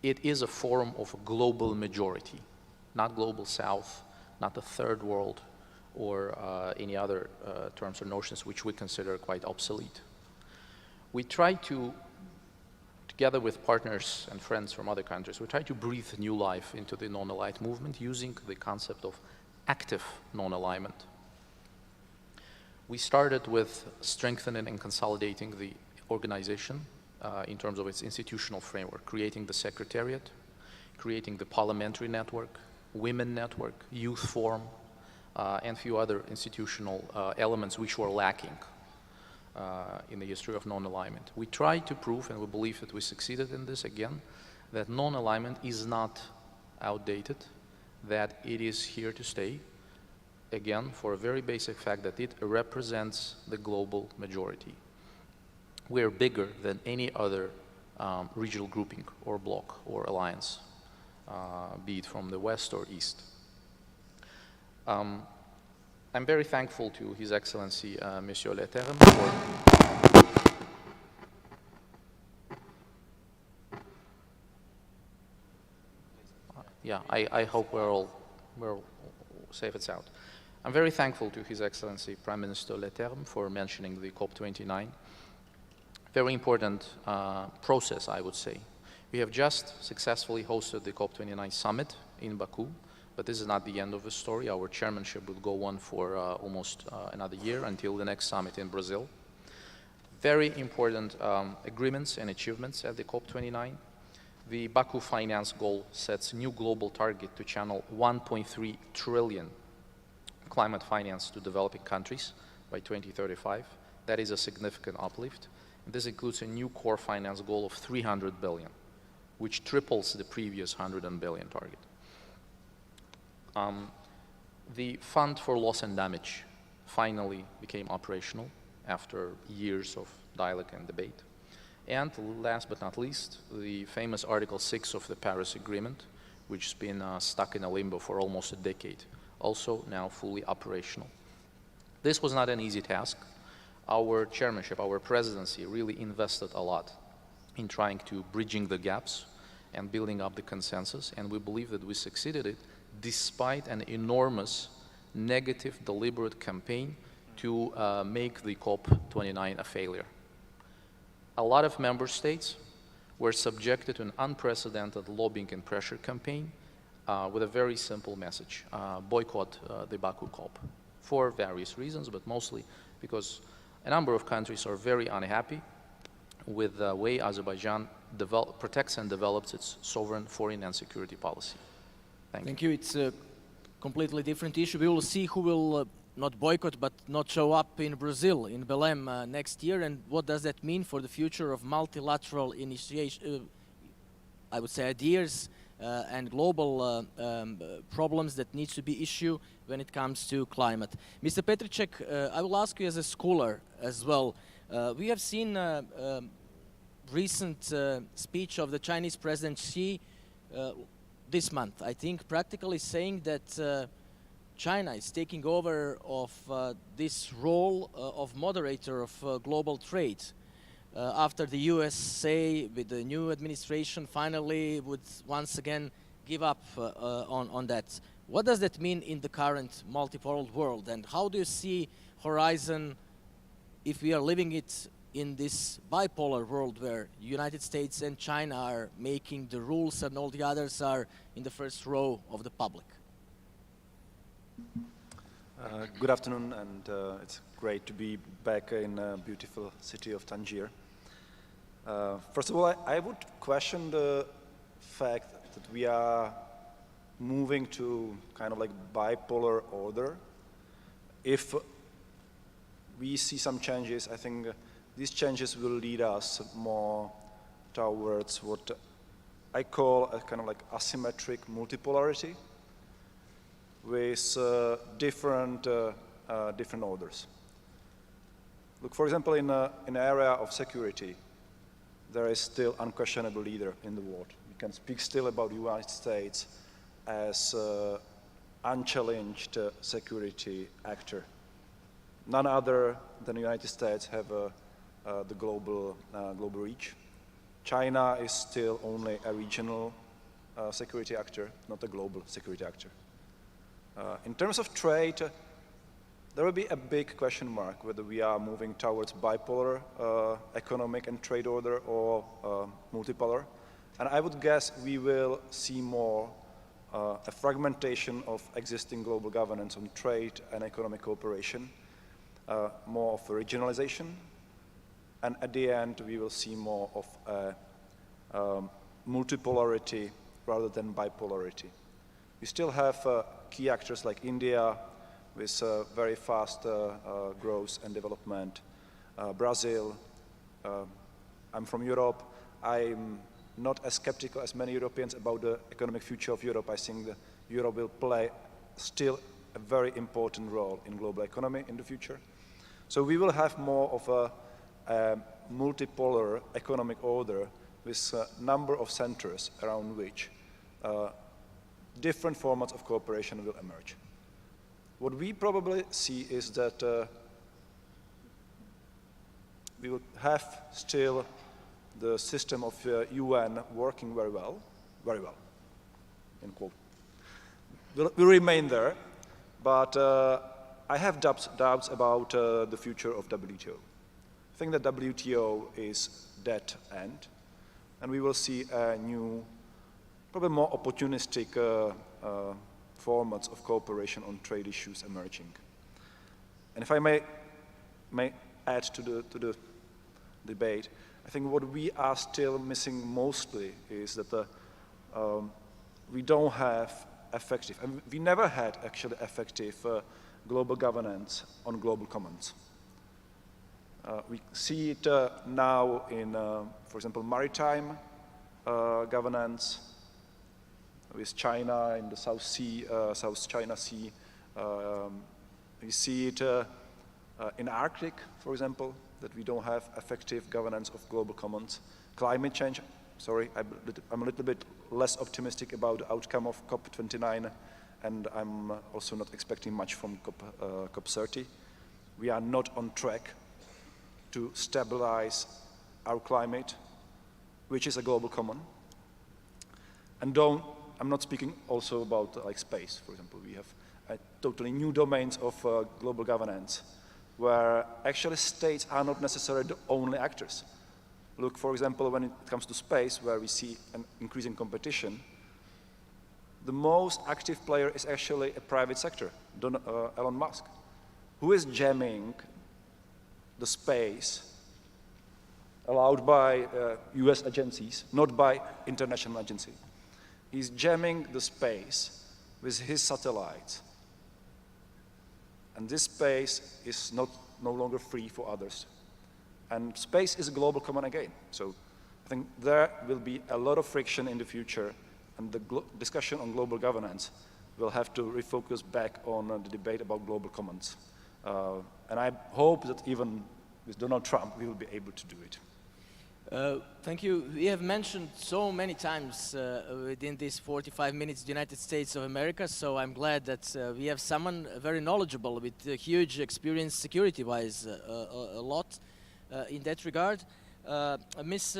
S14: It is a forum of a global majority, not global south, not the third world, or any other terms or notions which we consider quite obsolete. We try to, together with partners and friends from other countries, we try to breathe new life into the non-aligned movement using the concept of active non-alignment. We started with strengthening and consolidating the organization in terms of its institutional framework, creating the secretariat, creating the parliamentary network, women network, youth forum, and a few other institutional elements which were lacking in the history of non-alignment. We tried to prove, and we believe that we succeeded in this again, that non-alignment is not outdated, that it is here to stay, again, for a very basic fact that it represents the global majority. We are bigger than any other regional grouping or bloc or alliance, be it from the west or east. I'm very thankful to His Excellency Monsieur Le Terme for yeah, I hope we're all safe and sound. I'm very thankful to His Excellency Prime Minister Le Terme for mentioning the COP29. Very important process, I would say. We have just successfully hosted the COP29 summit in Baku, but this is not the end of the story. Our chairmanship will go on for almost another year until the next summit in Brazil. Very important agreements and achievements at the COP29. The Baku finance goal sets a new global target to channel 1.3 trillion climate finance to developing countries by 2035. That is a significant uplift. And this includes a new core finance goal of 300 billion, which triples the previous 100 billion target. The Fund for Loss and Damage finally became operational after years of dialogue and debate. And last but not least, the famous Article 6 of the Paris Agreement, which has been stuck in a limbo for almost a decade, also now fully operational. This was not an easy task. Our chairmanship, our presidency really invested a lot in trying to bridging the gaps and building up the consensus, and we believe that we succeeded it despite an enormous negative deliberate campaign to make the COP29 a failure. A lot of member states were subjected to an unprecedented lobbying and pressure campaign with a very simple message: boycott the Baku COP, for various reasons, but mostly because a number of countries are very unhappy with the way Azerbaijan protects and develops its sovereign foreign and security policy. Thank you.
S7: It's a completely different issue. We will see who will not boycott but not show up in Brazil, in Belém next year, and what does that mean for the future of multilateral initiation, I would say ideas and global problems that needs to be issued when it comes to climate. Mr. Petricek, I will ask you as a scholar as well. We have seen recent speech of the Chinese President Xi this month, I think, practically saying that China is taking over of this role of moderator of global trade. After the USA, with the new administration, finally would once again give up on that. What does that mean in the current multipolar world, and how do you see horizon if we are living it in this bipolar world where United States and China are making the rules and all the others are in the first row of the public?
S15: Good afternoon, and it's great to be back in the beautiful city of Tangier. First of all, I would question the fact that we are moving to kind of like bipolar order. If we see some changes, I think these changes will lead us more towards what I call a kind of like asymmetric multipolarity with different orders. Look, for example, in an area of security, there is still unquestionable leader in the world. We can speak still about the United States as unchallenged security actor. None other than the United States have the global reach. China is still only a regional security actor, not a global security actor. In terms of trade, there will be a big question mark whether we are moving towards bipolar economic and trade order or multipolar. And I would guess we will see more a fragmentation of existing global governance on trade and economic cooperation, more of a regionalization, and at the end we will see more of a multipolarity rather than bipolarity. We still have key actors like India with very fast growth and development, Brazil. I'm from Europe. I'm not as skeptical as many Europeans about the economic future of Europe. I think that Europe will play still a very important role in global economy in the future. So we will have more of a multipolar economic order with a number of centers around which different formats of cooperation will emerge. What we probably see is that we will have still the system of UN working very well, in quote. Will remain there, but I have doubts about the future of WTO. I think that WTO is dead end, and we will see a new, probably more opportunistic formats of cooperation on trade issues emerging. And if I may add to the debate, I think what we are still missing mostly is that we don't have effective, and we never had actually effective global governance on global commons. We see it now in, for example, maritime governance with China in the South China Sea. We see it in Arctic, for example, that we don't have effective governance of global commons. Climate change, sorry, I'm a little bit less optimistic about the outcome of COP29, and I'm also not expecting much from COP30. We are not on track to stabilize our climate, which is a global common. And I'm not speaking also about like space, for example. We have totally new domains of global governance where actually states are not necessarily the only actors. Look, for example, when it comes to space, where we see an increasing competition, the most active player is actually a private sector, Elon Musk, who is jamming the space allowed by US agencies, not by international agencies. He's jamming the space with his satellites. And this space is no longer free for others. And space is a global common again. So I think there will be a lot of friction in the future, and the discussion on global governance will have to refocus back on the debate about global commons. And I hope that even with Donald Trump, we will be able to do it.
S7: Thank you. We have mentioned so many times within these 45 minutes the United States of America, so I'm glad that we have someone very knowledgeable with huge experience security-wise, a lot in that regard. Ms.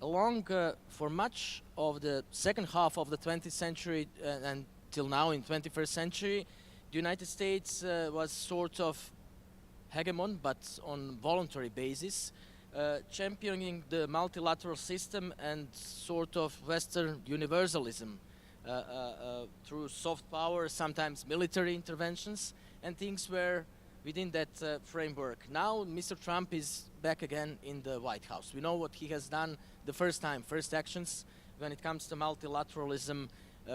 S7: Long, for much of the second half of the 20th century and till now in 21st century, the United States was sort of hegemon, but on voluntary basis, championing the multilateral system and sort of Western universalism. through soft power, sometimes military interventions, and things were within that framework. Now Mr. Trump is back again in the White House. We know what he has done the first actions when it comes to multilateralism.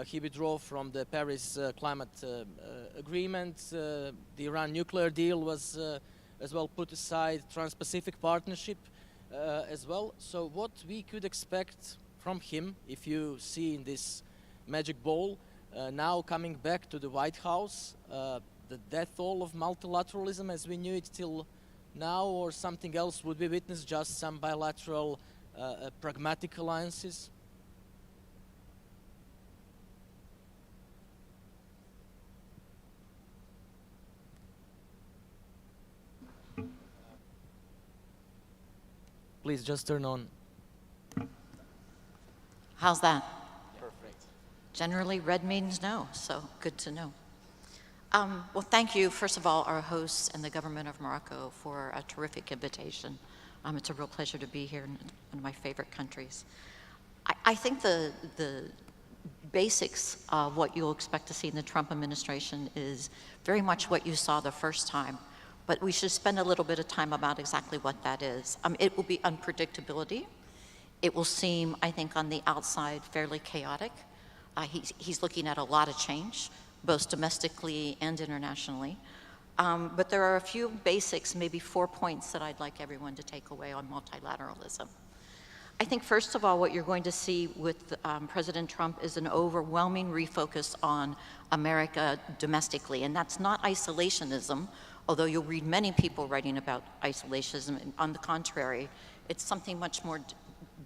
S7: He withdrew from the Paris climate agreement. The Iran nuclear deal was as well put aside, Trans-Pacific Partnership as well. So what we could expect from him, if you see in this magic ball, now coming back to the White House, the death toll of multilateralism as we knew it till now, or something else? Would we witness just some bilateral pragmatic alliances? Please just turn on.
S16: How's that?
S7: Perfect.
S16: Generally, red means no, so good to know. Well, thank you, first of all, our hosts and the government of Morocco for a terrific invitation. It's a real pleasure to be here in one of my favorite countries. I think the basics of what you'll expect to see in the Trump administration is very much what you saw the first time, but we should spend a little bit of time about exactly what that is. It will be unpredictability. It will seem, I think, on the outside fairly chaotic. He's looking at a lot of change, both domestically and internationally. But there are a few basics, maybe 4 points that I'd like everyone to take away on multilateralism. I think, first of all, what you're going to see with President Trump is an overwhelming refocus on America domestically. And that's not isolationism, although you'll read many people writing about isolationism. On the contrary, it's something much more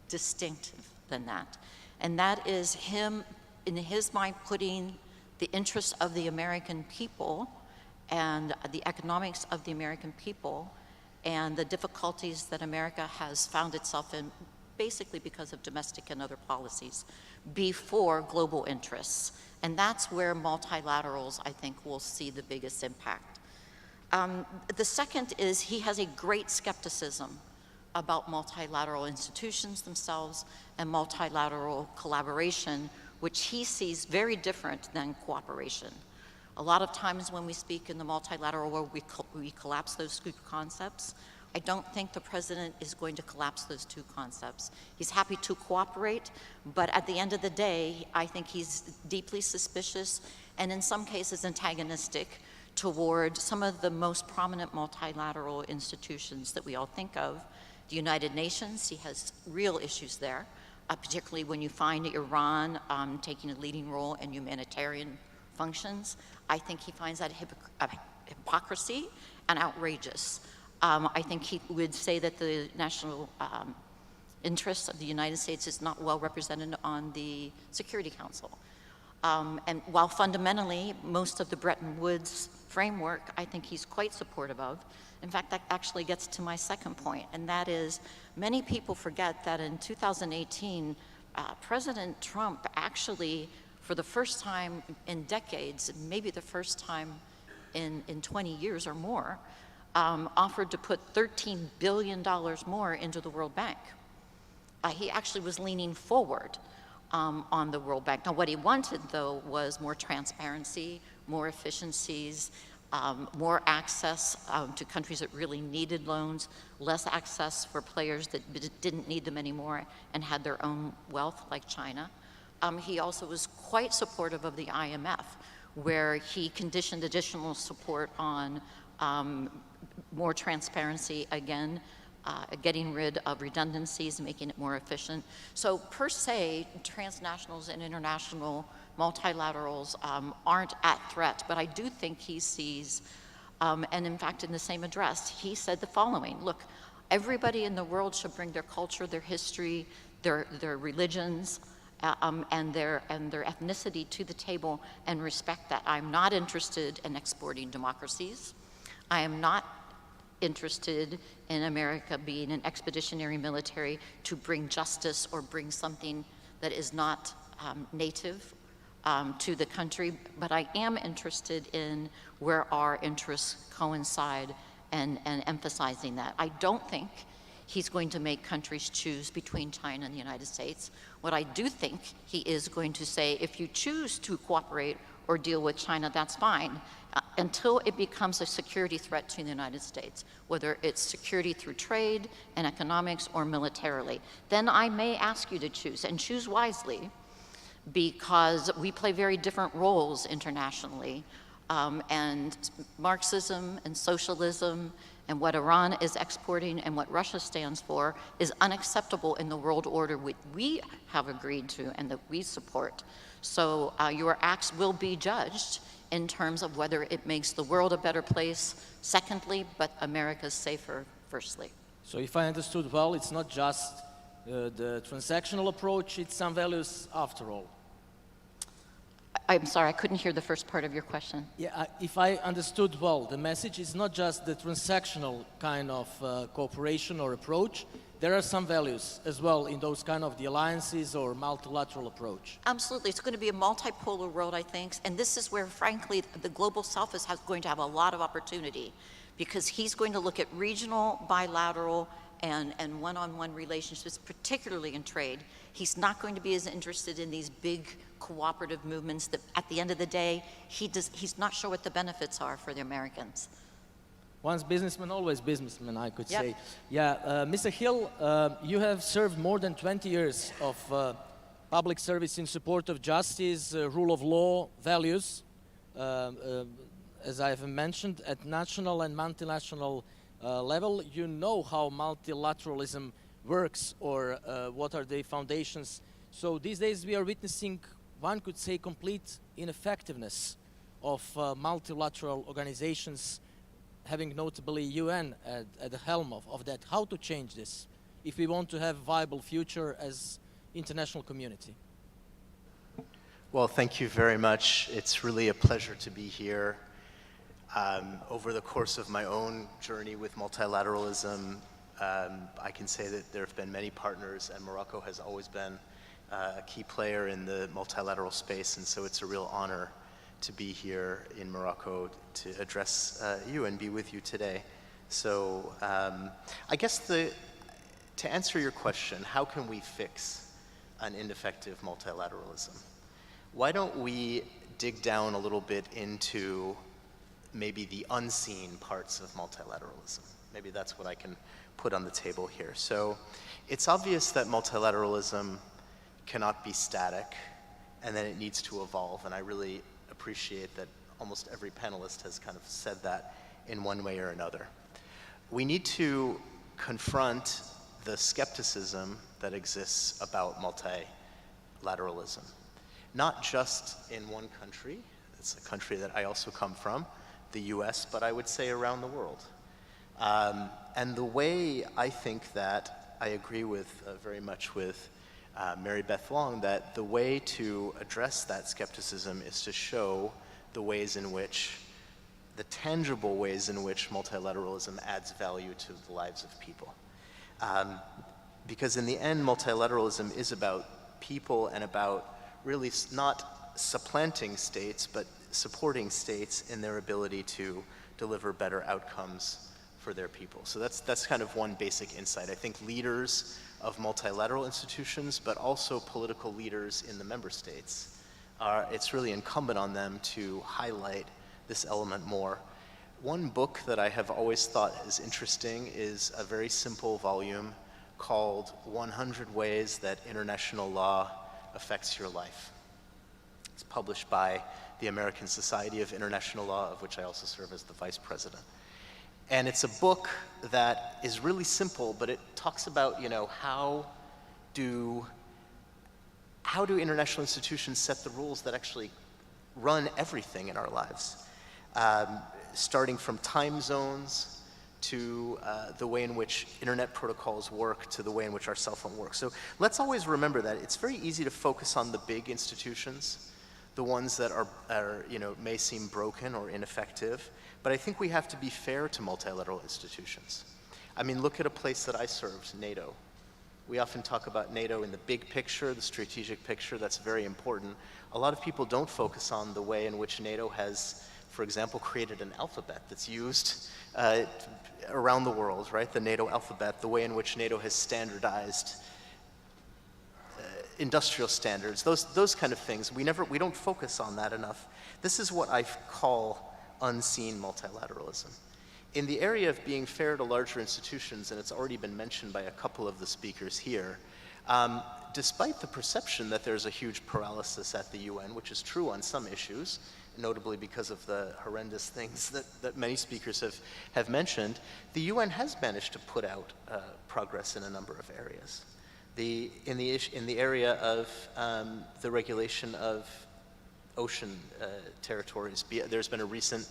S16: distinctive than that. And that is him, in his mind, putting the interests of the American people and the economics of the American people and the difficulties that America has found itself in, basically because of domestic and other policies, before global interests. And that's where multilaterals, I think, will see the biggest impact. The second is he has a great skepticism about multilateral institutions themselves and multilateral collaboration, which he sees very different than cooperation. A lot of times when we speak in the multilateral world, we collapse those two concepts. I don't think the president is going to collapse those two concepts. He's happy to cooperate, but at the end of the day, I think he's deeply suspicious and in some cases antagonistic toward some of the most prominent multilateral institutions that we all think of. The United Nations, he has real issues there, particularly when you find Iran taking a leading role in humanitarian functions. I think he finds that hypocrisy and outrageous. I think he would say that the national interests of the United States is not well represented on the Security Council. And while fundamentally most of the Bretton Woods framework, I think he's quite supportive of. In fact, that actually gets to my second point, and that is many people forget that in 2018, President Trump actually, for the first time in decades, maybe the first time in 20 years or more, offered to put $13 billion more into the World Bank. He actually was leaning forward on the World Bank. Now, what he wanted, though, was more transparency, more efficiencies, more access to countries that really needed loans, less access for players that didn't need them anymore and had their own wealth, like China. He also was quite supportive of the IMF, where he conditioned additional support on more transparency, again, getting rid of redundancies, making it more efficient. So per se, transnationals and international multilaterals aren't at threat, but I do think he sees, and in fact in the same address, he said the following: look, everybody in the world should bring their culture, their history, their religions, and their ethnicity to the table and respect that. I'm not interested in exporting democracies. I am not interested in America being an expeditionary military to bring justice or bring something that is not native to the country, but I am interested in where our interests coincide and emphasizing that. I don't think he's going to make countries choose between China and the United States. What I do think he is going to say, if you choose to cooperate or deal with China, that's fine, until it becomes a security threat to the United States, whether it's security through trade and economics or militarily. Then I may ask you to choose, and choose wisely, because we play very different roles internationally. And Marxism and socialism and what Iran is exporting and what Russia stands for is unacceptable in the world order we have agreed to and that we support. So your acts will be judged in terms of whether it makes the world a better place, secondly, but America safer, firstly.
S7: So if I understood well, it's not just the transactional approach, it's some values after all.
S16: I'm sorry, I couldn't hear the first part of your question.
S7: Yeah, if I understood well, the message is not just the transactional kind of cooperation or approach. There are some values as well in those kind of the alliances or multilateral approach.
S16: Absolutely, it's going to be a multipolar world, I think, and this is where, frankly, the global south is going to have a lot of opportunity, because he's going to look at regional, bilateral, and one-on-one relationships, particularly in trade. He's not going to be as interested in these big cooperative movements that, at the end of the day, he's not sure what the benefits are for the Americans.
S7: Once businessman, always businessman, I could
S16: Yep.
S7: say. Yeah, Mr. Hill, you have served more than 20 years of public service in support of justice, rule of law, values, as I have mentioned, at national and multinational level. You know how multilateralism works, or what are the foundations. So these days we are witnessing, one could say, complete ineffectiveness of multilateral organizations, having notably UN at the helm of that. How to change this if we want to have a viable future as international community?
S17: Well, thank you very much. It's really a pleasure to be here. Over the course of my own journey with multilateralism, I can say that there have been many partners, and Morocco has always been a key player in the multilateral space, and so it's a real honor to be here in Morocco to address you and be with you today. So I guess to answer your question, how can we fix an ineffective multilateralism? Why don't we dig down a little bit into maybe the unseen parts of multilateralism? Maybe that's what I can put on the table here. So it's obvious that multilateralism cannot be static, and that it needs to evolve, and I really appreciate that almost every panelist has kind of said that in one way or another. We need to confront the skepticism that exists about multilateralism, not just in one country. It's a country that I also come from, the US, but I would say around the world. And the way I think that I agree with very much with Mary Beth Long, that the way to address that skepticism is to show the ways in which, the tangible ways in which multilateralism adds value to the lives of people. Because in the end, multilateralism is about people and about really not supplanting states, but supporting states in their ability to deliver better outcomes for their people. So that's kind of one basic insight. I think leaders of multilateral institutions, but also political leaders in the member states, it's really incumbent on them to highlight this element more. One book that I have always thought is interesting is a very simple volume called 100 Ways That International Law Affects Your Life. It's published by the American Society of International Law, of which I also serve as the vice president. And it's a book that is really simple, but it talks about, you know, how do international institutions set the rules that actually run everything in our lives, starting from time zones to the way in which internet protocols work, to the way in which our cell phone works. So let's always remember that it's very easy to focus on the big institutions, the ones that are you know, may seem broken or ineffective, but I think we have to be fair to multilateral institutions. I mean, look at a place that I served, NATO. We often talk about NATO in the big picture, the strategic picture. That's very important. A lot of people don't focus on the way in which NATO has, for example, created an alphabet that's used around the world, right? The NATO alphabet, the way in which NATO has standardized industrial standards, those kind of things. We don't focus on that enough. This is what I call unseen multilateralism. In the area of being fair to larger institutions, and it's already been mentioned by a couple of the speakers here, despite the perception that there's a huge paralysis at the UN, which is true on some issues, notably because of the horrendous things that many speakers have mentioned, the UN has managed to put out progress in a number of areas. In the area of the regulation of ocean territories, there's been a recent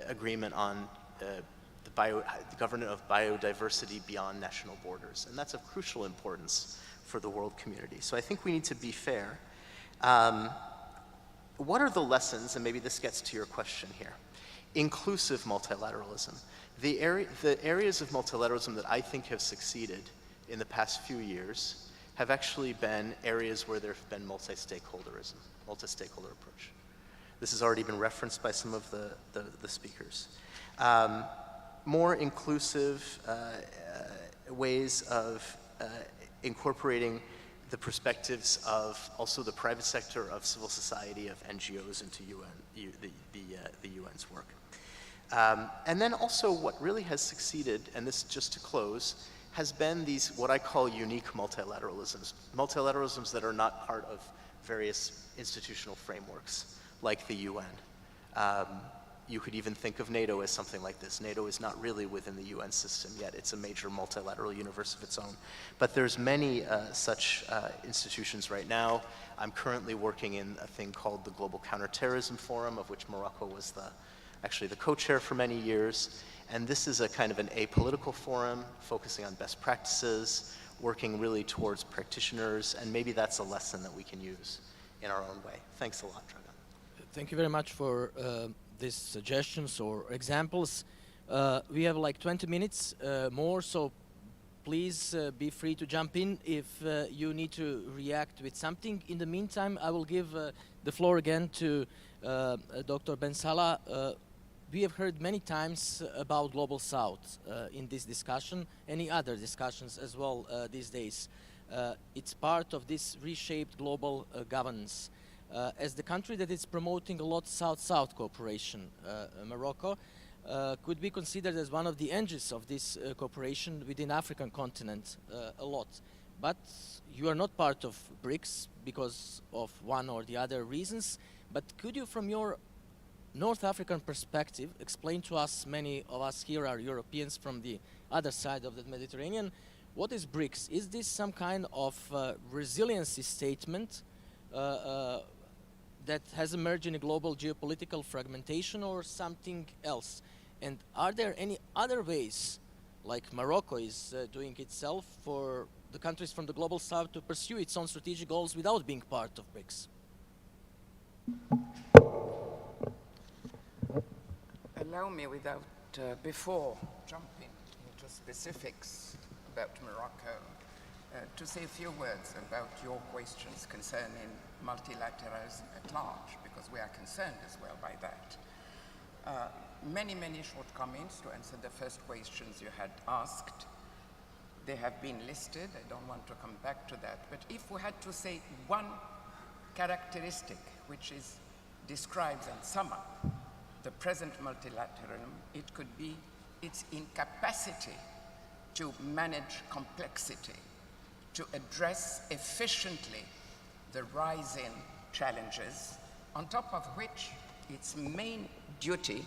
S17: agreement on the governance of biodiversity beyond national borders, and that's of crucial importance for the world community. So I think we need to be fair. What are the lessons, and maybe this gets to your question here? Inclusive multilateralism. The areas of multilateralism that I think have succeeded in the past few years have actually been areas where there have been multi-stakeholder approach. This has already been referenced by some of the speakers. More inclusive ways of incorporating the perspectives of also the private sector, of civil society, of NGOs into the UN's work. And then also what really has succeeded, and this just to close, has been these what I call unique multilateralisms. Multilateralisms that are not part of various institutional frameworks like the UN. You could even think of NATO as something like this. NATO is not really within the UN system yet. It's a major multilateral universe of its own. But there's many such institutions right now. I'm currently working in a thing called the Global Counterterrorism Forum, of which Morocco was actually the co-chair for many years. And this is a kind of an apolitical forum focusing on best practices, working really towards practitioners, and maybe that's a lesson that we can use in our own way. Thanks a lot, Dragan.
S7: Thank you very much for these suggestions or examples. We have like 20 minutes more, so please be free to jump in if you need to react with something. In the meantime, I will give the floor again to Dr. Ben Salah. We have heard many times about Global South in this discussion, any other discussions as well these days. It's part of this reshaped global governance. As the country that is promoting a lot South-South cooperation, Morocco, could be considered as one of the engines of this cooperation within African continent a lot. But you are not part of BRICS because of one or the other reasons. But could you, from your North African perspective, explain to us, many of us here are Europeans from the other side of the Mediterranean, what is BRICS? Is this some kind of resiliency statement that has emerged in a global geopolitical fragmentation or something else? And are there any other ways, like Morocco is doing itself, for the countries from the Global South to pursue its own strategic goals without being part of BRICS?
S11: Allow me, without before jumping into specifics about Morocco, to say a few words about your questions concerning multilateralism at large, because we are concerned as well by that. Many shortcomings to answer the first questions you had asked. They have been listed. I don't want to come back to that. But if we had to say one characteristic which describes and sum up the present multilateralism, it could be its incapacity to manage complexity, to address efficiently the rising challenges, on top of which its main duty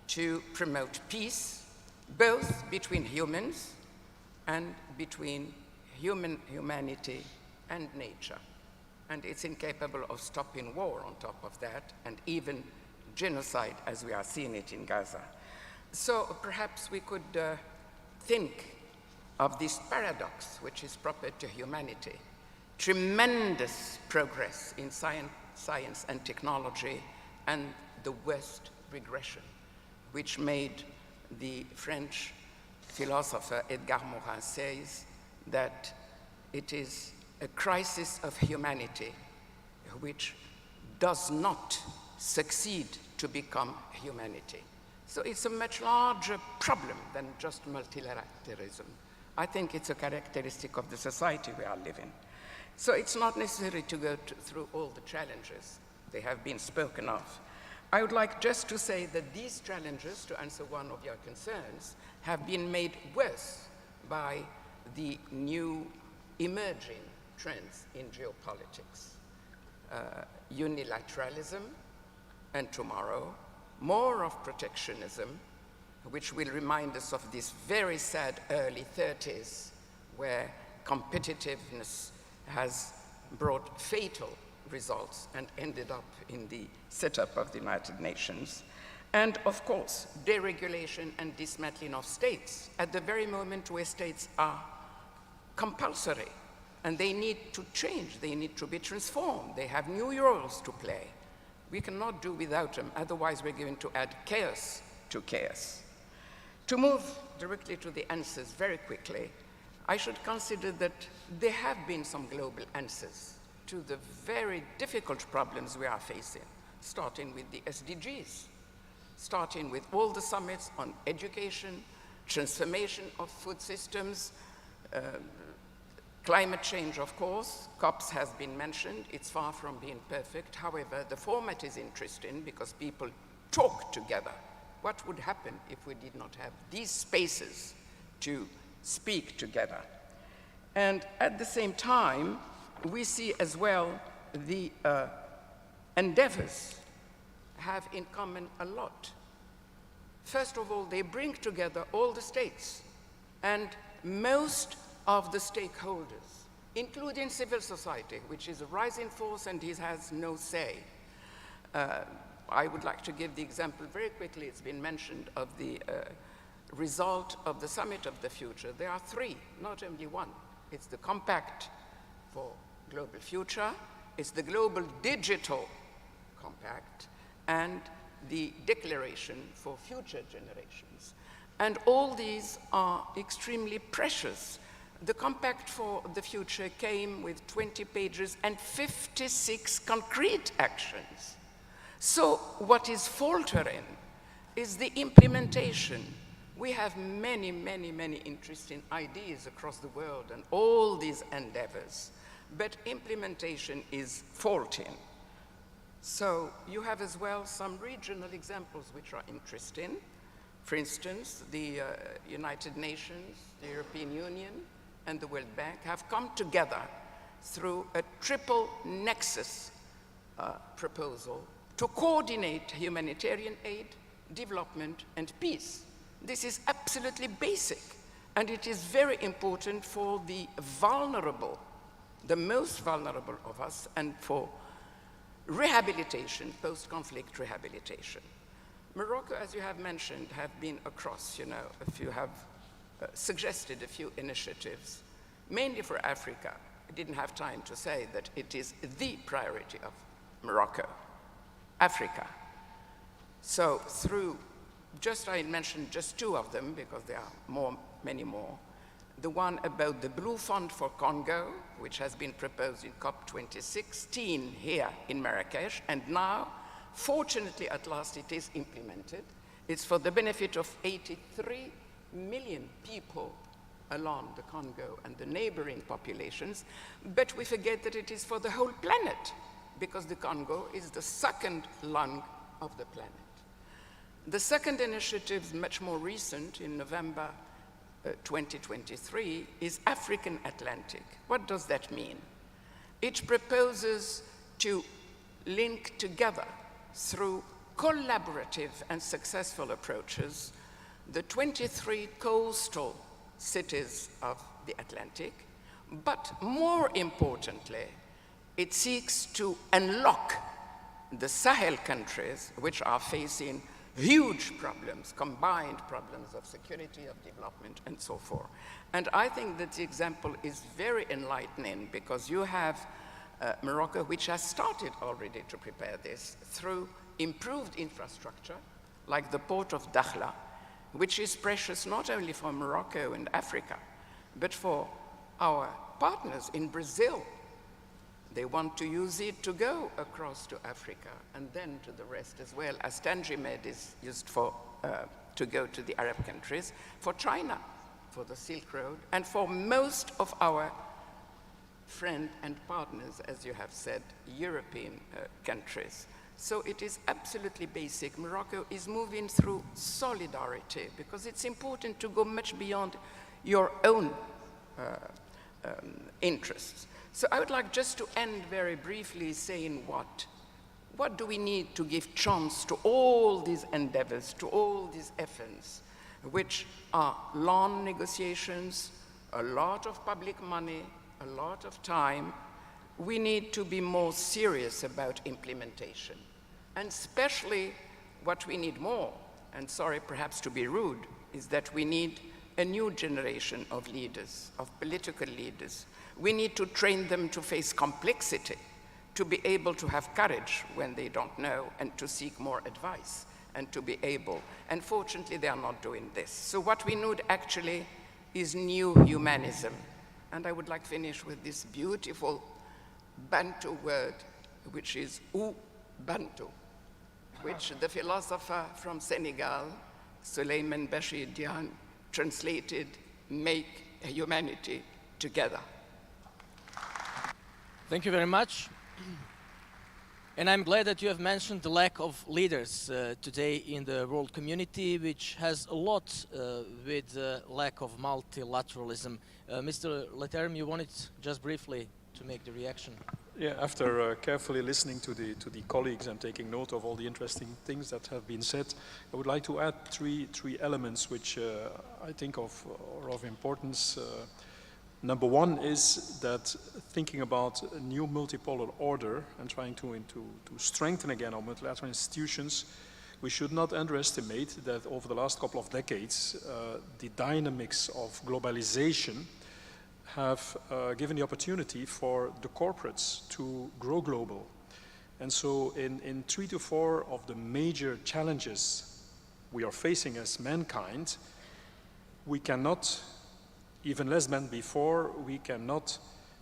S11: to promote peace, both between humans and between humanity and nature. And it's incapable of stopping war on top of that, and even genocide as we are seeing it in Gaza. So perhaps we could think of this paradox, which is proper to humanity. Tremendous progress in science and technology, and the worst regression, which made the French philosopher Edgar Morin says that it is a crisis of humanity which does not succeed to become humanity. So it's a much larger problem than just multilateralism. I think it's a characteristic of the society we are living. So it's not necessary to go through all the challenges. They have been spoken of. I would like just to say that these challenges, to answer one of your concerns, have been made worse by the new emerging trends in geopolitics. Unilateralism, and tomorrow, more of protectionism, which will remind us of this very sad early 30s, where competitiveness has brought fatal results and ended up in the setup of the United Nations. And of course, deregulation and dismantling of states at the very moment where states are compulsory and they need to change, they need to be transformed, they have new roles to play. We cannot do without them, otherwise we're going to add chaos to chaos. To move directly to the answers very quickly, I should consider that there have been some global answers to the very difficult problems we are facing, starting with the SDGs, starting with all the summits on education, transformation of food systems, climate change, of course. COPs has been mentioned. It's far from being perfect. However, the format is interesting because people talk together. What would happen if we did not have these spaces to speak together? And at the same time, we see as well the endeavors have in common a lot. First of all, they bring together all the states and most of the stakeholders, including civil society, which is a rising force and it has no say. I would like to give the example very quickly, it's been mentioned, of the result of the Summit of the Future. There are three, not only one. It's the Compact for Global Future, it's the Global Digital Compact, and the Declaration for Future Generations. And all these are extremely precious. The Compact for the Future came with 20 pages and 56 concrete actions. So what is faltering is the implementation. We have many, many, many interesting ideas across the world and all these endeavors, but implementation is faulting. So you have as well some regional examples which are interesting. For instance, the United Nations, the European Union, and the World Bank have come together through a triple nexus proposal to coordinate humanitarian aid, development, and peace. This is absolutely basic, and it is very important for the vulnerable, the most vulnerable of us, and for rehabilitation, post-conflict rehabilitation. Morocco, as you have mentioned, have been across, if you have suggested a few initiatives, mainly for Africa. I didn't have time to say that it is the priority of Morocco, Africa. So through, I mentioned just two of them because there are many more. The one about the Blue Fund for Congo, which has been proposed in COP 2016 here in Marrakesh, and now, fortunately at last, it is implemented. It's for the benefit of 83 million people along the Congo and the neighboring populations, but we forget that it is for the whole planet, because the Congo is the second lung of the planet. The second initiative, much more recent, in November 2023, is African Atlantic. What does that mean? It proposes to link together through collaborative and successful approaches the 23 coastal cities of the Atlantic, but more importantly, it seeks to unlock the Sahel countries, which are facing huge problems, combined problems of security, of development, and so forth. And I think that the example is very enlightening because you have Morocco, which has started already to prepare this through improved infrastructure, like the port of Dakhla, which is precious not only for Morocco and Africa, but for our partners in Brazil. They want to use it to go across to Africa and then to the rest as well, as Tangimed is used for to go to the Arab countries, for China, for the Silk Road, and for most of our friends and partners, as you have said, European countries. So it is absolutely basic. Morocco is moving through solidarity because it's important to go much beyond your own interests. So I would like just to end very briefly saying what do we need to give chance to all these endeavors, to all these efforts, which are long negotiations, a lot of public money, a lot of time. We need to be more serious about implementation. And especially what we need more, and sorry perhaps to be rude, is that we need a new generation of leaders, of political leaders. We need to train them to face complexity, to be able to have courage when they don't know, and to seek more advice, and to be able. And fortunately, they are not doing this. So what we need actually is new humanism. And I would like to finish with this beautiful Bantu word, which is Bantu, which the philosopher from Senegal, Souleymane Bachir Diagne, translated, make a humanity together.
S7: Thank you very much. And I'm glad that you have mentioned the lack of leaders today in the world community, which has a lot with the lack of multilateralism. Mr. Leterme, you wanted just briefly to make the reaction.
S13: Yeah, after carefully listening to the colleagues and taking note of all the interesting things that have been said, I would like to add three elements which I think are of importance. Number one is that thinking about a new multipolar order and trying to strengthen again our multilateral institutions, we should not underestimate that over the last couple of decades, the dynamics of globalization have given the opportunity for the corporates to grow global. And so in 3 to 4 of the major challenges we are facing as mankind, we cannot, even less than before, we cannot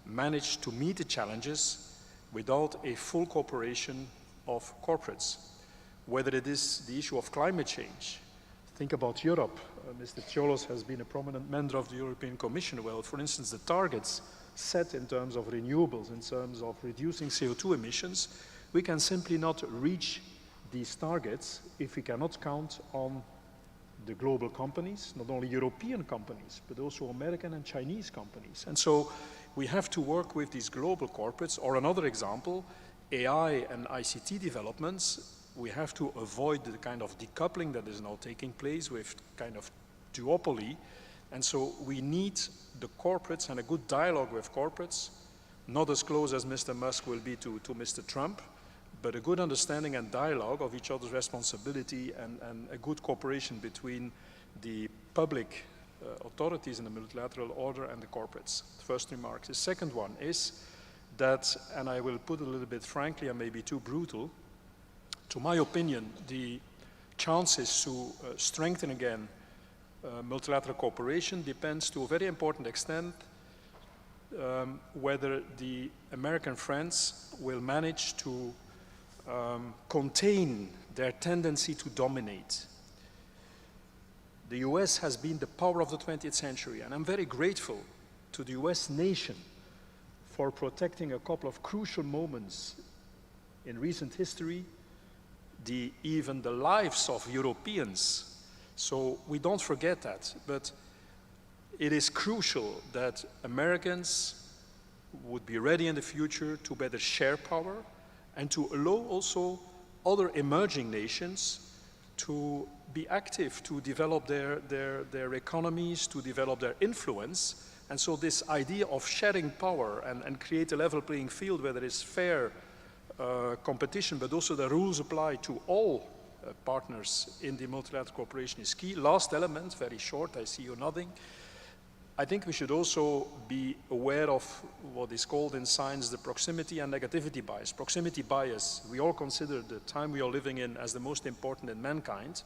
S13: manage to meet the challenges without a full cooperation of corporates. Whether it is the issue of climate change, think about Europe. Mr. Ciolos has been a prominent member of the European Commission. Well, for instance, the targets set in terms of renewables, in terms of reducing CO2 emissions, we can simply not reach these targets if we cannot count on the global companies, not only European companies, but also American and Chinese companies. And so we have to work with these global corporates. Or another example, AI and ICT developments, we have to avoid the kind of decoupling that is now taking place with kind of duopoly. And so we need the corporates and a good dialogue with corporates, not as close as Mr. Musk will be to Mr. Trump, but a good understanding and dialogue of each other's responsibility and a good cooperation between the public authorities in the multilateral order and the corporates. First remark. The second one is that, and I will put it a little bit frankly and maybe too brutal, to my opinion, the chances to strengthen again multilateral cooperation depends to a very important extent whether the American friends will manage to contain their tendency to dominate. The US has been the power of the 20th century, and I'm very grateful to the US nation for protecting a couple of crucial moments in recent history, even the lives of Europeans. So we don't forget that, but it is crucial that Americans would be ready in the future to better share power and to allow also other emerging nations to be active, to develop their economies, to develop their influence. And so this idea of sharing power and create a level playing field where there is fair competition, but also the rules apply to all partners in the multilateral cooperation is key. Last element, very short, I see you nodding. I think we should also be aware of what is called in science the proximity and negativity bias. Proximity bias, we all consider the time we are living in as the most important in mankind.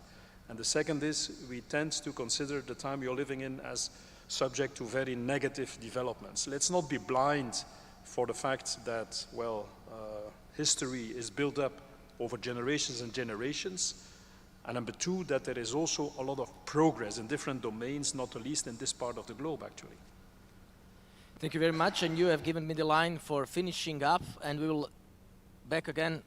S13: And the second is we tend to consider the time we are living in as subject to very negative developments. Let's not be blind for the fact that, well, history is built up over generations and generations. And number two, that there is also a lot of progress in different domains, not the least in this part of the globe, actually.
S7: Thank you very much, and you have given me the line for finishing up, and we will back again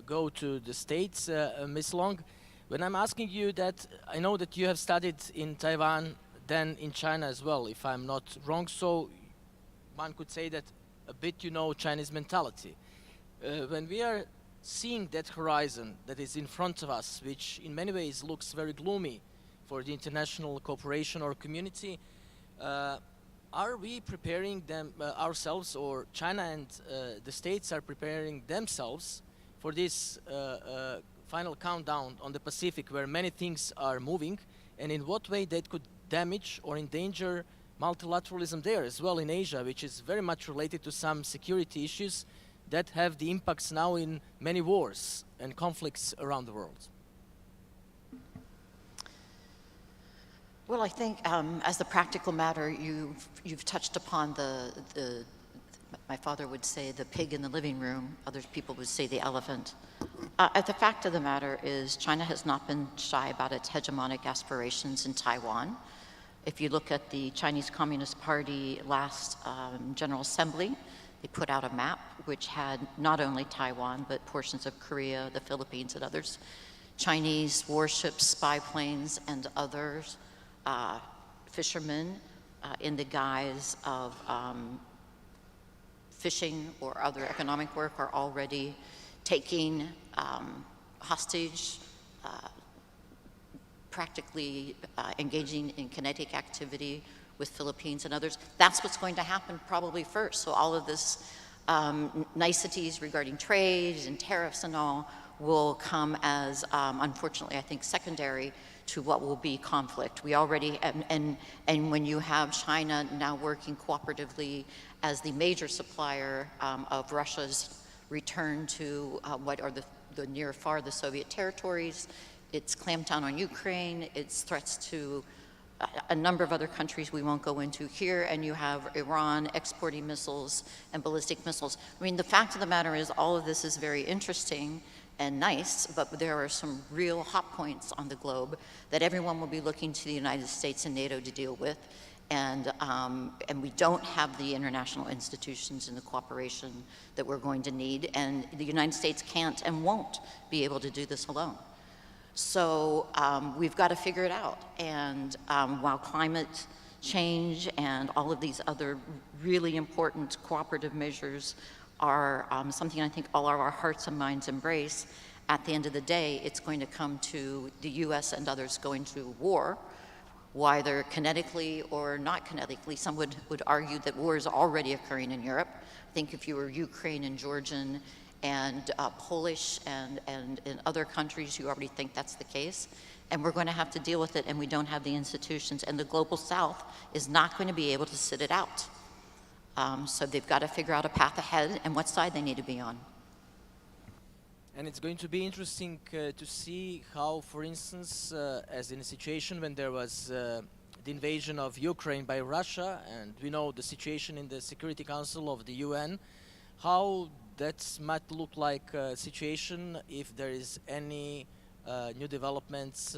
S7: go to the States. Ms. Long, when I'm asking you that, I know that you have studied in Taiwan, then in China as well, if I'm not wrong, so one could say that a bit you know Chinese mentality. When we are seeing that horizon that is in front of us, which in many ways looks very gloomy for the international cooperation or community, are we preparing them ourselves, or China and the States are preparing themselves for this final countdown on the Pacific where many things are moving, and in what way that could damage or endanger multilateralism there as well in Asia, which is very much related to some security issues that have the impacts now in many wars and conflicts around the world?
S16: Well, I think as a practical matter, you've touched upon my father would say the pig in the living room, other people would say the elephant. The fact of the matter is China has not been shy about its hegemonic aspirations in Taiwan. If you look at the Chinese Communist Party last General Assembly, they put out a map which had not only Taiwan, but portions of Korea, the Philippines, and others. Chinese warships, spy planes, and others, fishermen in the guise of fishing or other economic work are already taking hostage, practically engaging in kinetic activity with Philippines and others. That's what's going to happen probably first. So all of this niceties regarding trade and tariffs and all will come as, unfortunately, I think, secondary to what will be conflict. We already, and when you have China now working cooperatively as the major supplier of Russia's return to what are the near far the Soviet territories, its clampdown on Ukraine, its threats to a number of other countries we won't go into here, and you have Iran exporting missiles and ballistic missiles. I mean, the fact of the matter is all of this is very interesting and nice, but there are some real hot points on the globe that everyone will be looking to the United States and NATO to deal with. And we don't have the international institutions and the cooperation that we're going to need, and the United States can't and won't be able to do this alone. So we've got to figure it out. And while climate change and all of these other really important cooperative measures are something I think all of our hearts and minds embrace, at the end of the day, it's going to come to the US and others going to war, whether kinetically or not kinetically. Some would argue that war is already occurring in Europe. I think if you were Ukraine and Georgian and Polish and in other countries, you already think that's the case. And we're going to have to deal with it, and we don't have the institutions. And the Global South is not going to be able to sit it out. So they've got to figure out a path ahead and what side they need to be on.
S7: And it's going to be interesting to see how, for instance, as in a situation when there was the invasion of Ukraine by Russia, and we know the situation in the Security Council of the UN, how that might look like a situation if there is any new developments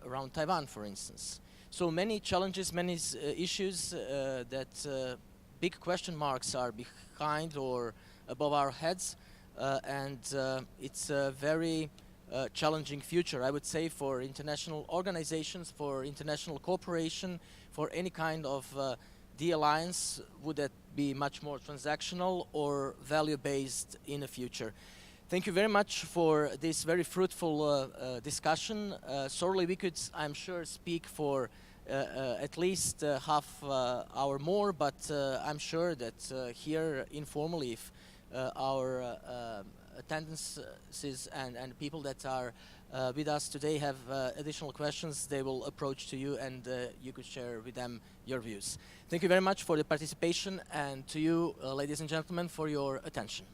S7: around Taiwan, for instance. So many challenges, many issues that big question marks are behind or above our heads, and it's a very challenging future, I would say, for international organizations, for international cooperation, for any kind of de-alliance, would that be much more transactional or value-based in the future. Thank you very much for this very fruitful discussion. Sorely we could, I'm sure, speak for at least half hour more, but I'm sure that here informally, if our attendances and people that are with us today have additional questions, they will approach to you and you could share with them your views. Thank you very much for the participation, and to you, ladies and gentlemen, for your attention.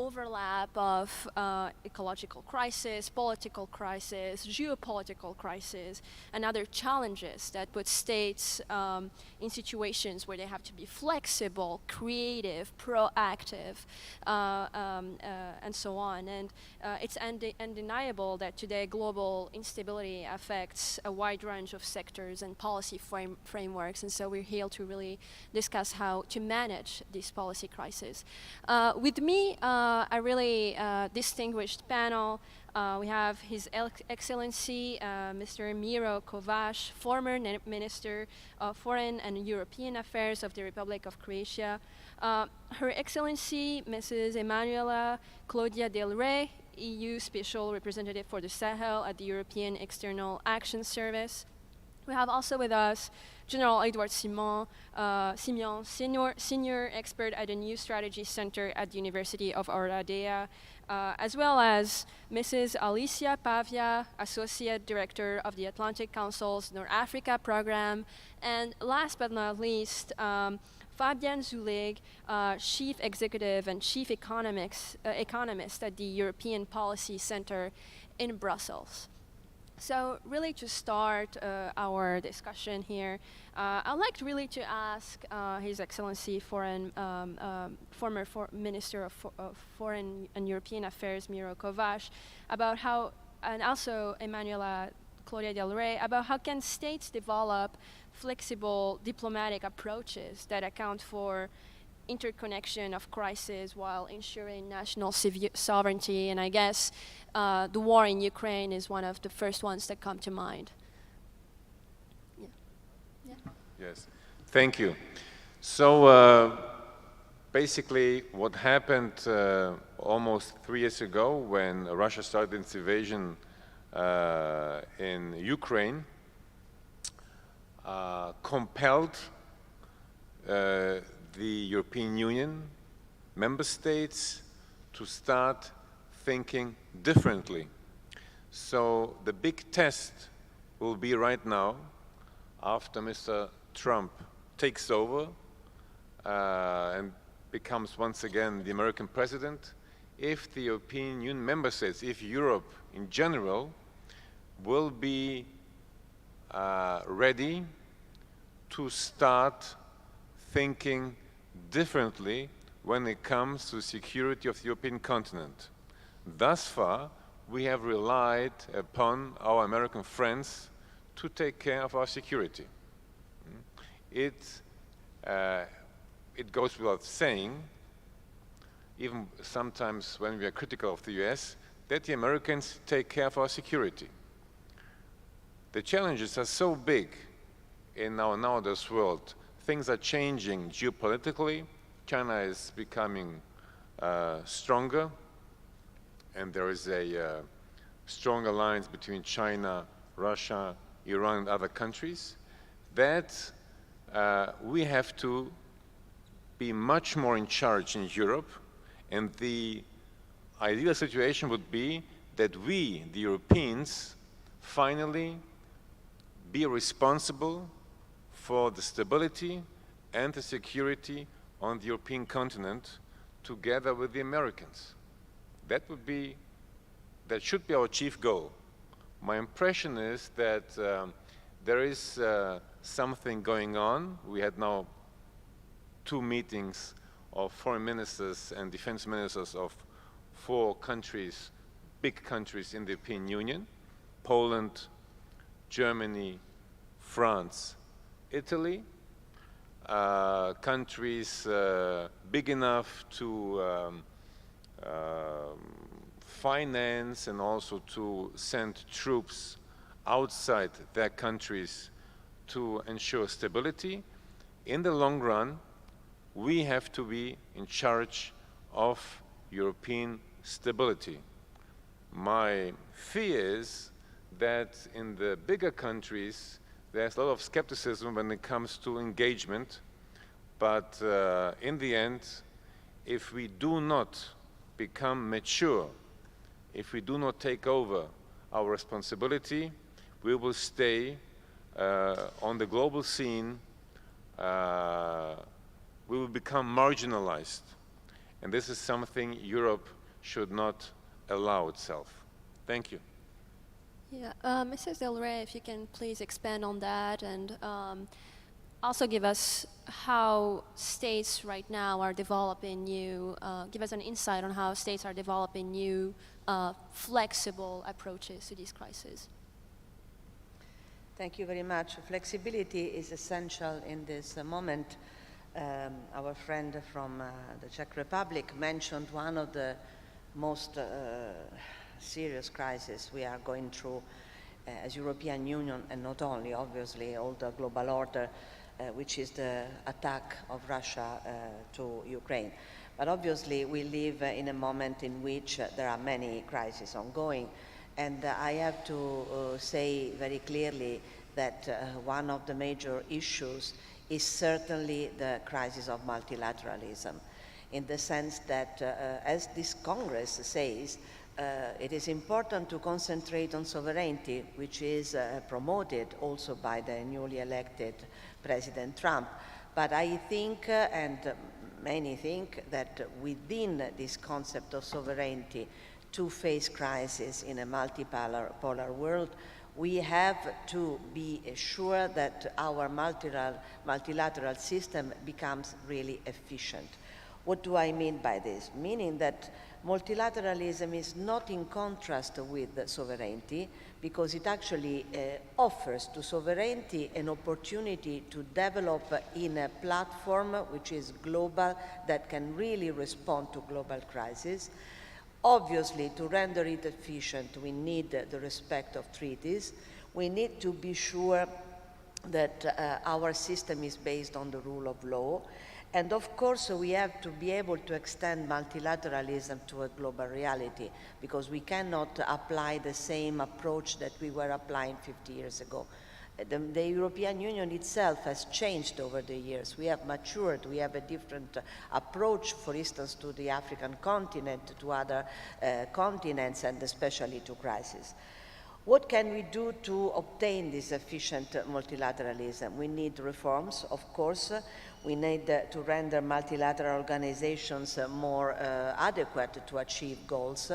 S18: overlap of ecological crisis, political crisis, geopolitical crisis, and other challenges that put states in situations where they have to be flexible, creative, proactive, and so on. And it's undeniable that today global instability affects a wide range of sectors and policy frameworks, and so we're here to really discuss how to manage this policy crisis. With me, a really distinguished panel. We have His Excellency, Mr. Miro Kovač, former Minister of Foreign and European Affairs of the Republic of Croatia. Her Excellency, Mrs. Emanuela Claudia Del Rey, EU Special Representative for the Sahel at the European External Action Service. We have also with us General Edouard Simeon, senior expert at the New Strategy Center at the University of Oradea, as well as Mrs. Alicia Pavia, Associate Director of the Atlantic Council's North Africa Program, and last but not least, Fabian Zulig, Chief Executive and Chief Economist at the European Policy Center in Brussels. So really to start our discussion here, I'd like really to ask His Excellency former Minister of Foreign and European Affairs, Miro Kovač, about how, and also Emanuela Claudia Del Rey, about how can states develop flexible diplomatic approaches that account for interconnection of crises while ensuring national sovereignty. And I guess the war in Ukraine is one of the first ones that come to mind. Yeah. Yeah.
S19: Yes, thank you. So basically what happened almost 3 years ago when Russia started its invasion in Ukraine compelled the European Union member states to start thinking differently. So the big test will be right now, after Mr. Trump takes over and becomes once again the American president, if the European Union member states, if Europe in general will be ready to start thinking differently when it comes to security of the European continent. Thus far, we have relied upon our American friends to take care of our security. It goes without saying, even sometimes when we are critical of the US, that the Americans take care of our security. The challenges are so big in our nowadays world. Things are changing geopolitically. China is becoming stronger, and there is a strong alliance between China, Russia, Iran, and other countries, that we have to be much more in charge in Europe, and the ideal situation would be that we, the Europeans, finally be responsible for the stability and the security on the European continent together with the Americans. That should be our chief goal. My impression is that there is something going on. We had now 2 meetings of foreign ministers and defense ministers of 4 countries, big countries in the European Union: Poland, Germany, France, Italy, countries big enough to finance and also to send troops outside their countries to ensure stability. In the long run, we have to be in charge of European stability. My fear is that in the bigger countries, there's a lot of skepticism when it comes to engagement, but in the end, if we do not become mature, if we do not take over our responsibility, we will stay on the global scene, we will become marginalized. And this is something Europe should not allow itself. Thank you.
S18: Yeah, Mrs. Del Rey, if you can please expand on that and also give us how states right now are developing new, give us an insight on how states are developing new flexible approaches to these crises.
S20: Thank you very much. Flexibility is essential in this moment. Our friend from the Czech Republic mentioned one of the most serious crises we are going through as European Union, and not only, obviously, all the global order, which is the attack of Russia to Ukraine. But obviously, we live in a moment in which there are many crises ongoing, and I have to say very clearly that one of the major issues is certainly the crisis of multilateralism, in the sense that, as this Congress says, it is important to concentrate on sovereignty, which is promoted also by the newly elected President Trump. But I think, and many think, that within this concept of sovereignty to face crisis in a multipolar world, we have to be sure that our multilateral system becomes really efficient. What do I mean by this? Meaning that multilateralism is not in contrast with sovereignty, because it actually offers to sovereignty an opportunity to develop in a platform which is global, that can really respond to global crises. Obviously, to render it efficient, we need the respect of treaties. We need to be sure that our system is based on the rule of law. And of course, we have to be able to extend multilateralism to a global reality, because we cannot apply the same approach that we were applying 50 years ago. The European Union itself has changed over the years. We have matured. We have a different approach, for instance, to the African continent, to other continents, and especially to crisis. What can we do to obtain this efficient multilateralism? We need reforms, of course. We need to render multilateral organizations more adequate to achieve goals.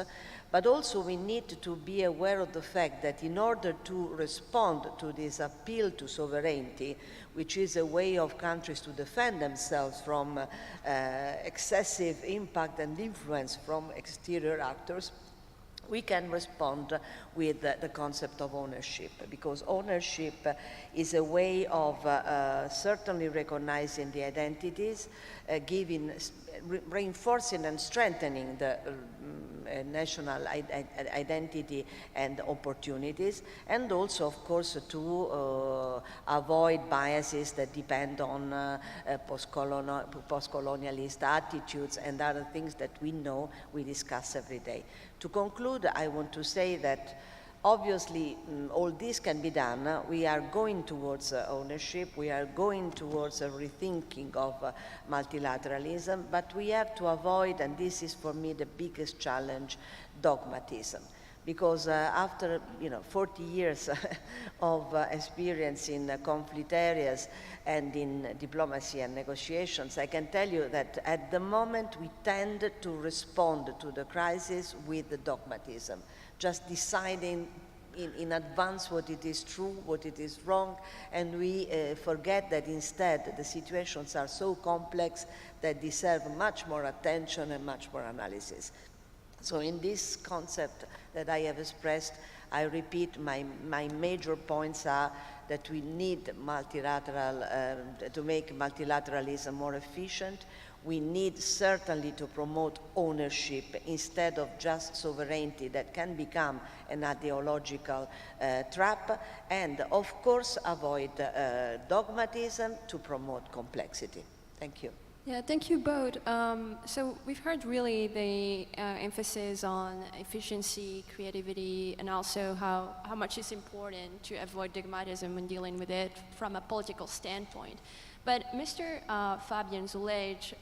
S20: But also we need to be aware of the fact that in order to respond to this appeal to sovereignty, which is a way of countries to defend themselves from excessive impact and influence from exterior actors, we can respond with the concept of ownership, because ownership is a way of certainly recognizing the identities, reinforcing and strengthening the national identity and opportunities, and also, of course, to avoid biases that depend on post-colonialist attitudes and other things that we know we discuss every day. To conclude, I want to say that obviously all this can be done. We are going towards ownership, we are going towards a rethinking of multilateralism, but we have to avoid, and this is for me the biggest challenge, dogmatism. Because after 40 years of experience in conflict areas and in diplomacy and negotiations, I can tell you that at the moment we tend to respond to the crisis with the dogmatism, just deciding in advance what it is true, what it is wrong, and we forget that instead the situations are so complex that deserve much more attention and much more analysis. So in this concept that I have expressed, I repeat, my major points are that we need multilateral, to make multilateralism more efficient. We need certainly to promote ownership instead of just sovereignty that can become an ideological trap, and of course avoid dogmatism to promote complexity. Thank you.
S18: Yeah, thank you both. So we've heard really the emphasis on efficiency, creativity, and also how much it's important to avoid dogmatism when dealing with it from a political standpoint. But Mr. Fabien Zulej,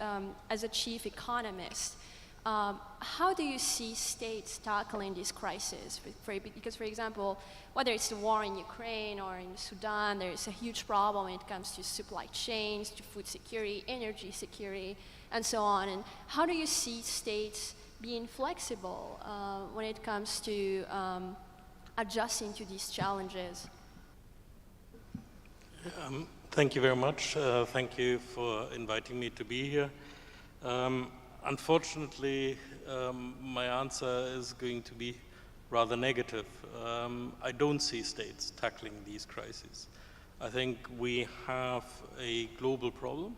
S18: as a chief economist, how do you see states tackling this crisis? Because, for example, whether it's the war in Ukraine or in Sudan, there's a huge problem when it comes to supply chains, to food security, energy security, and so on. And how do you see states being flexible when it comes to adjusting to these challenges?
S21: Thank you very much. Thank you for inviting me to be here. Unfortunately, my answer is going to be rather negative. I don't see states tackling these crises. I think we have a global problem,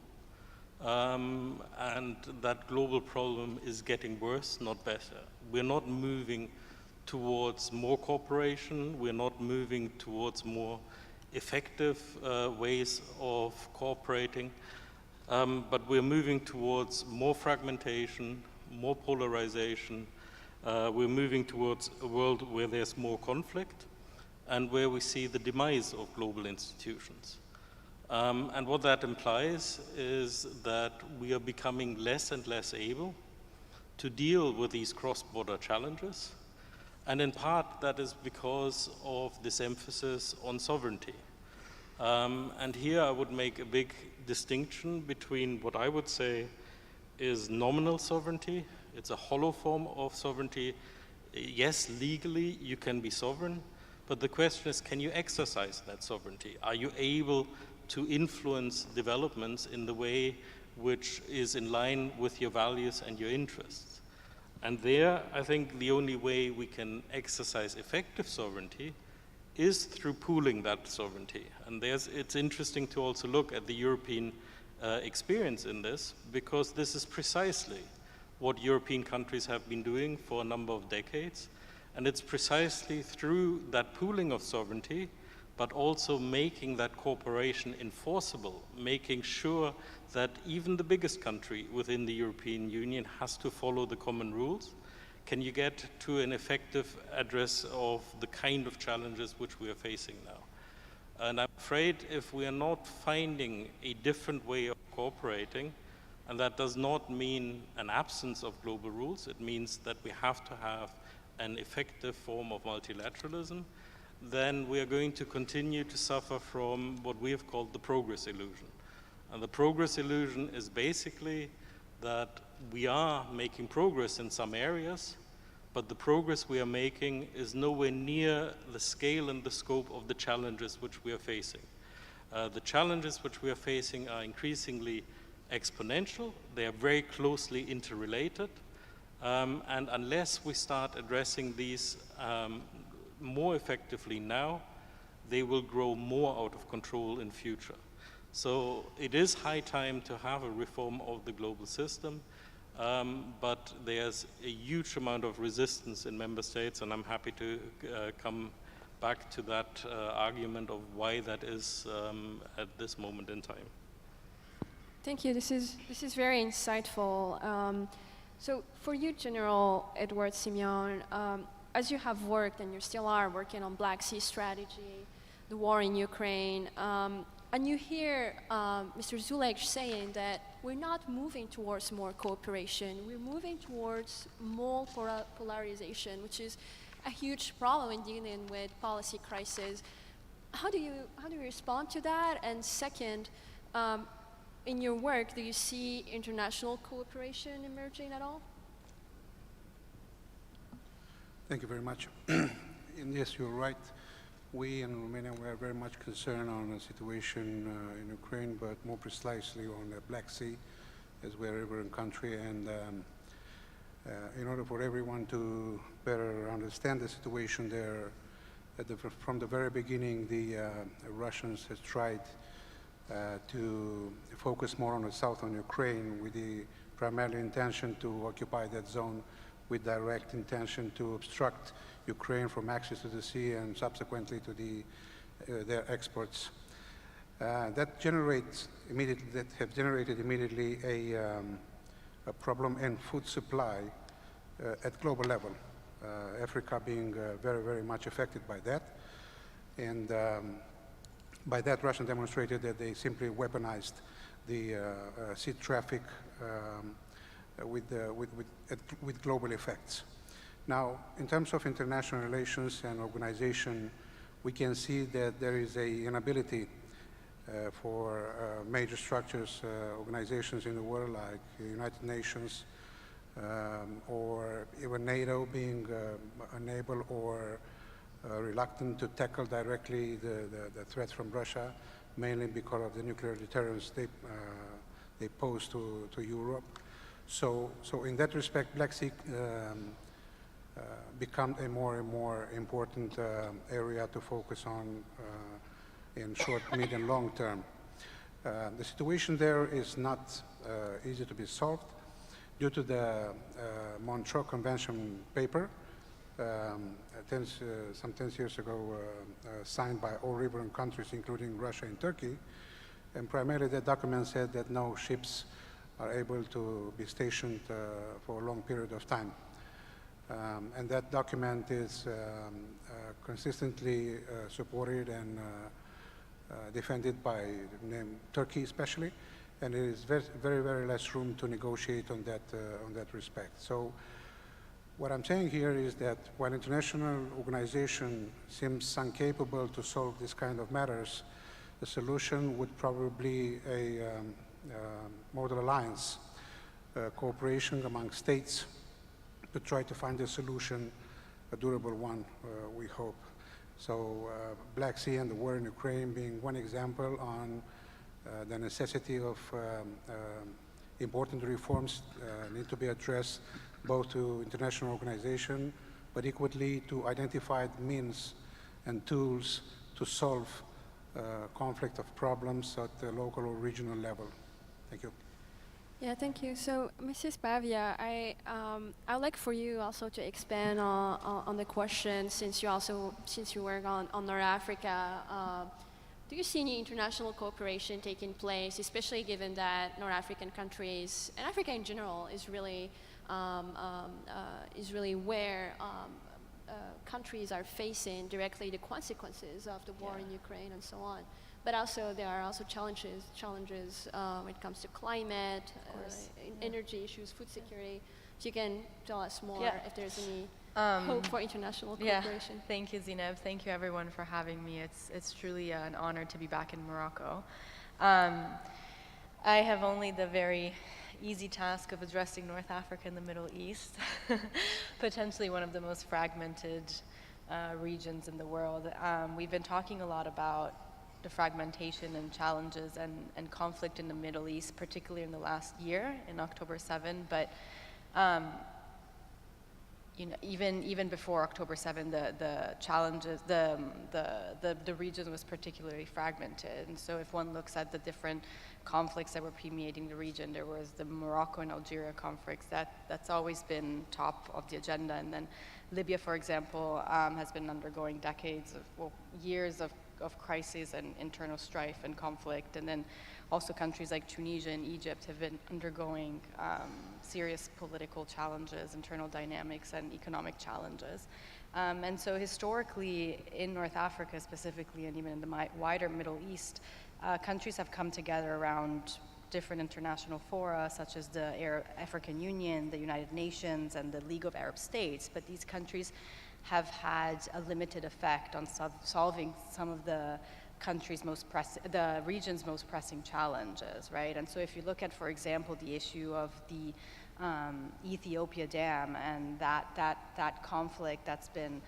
S21: and that global problem is getting worse, not better. We're not moving towards more cooperation. We're not moving towards more effective ways of cooperating, but we're moving towards more fragmentation, more polarization. We're moving towards a world where there's more conflict and where we see the demise of global institutions. And what that implies is that we are becoming less and less able to deal with these cross-border challenges. And in part, that is because of this emphasis on sovereignty. And here I would make a big distinction between what I would say is nominal sovereignty. It's a hollow form of sovereignty. Yes, legally you can be sovereign, but the question is, can you exercise that sovereignty? Are you able to influence developments in the way which is in line with your values and your interests? And there, I think the only way we can exercise effective sovereignty is through pooling that sovereignty. And it's interesting to also look at the European experience in this, because this is precisely what European countries have been doing for a number of decades. And it's precisely through that pooling of sovereignty, but also making that cooperation enforceable, making sure that even the biggest country within the European Union has to follow the common rules. Can you get to an effective address of the kind of challenges which we are facing now? And I'm afraid if we are not finding a different way of cooperating, and that does not mean an absence of global rules, it means that we have to have an effective form of multilateralism, then we are going to continue to suffer from what we have called the progress illusion. And the progress illusion is basically that we are making progress in some areas, but the progress we are making is nowhere near the scale and the scope of the challenges which we are facing. The challenges which we are facing are increasingly exponential. They are very closely interrelated. And unless we start addressing these more effectively now, they will grow more out of control in future. So it is high time to have a reform of the global system, but there's a huge amount of resistance in member states, and I'm happy to come back to that argument of why that is at this moment in time.
S18: Thank you. This is very insightful. So for you, General Edward Simeon, as you have worked and you still are working on Black Sea strategy, the war in Ukraine, and you hear Mr. Zulej saying that we're not moving towards more cooperation, we're moving towards more polarization, which is a huge problem in dealing with policy crisis. How do you respond to that? And second, in your work, do you see international cooperation emerging at all?
S22: Thank you very much. And yes, you're right. We in Romania, we are very much concerned on the situation in Ukraine, but more precisely on the Black Sea, as we're a river country. And in order for everyone to better understand the situation there, from the very beginning, the Russians have tried to focus more on the southern Ukraine with the primary intention to occupy that zone, with direct intention to obstruct Ukraine from access to the sea and subsequently to their exports. That have generated immediately a problem in food supply at global level. Africa being very, very much affected by that. And by that, Russia demonstrated that they simply weaponized the sea traffic with global effects. Now, in terms of international relations and organization, we can see that there is an inability for major structures, organizations in the world like the United Nations, or even NATO being unable or reluctant to tackle directly the threat from Russia, mainly because of the nuclear deterrence they pose to Europe. So in that respect, Black Sea become a more and more important area to focus on in short, medium, long term. The situation there is not easy to be solved due to the Montreux Convention paper, some 10 years ago signed by all riverine countries, including Russia and Turkey. And primarily that document said that no ships are able to be stationed for a long period of time. And that document is consistently supported and defended by Turkey especially, and there is very, very less room to negotiate on that respect. So what I'm saying here is that while international organization seems incapable to solve this kind of matters, the solution would probably a model alliance, cooperation among states to try to find a solution, a durable one, we hope. So Black Sea and the war in Ukraine being one example on the necessity of important reforms need to be addressed both to international organization, but equally to identified means and tools to solve conflict of problems at the local or regional level. Thank you.
S18: Yeah, thank you. So, Mrs. Pavia, I'd like for you also to expand on the question, since you work on North Africa. Do you see any international cooperation taking place, especially given that North African countries and Africa in general is really where countries are facing directly the consequences of the war in Ukraine and so on? But also, there are also challenges when it comes to climate, energy issues, food security. So you can tell us more if there's any hope for international cooperation.
S2: Yeah, thank you, Zineb. Thank you, everyone, for having me. It's truly an honor to be back in Morocco. I have only the very easy task of addressing North Africa and the Middle East, potentially one of the most fragmented regions in the world. We've been talking a lot about the fragmentation and challenges and conflict in the Middle East, particularly in the last year, in October 7. But you know, even before October 7, the challenges, the region was particularly fragmented. And so if one looks at the different conflicts that were permeating the region, there was the Morocco and Algeria conflicts that's always been top of the agenda. And then Libya, for example, has been undergoing decades years of crisis and internal strife and conflict. And then also countries like Tunisia and Egypt have been undergoing serious political challenges, internal dynamics, and economic challenges. And so historically, in North Africa specifically, and even in the wider Middle East, countries have come together around different international fora, such as the African Union, the United Nations, and the League of Arab States. But these countries have had a limited effect on solving some of the region's most pressing challenges, right? And so if you look at, for example, the issue of the Ethiopia dam and that conflict that's been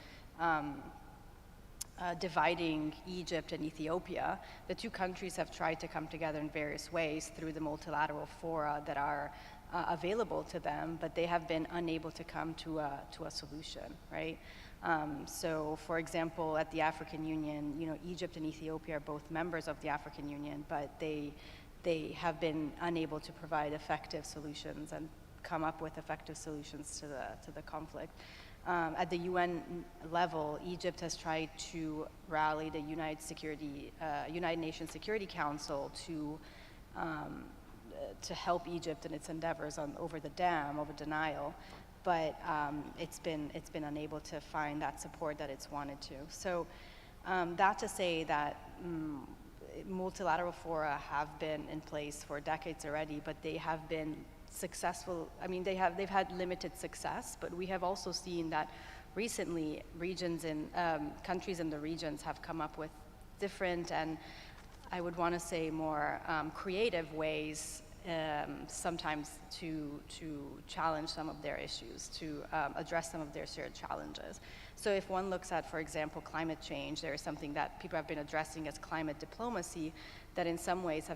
S2: dividing Egypt and Ethiopia, the two countries have tried to come together in various ways through the multilateral fora that are available to them, but they have been unable to come to a solution, right? So, for example, at the African Union, you know, Egypt and Ethiopia are both members of the African Union, but they have been unable to provide effective solutions and come up with effective solutions to the conflict. At the UN level, Egypt has tried to rally the United Nations Security Council to help Egypt in its endeavors over the dam, over denial. But it's been unable to find that support that it's wanted to. So that to say that multilateral fora have been in place for decades already, but they have been successful. I mean, they've had limited success, but we have also seen that recently regions and countries in the regions have come up with different and I would want to say more creative ways sometimes to challenge some of their issues, to address some of their shared challenges. So if one looks at, for example, climate change, there is something that people have been addressing as climate diplomacy that in some ways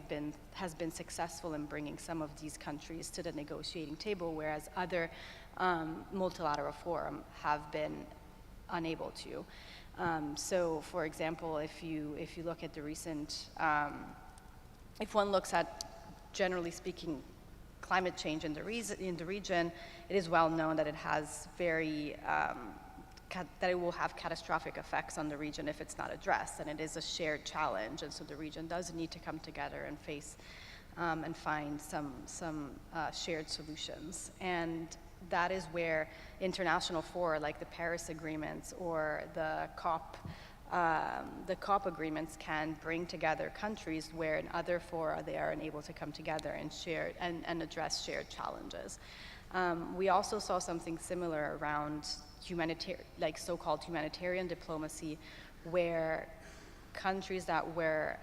S2: has been successful in bringing some of these countries to the negotiating table, whereas other multilateral forums have been unable to. So for example, if you look at the recent, if one looks at, generally speaking, climate change in the region, it is well known that it has that it will have catastrophic effects on the region if it's not addressed, and it is a shared challenge, and so the region does need to come together and face and find some shared solutions. And that is where international fora like the Paris agreements or the COP agreements can bring together countries where in other fora they are unable to come together and share and address shared challenges. We also saw something similar around so-called humanitarian diplomacy, where countries that were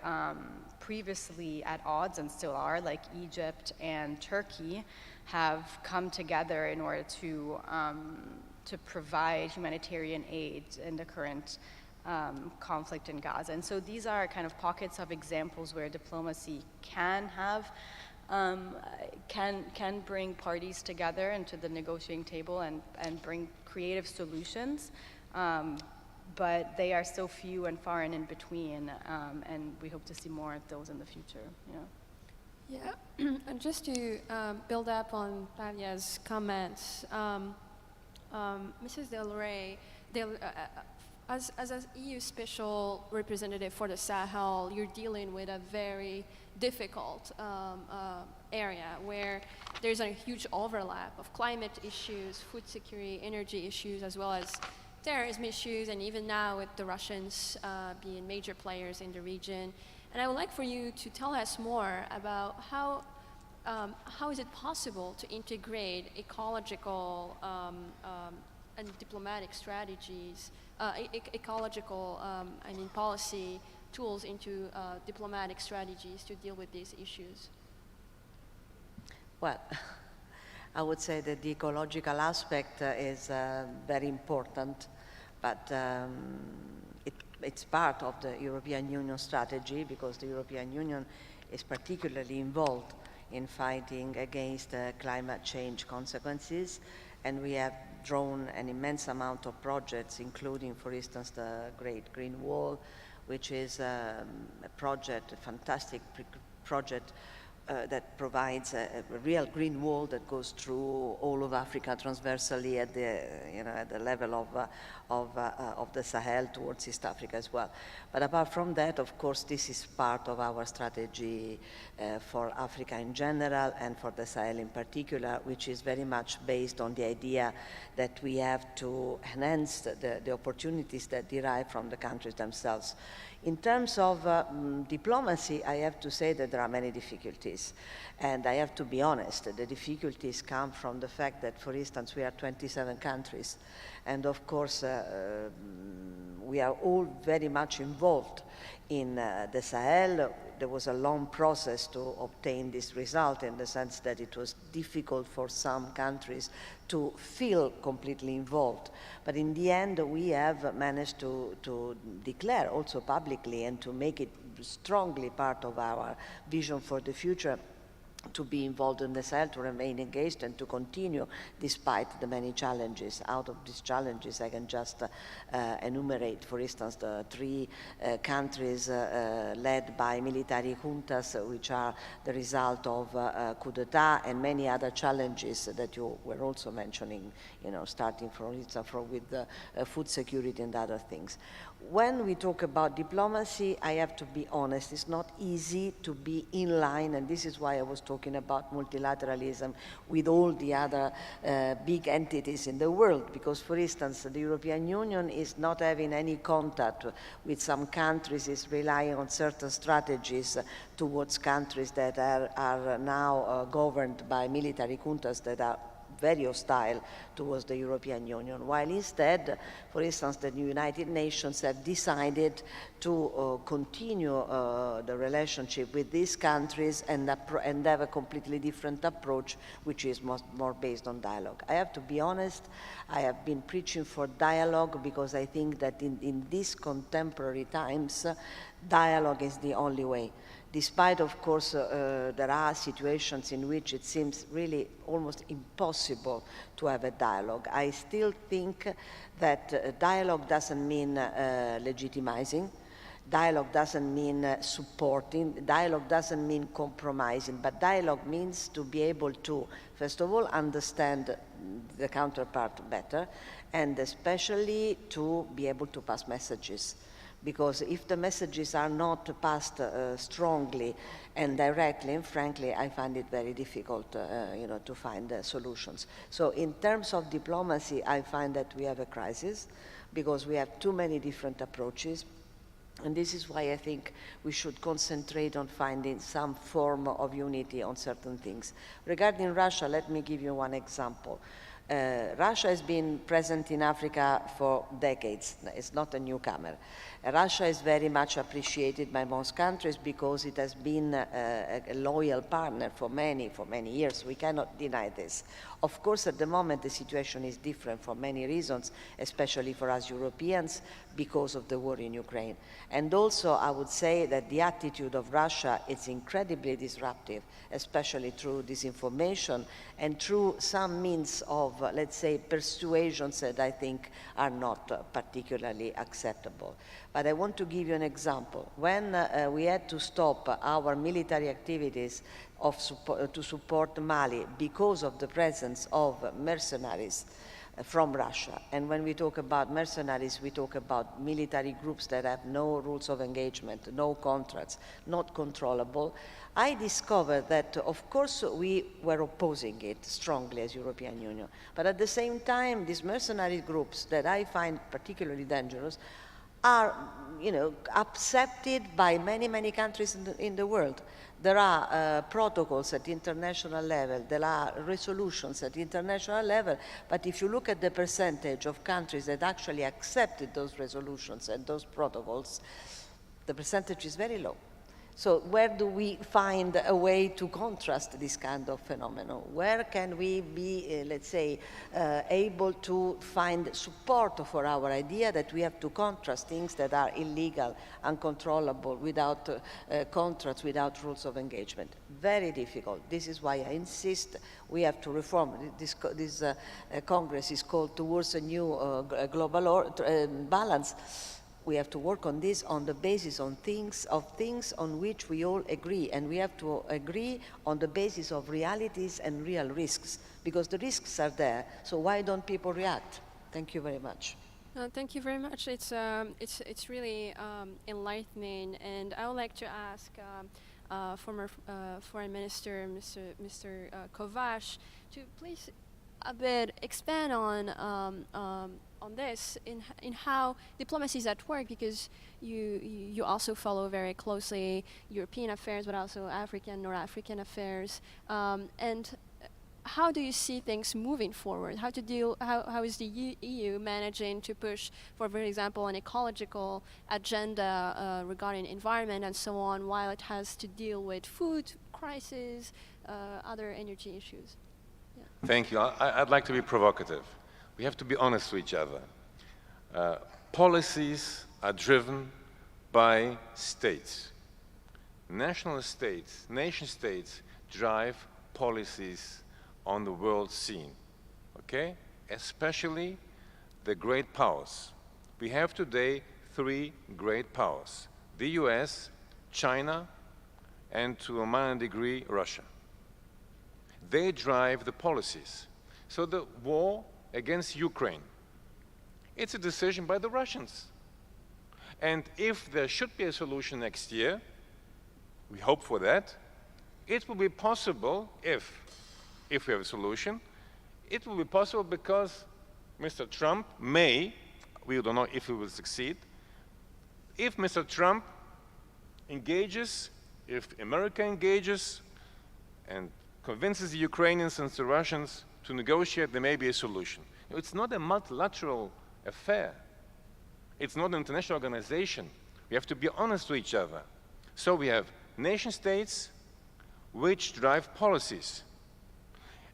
S2: previously at odds and still are, like Egypt and Turkey, have come together in order to provide humanitarian aid in the current conflict in Gaza. And so these are kind of pockets of examples where diplomacy can have can bring parties together into the negotiating table and bring creative solutions, but they are so few and far and in between, and we hope to see more of those in the future.
S18: Yeah, and just to build up on Pavya's comments, Mrs. Del Rey, as an EU special representative for the Sahel, you're dealing with a very difficult area where there's a huge overlap of climate issues, food security, energy issues, as well as terrorism issues, and even now with the Russians being major players in the region. And I would like for you to tell us more about how is it possible to integrate ecological and diplomatic strategies, ecological policy tools into diplomatic strategies to deal with these issues?
S20: Well, I would say that the ecological aspect is very important, but it's part of the European Union strategy, because the European Union is particularly involved in fighting against climate change consequences, and we have drawn an immense amount of projects, including, for instance, the Great Green Wall, which is a project, a fantastic project that provides a real green wall that goes through all of Africa transversally at the, at the level of the Sahel towards East Africa as well. But apart from that, of course, this is part of our strategy for Africa in general and for the Sahel in particular, which is very much based on the idea that we have to enhance the opportunities that derive from the countries themselves. In terms of diplomacy, I have to say that there are many difficulties. And I have to be honest, the difficulties come from the fact that, for instance, we are 27 countries. And of course, we are all very much involved in the Sahel. There was a long process to obtain this result, in the sense that it was difficult for some countries to feel completely involved. But in the end, we have managed to declare also publicly and to make it strongly part of our vision for the future to be involved in the Sahel, to remain engaged and to continue despite the many challenges. Out of these challenges, I can just enumerate, for instance, the three countries led by military juntas, which are the result of coup d'etat, and many other challenges that you were also mentioning, starting from with food security and other things. When we talk about diplomacy, I have to be honest, it's not easy to be in line, and this is why I was talking about multilateralism with all the other big entities in the world, because, for instance, the European Union is not having any contact with some countries, is relying on certain strategies towards countries that are now governed by military juntas that are very hostile towards the European Union, while instead, for instance, the United Nations have decided to continue the relationship with these countries and have a completely different approach, which is more based on dialogue. I have to be honest, I have been preaching for dialogue because I think that in these contemporary times, dialogue is the only way. Despite, of course, there are situations in which it seems really almost impossible to have a dialogue. I still think that dialogue doesn't mean legitimizing. Dialogue doesn't mean supporting. Dialogue doesn't mean compromising. But dialogue means to be able to, first of all, understand the counterpart better, and especially to be able to pass messages. Because if the messages are not passed strongly and directly, and frankly, I find it very difficult to find solutions. So in terms of diplomacy, I find that we have a crisis because we have too many different approaches. And this is why I think we should concentrate on finding some form of unity on certain things. Regarding Russia, let me give you one example. Russia has been present in Africa for decades. It's not a newcomer. Russia is very much appreciated by most countries because it has been a loyal partner for many years. We cannot deny this. Of course, at the moment, the situation is different for many reasons, especially for us Europeans, because of the war in Ukraine. And also, I would say that the attitude of Russia is incredibly disruptive, especially through disinformation and through some means of, let's say, persuasions that I think are not particularly acceptable. But I want to give you an example. When we had to stop our military activities to support Mali because of the presence of mercenaries from Russia, and when we talk about mercenaries, we talk about military groups that have no rules of engagement, no contracts, not controllable, I discovered that, of course, we were opposing it strongly as European Union. But at the same time, these mercenary groups that I find particularly dangerous are, accepted by many countries in the world. There are protocols at international level, there are resolutions at international level, but if you look at the percentage of countries that actually accepted those resolutions and those protocols, the percentage is very low. So where do we find a way to contrast this kind of phenomenon? Where can we be, let's say, able to find support for our idea that we have to contrast things that are illegal, uncontrollable, without contracts, without rules of engagement? Very difficult. This is why I insist we have to reform. This Congress is called towards a new global balance. We have to work on this on the basis of things on which we all agree, and we have to agree on the basis of realities and real risks, because the risks are there. So why don't people react? Thank you very much.
S18: Thank you very much. It's really enlightening, and I would like to ask former Foreign Minister Mr. Kovács to please a bit expand on this in how diplomacy is at work, because you also follow very closely European affairs, but also African, North African affairs, and how do you see things moving forward? How is the EU managing to push for example, an ecological agenda regarding environment and so on, while it has to deal with food crisis, other energy issues? Yeah.
S19: Thank you. I'd like to be provocative. We have to be honest to each other. Policies are driven by states. National states, nation states drive policies on the world scene, okay? Especially the great powers. We have today 3 great powers: the US, China, and to a minor degree, Russia. They drive the policies. So the war against Ukraine, it's a decision by the Russians. And if there should be a solution next year, we hope for that, it will be possible if we have a solution, it will be possible because Mr. Trump may, we don't know if he will succeed, if Mr. Trump engages, if America engages and convinces the Ukrainians and the Russians to negotiate, there may be a solution. It's not a multilateral affair. It's not an international organization. We have to be honest to each other. So we have nation states which drive policies.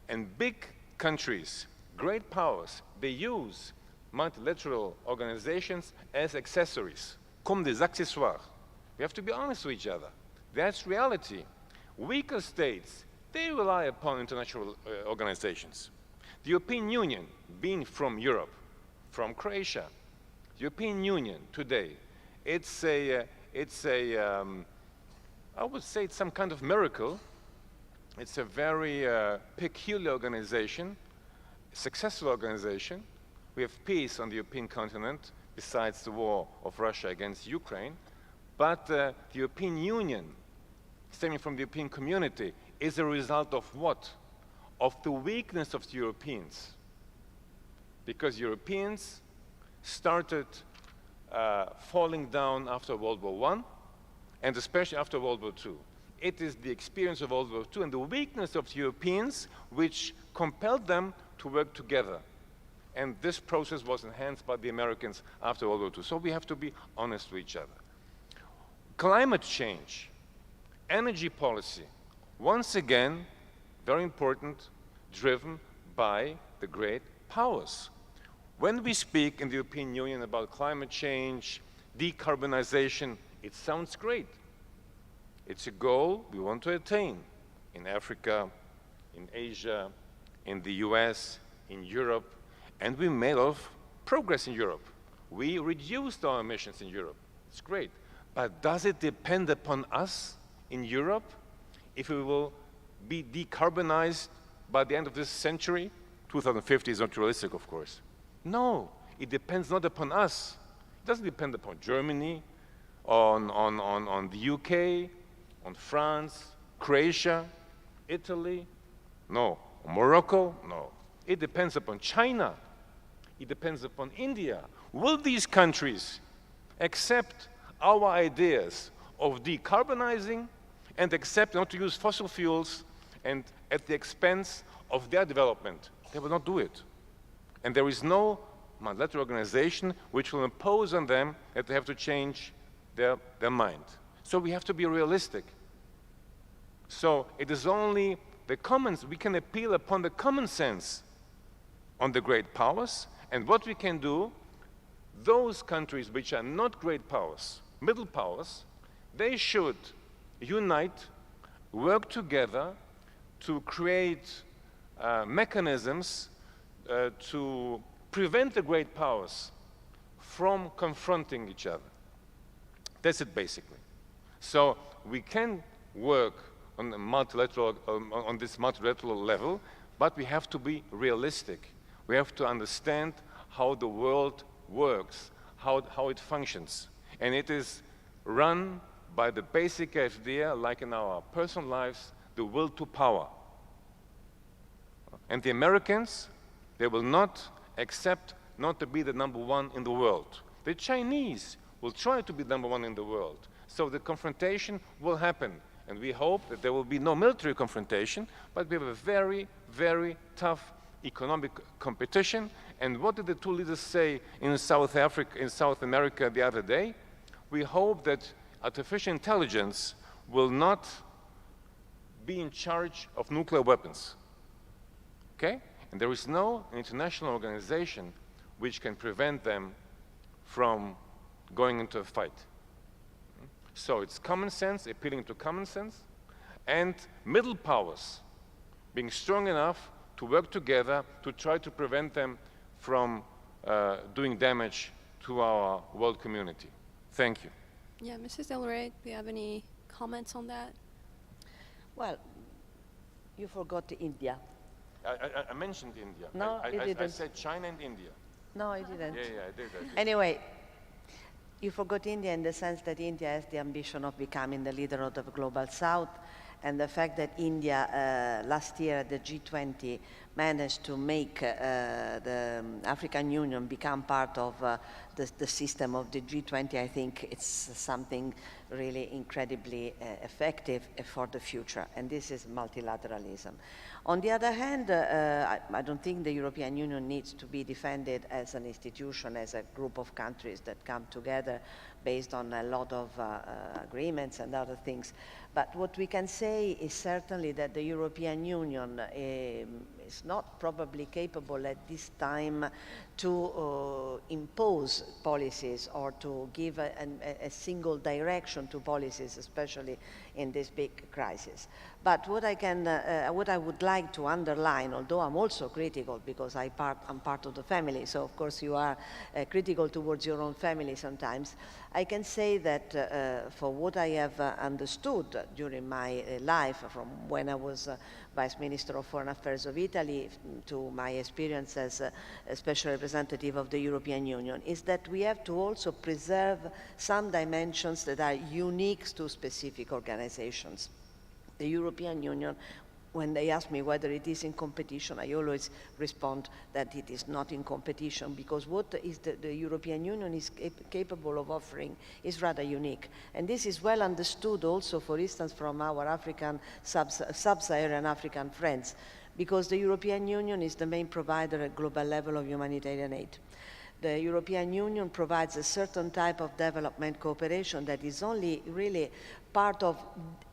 S19: And big countries, great powers, they use multilateral organizations as accessories, comme des accessoires. We have to be honest with each other. That's reality. Weaker states, they rely upon international organizations. The European Union, being from Europe, from Croatia, the European Union today, I would say it's some kind of miracle. It's a very peculiar organization, a successful organization. We have peace on the European continent, besides the war of Russia against Ukraine. But the European Union, stemming from the European community, is a result of what? Of the weakness of the Europeans. Because Europeans started falling down after World War I, and especially after World War II. It is the experience of World War II and the weakness of the Europeans which compelled them to work together. And this process was enhanced by the Americans after World War II. So we have to be honest with each other. Climate change, energy policy, once again, very important, driven by the great powers. When we speak in the European Union about climate change, decarbonization, it sounds great. It's a goal we want to attain in Africa, in Asia, in the US, in Europe, and we made a lot of progress in Europe. We reduced our emissions in Europe. It's great. But does it depend upon us in Europe if we will be decarbonized by the end of this century? 2050 is not realistic, of course. No, it depends not upon us. It doesn't depend upon Germany, on the UK, on France, Croatia, Italy, no. Morocco, no. It depends upon China. It depends upon India. Will these countries accept our ideas of decarbonizing and accept not to use fossil fuels and at the expense of their development? They will not do it. And there is no multilateral organization which will impose on them that they have to change their mind. So we have to be realistic. So it is only the commons, we can appeal upon the common sense on the great powers, and what we can do, those countries which are not great powers, middle powers, they should unite, work together to create mechanisms to prevent the great powers from confronting each other. That's it, basically. So we can work on the multilateral, on this multilateral level, but we have to be realistic. We have to understand how the world works, how it functions. And it is run by the basic idea, like in our personal lives, the will to power. And the Americans, they will not accept not to be the #1 in the world. The Chinese will try to be #1 in the world. So the confrontation will happen. And we hope that there will be no military confrontation, but we have a very, very tough economic competition. And what did the two leaders say in South America the other day? We hope that artificial intelligence will not be in charge of nuclear weapons. Okay? And there is no international organization which can prevent them from going into a fight. So it's common sense, appealing to common sense, and middle powers being strong enough to work together to try to prevent them from doing damage to our world community. Thank you.
S18: Yeah, Mrs. Del Rey, do you have any comments on that?
S20: Well, you forgot India.
S19: I mentioned India.
S20: No, you didn't.
S19: I said China and India.
S20: No, I didn't.
S19: Yeah, I did.
S20: Anyway, you forgot India in the sense that India has the ambition of becoming the leader of the global south, and the fact that India last year at the G20 manage to make the African Union become part of the system of the G20, I think it's something really incredibly effective for the future, and this is multilateralism. On the other hand, I don't think the European Union needs to be defended as an institution, as a group of countries that come together based on a lot of agreements and other things. But what we can say is certainly that the European Union is not probably capable at this time to impose policies or to give a single direction to policies, especially in this big crisis. But what I would like to underline, although I'm also critical because I'm part of the family, so of course you are critical towards your own family sometimes, I can say that for what I have understood during my life, from when I was Vice Minister of Foreign Affairs of Italy to my experience as a Special Representative of the European Union, is that we have to also preserve some dimensions that are unique to specific organizations. The European Union, when they ask me whether it is in competition, I always respond that it is not in competition, because what is the European Union is capable of offering is rather unique. And this is well understood also, for instance, from our African, sub-Saharan African friends, because the European Union is the main provider at global level of humanitarian aid. The European Union provides a certain type of development cooperation that is only really part of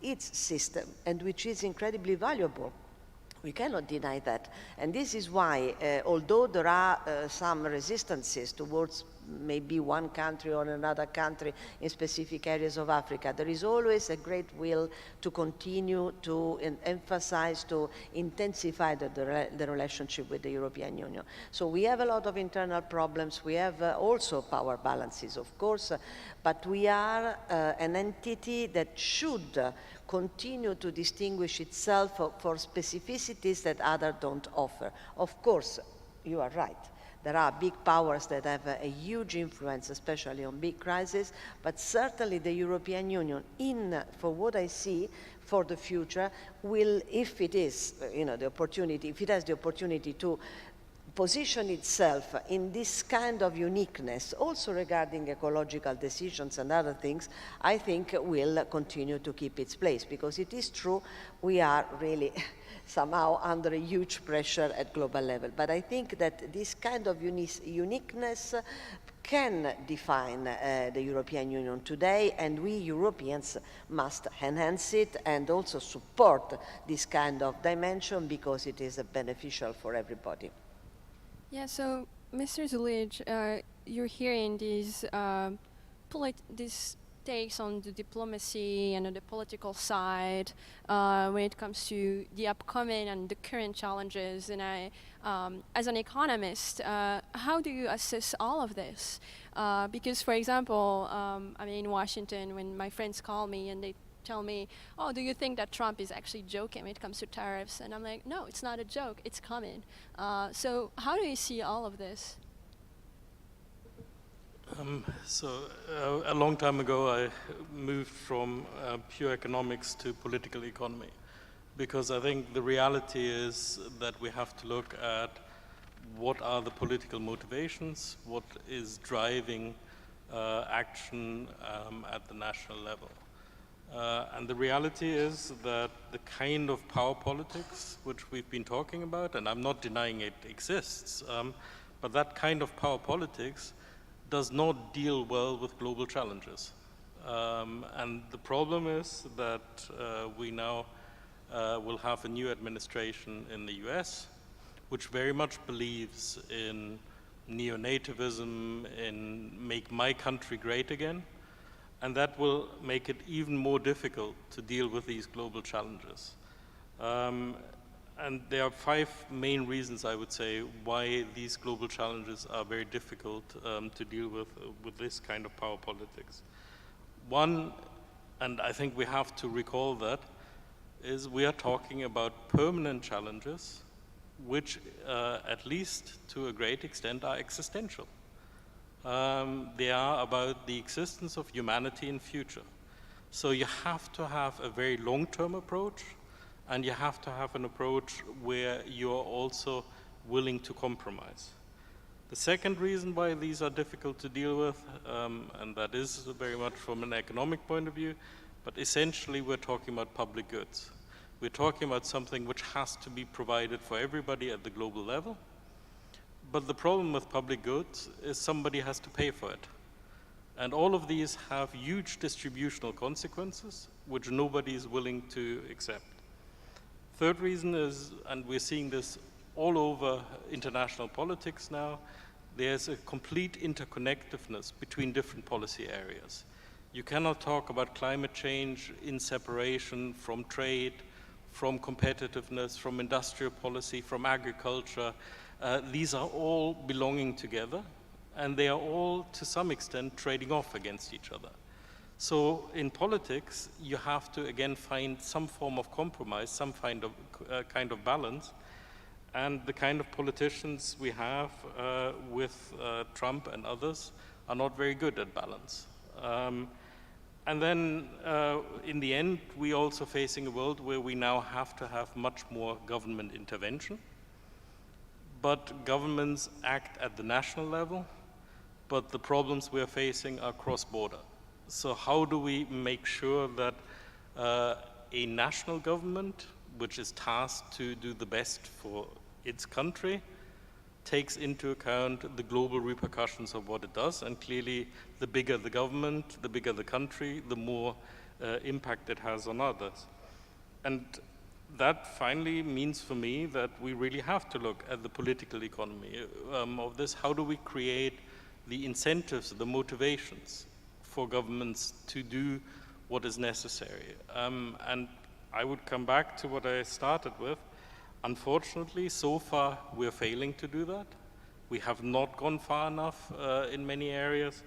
S20: its system and which is incredibly valuable. We cannot deny that. And this is why, although there are some resistances towards maybe one country or another country in specific areas of Africa, there is always a great will to continue to emphasize, to intensify the relationship with the European Union. So we have a lot of internal problems. We have also power balances, of course, but we are an entity that should continue to distinguish itself for specificities that others don't offer. Of course, you are right. There are big powers that have a huge influence, especially on big crises, but certainly the European Union, for what I see for the future, will, if it is, the opportunity, if it has the opportunity to position itself in this kind of uniqueness, also regarding ecological decisions and other things, I think will continue to keep its place, because it is true we are really somehow under a huge pressure at global level. But I think that this kind of uniqueness can define the European Union today, and we Europeans must enhance it and also support this kind of dimension, because it is beneficial for everybody.
S18: Yeah, so Mr. Zulic, you're hearing these takes on the diplomacy and on the political side when it comes to the upcoming and the current challenges. And I, as an economist, how do you assess all of this? Because, for example, I'm in Washington when my friends call me and they tell me, oh, do you think that Trump is actually joking when it comes to tariffs? And I'm like, no, it's not a joke, it's coming. So how do you see all of this?
S21: A long time ago, I moved from pure economics to political economy, because I think the reality is that we have to look at what are the political motivations, what is driving action at the national level. And the reality is that the kind of power politics which we've been talking about, and I'm not denying it exists, but that kind of power politics does not deal well with global challenges. And the problem is that we now will have a new administration in the US, which very much believes in neo-nativism, in make my country great again, and that will make it even more difficult to deal with these global challenges. And there are 5 main reasons, I would say, why these global challenges are very difficult to deal with this kind of power politics. One, and I think we have to recall that, is we are talking about permanent challenges, which at least to a great extent are existential. They are about the existence of humanity in future. So you have to have a very long-term approach, and you have to have an approach where you're also willing to compromise. The second reason why these are difficult to deal with, and that is very much from an economic point of view, but essentially we're talking about public goods. We're talking about something which has to be provided for everybody at the global level. But the problem with public goods is somebody has to pay for it. And all of these have huge distributional consequences, which nobody is willing to accept. Third reason is, and we're seeing this all over international politics now, there's a complete interconnectedness between different policy areas. You cannot talk about climate change in separation from trade, from competitiveness, from industrial policy, from agriculture. These are all belonging together, and they are all, to some extent, trading off against each other. So in politics, you have to, again, find some form of compromise, some kind of balance. And the kind of politicians we have with Trump and others are not very good at balance. And then, in the end, we're also facing a world where we now have to have much more government intervention. But governments act at the national level, but the problems we're facing are cross-border. So how do we make sure that a national government, which is tasked to do the best for its country, takes into account the global repercussions of what it does, and clearly the bigger the government, the bigger the country, the more impact it has on others. And that finally means for me that we really have to look at the political economy of this. How do we create the incentives, the motivations for governments to do what is necessary? And I would come back to what I started with. Unfortunately, so far, we're failing to do that. We have not gone far enough in many areas,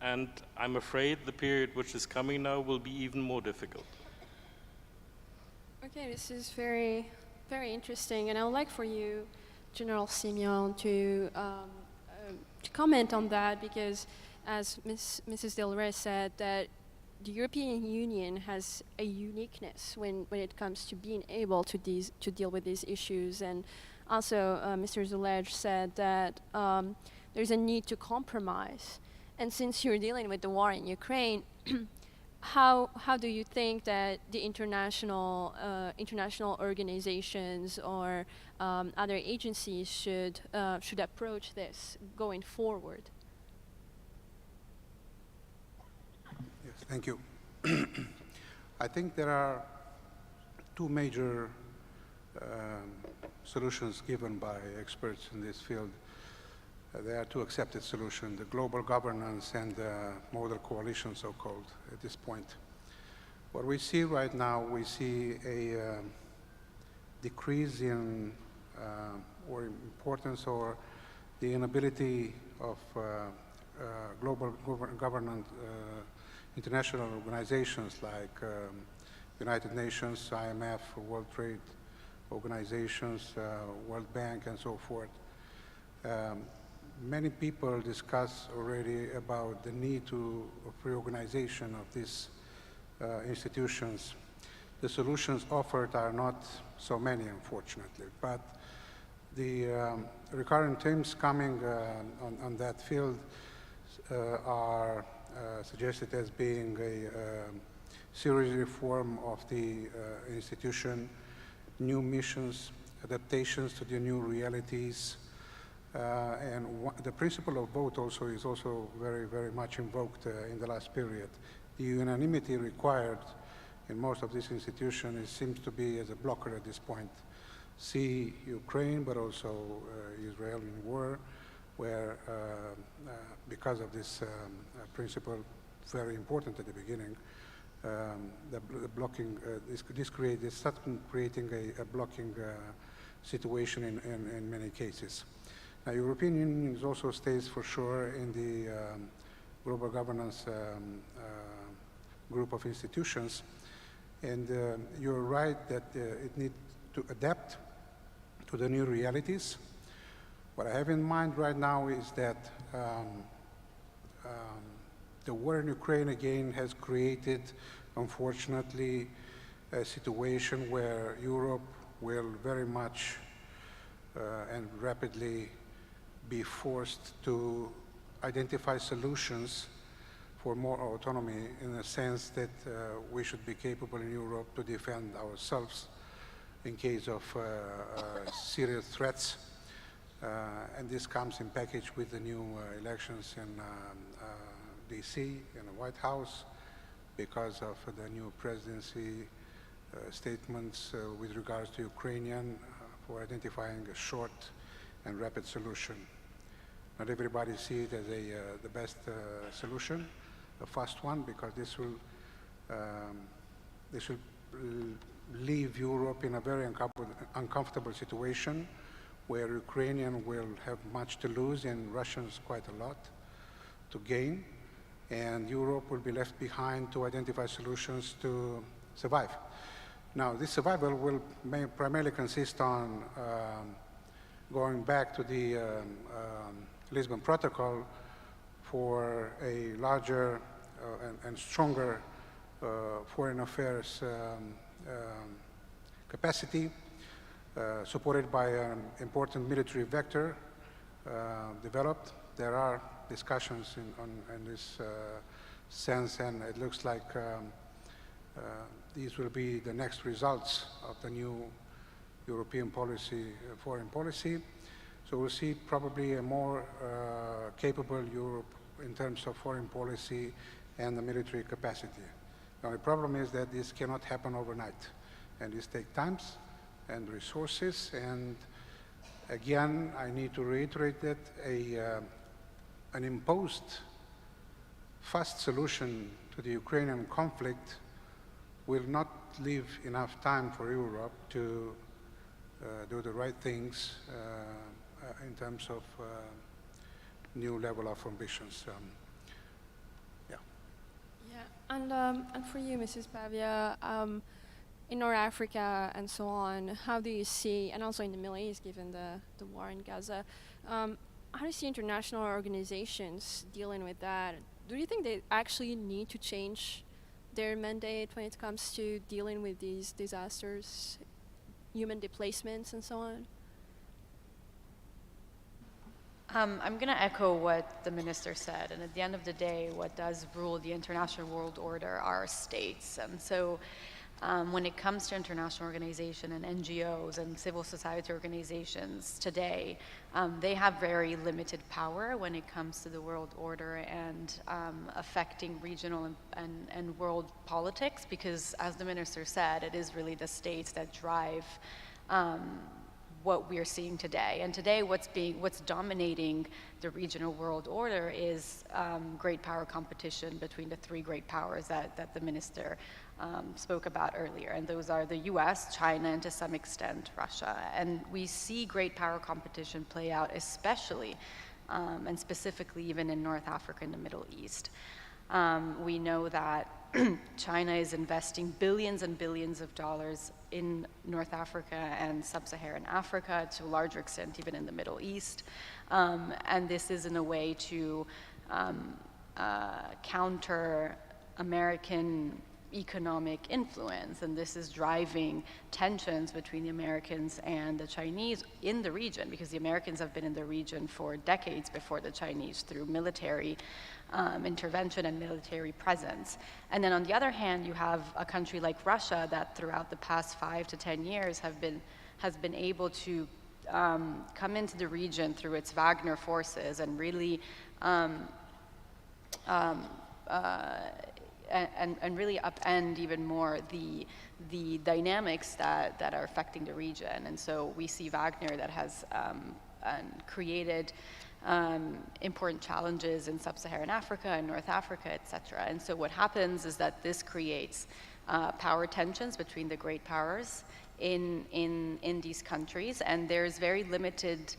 S21: and I'm afraid the period which is coming now will be even more difficult.
S18: Okay, this is very, very interesting, and I would like for you, General Simeon, to comment on that, because as Mrs. Del Rey said, that the European Union has a uniqueness when it comes to being able to deal with these issues. And also, Mr. Zulej said that there's a need to compromise. And since you're dealing with the war in Ukraine, how do you think that the international organizations or other agencies should approach this going forward?
S22: Thank you. I think there are two major solutions given by experts in this field. There are two accepted solutions, the global governance and the model coalition, so-called, at this point. What we see right now, we see a decrease in or importance or the inability of global governance international organizations like United Nations, IMF, World Trade Organizations, World Bank, and so forth. Many people discuss already about the need of reorganization of these institutions. The solutions offered are not so many, unfortunately, but the recurrent themes coming on that field are suggested as being a serious reform of the institution, new missions, adaptations to the new realities, and the principle of vote also is also very, very much invoked in the last period. The unanimity required in most of these institutions seems to be as a blocker at this point. See Ukraine, but also Israel in war, where because of this principle, very important at the beginning, the blocking, this started creating a blocking situation in many cases. Now, European Union also stays for sure in the global governance group of institutions, and you're right that it needs to adapt to the new realities. What I have in mind right now is that the war in Ukraine again has created, unfortunately, a situation where Europe will very much and rapidly be forced to identify solutions for more autonomy, in the sense that we should be capable in Europe to defend ourselves in case of serious threats. And this comes in package with the new elections in DC, in the White House, because of the new presidency statements with regards to Ukrainian for identifying a short and rapid solution. Not everybody sees it as the best solution, a fast one, because this will leave Europe in a very uncomfortable situation where Ukrainians will have much to lose and Russians quite a lot to gain, and Europe will be left behind to identify solutions to survive. Now, this survival will primarily consist on going back to the Lisbon Protocol for a larger and stronger foreign affairs capacity, supported by an important military vector developed. There are discussions in this sense, and it looks like these will be the next results of the new European policy, foreign policy. So we'll see probably a more capable Europe in terms of foreign policy and the military capacity. Now, the problem is that this cannot happen overnight, and this takes time and resources. And again, I need to reiterate that an imposed fast solution to the Ukrainian conflict will not leave enough time for Europe to do the right things in terms of new level of ambitions.
S18: And for you, Mrs. Pavia, in North Africa and so on, how do you see, and also in the Middle East, given the war in Gaza, how do you see international organizations dealing with that? Do you think they actually need to change their mandate when it comes to dealing with these disasters, human displacements, and so on?
S2: I'm going to echo what the minister said, and at the end of the day, what does rule the international world order are states. And so when it comes to international organization and NGOs and civil society organizations today, they have very limited power when it comes to the world order and affecting regional and world politics, because as the minister said, it is really the states that drive what we're seeing today. And today what's dominating the regional world order is great power competition between the three great powers that the minister spoke about earlier. And those are the US, China, and to some extent Russia. And we see great power competition play out, especially and specifically even in North Africa and the Middle East. We know that China is investing billions and billions of dollars in North Africa and sub-Saharan Africa, to a larger extent even in the Middle East. And this is in a way to counter American economic influence, and this is driving tensions between the Americans and the Chinese in the region, because the Americans have been in the region for decades before the Chinese through military intervention and military presence. And then on the other hand, you have a country like Russia that throughout the past 5 to 10 years has been able to come into the region through its Wagner forces and really and really upend even more the dynamics that are affecting the region. And so we see Wagner that has created important challenges in sub-Saharan Africa and North Africa, et cetera. And so what happens is that this creates power tensions between the great powers in these countries, and there's very limited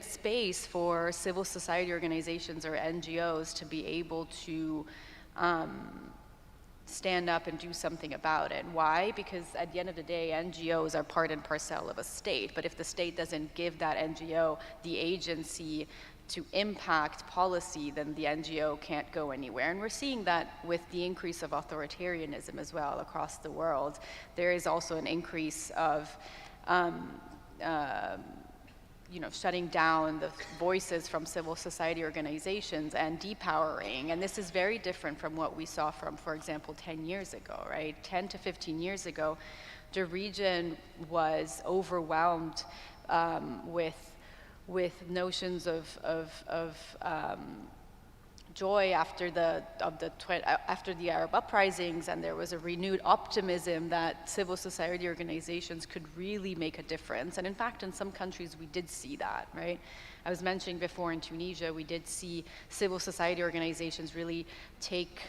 S2: space for civil society organizations or NGOs to be able to stand up and do something about it. Why? Because at the end of the day, NGOs are part and parcel of a state, but if the state doesn't give that NGO the agency impact policy, then the NGO can't go anywhere. And we're seeing that with the increase of authoritarianism as well across the world. There is also an increase of shutting down the voices from civil society organizations and depowering. And this is very different from what we saw from, for example, 10 years ago, right? 10 to 15 years ago, the region was overwhelmed with notions of joy after the Arab uprisings, and there was a renewed optimism that civil society organizations could really make a difference. And in fact, in some countries, we did see that, right? I was mentioning before in Tunisia, we did see civil society organizations really take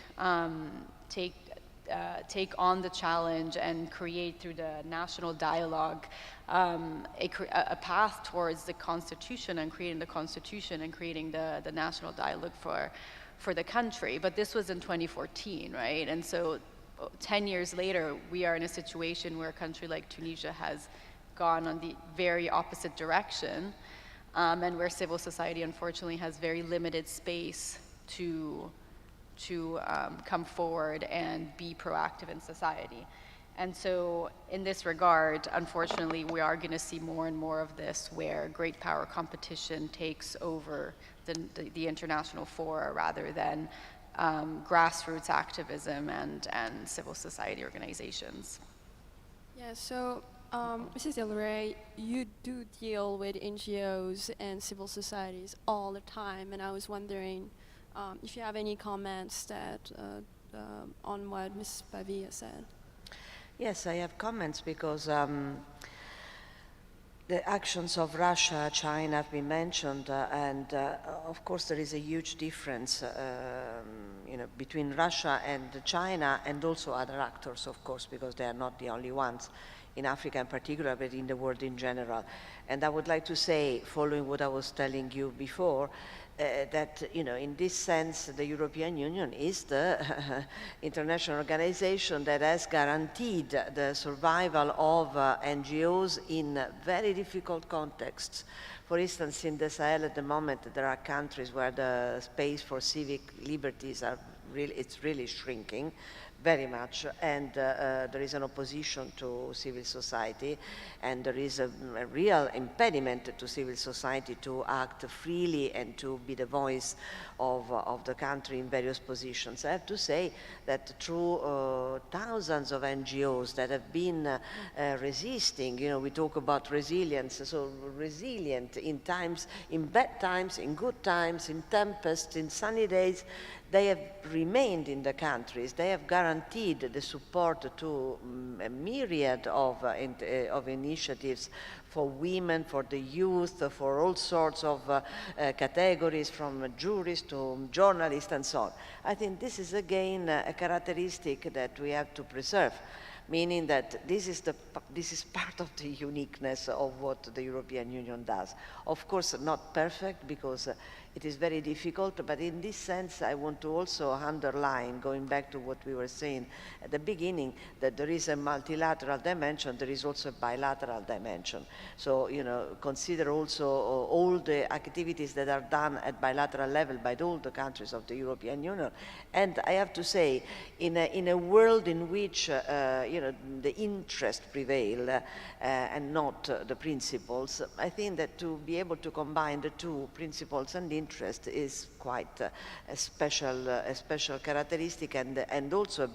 S2: on the challenge and create through the national dialogue a path towards the constitution and creating the constitution and creating the national dialogue for the country. But this was in 2014, right? And so 10 years later, we are in a situation where a country like Tunisia has gone on the very opposite direction, and where civil society unfortunately has very limited space to come forward and be proactive in society. And so in this regard, unfortunately, we are going to see more and more of this where great power competition takes over the international fora rather than grassroots activism and civil society organizations.
S18: Yeah, so Mrs. Del Rey, you do deal with NGOs and civil societies all the time, and I was wondering if you have any comments that on what Ms. Pavia said.
S20: Yes, I have comments because the actions of Russia, China have been mentioned, and of course there is a huge difference between Russia and China and also other actors, of course, because they are not the only ones in Africa in particular, but in the world in general. And I would like to say, following what I was telling you before, that in this sense the European Union is the international organization that has guaranteed the survival of NGOs in very difficult contexts. For instance, in the Sahel at the moment there are countries where the space for civic liberties it's really shrinking very much, and there is an opposition to civil society, and there is a real impediment to civil society to act freely and to be the voice of the country in various positions. I have to say that through thousands of NGOs that have been resisting, we talk about resilience, so resilient in times, in bad times, in good times, in tempests, in sunny days, they have remained in the countries. They have guaranteed the support to a myriad of initiatives for women, for the youth, for all sorts of categories, from jurists to journalists and so on. I think this is again a characteristic that we have to preserve, meaning that this is part of the uniqueness of what the European Union does. Of course, not perfect, because it is very difficult, but in this sense, I want to also underline, going back to what we were saying at the beginning, that there is a multilateral dimension, there is also a bilateral dimension. So, consider also all the activities that are done at bilateral level by all the countries of the European Union. And I have to say, in a world in which, the interest prevail and not the principles, I think that to be able to combine the two, principles and interest, is quite a special characteristic, and also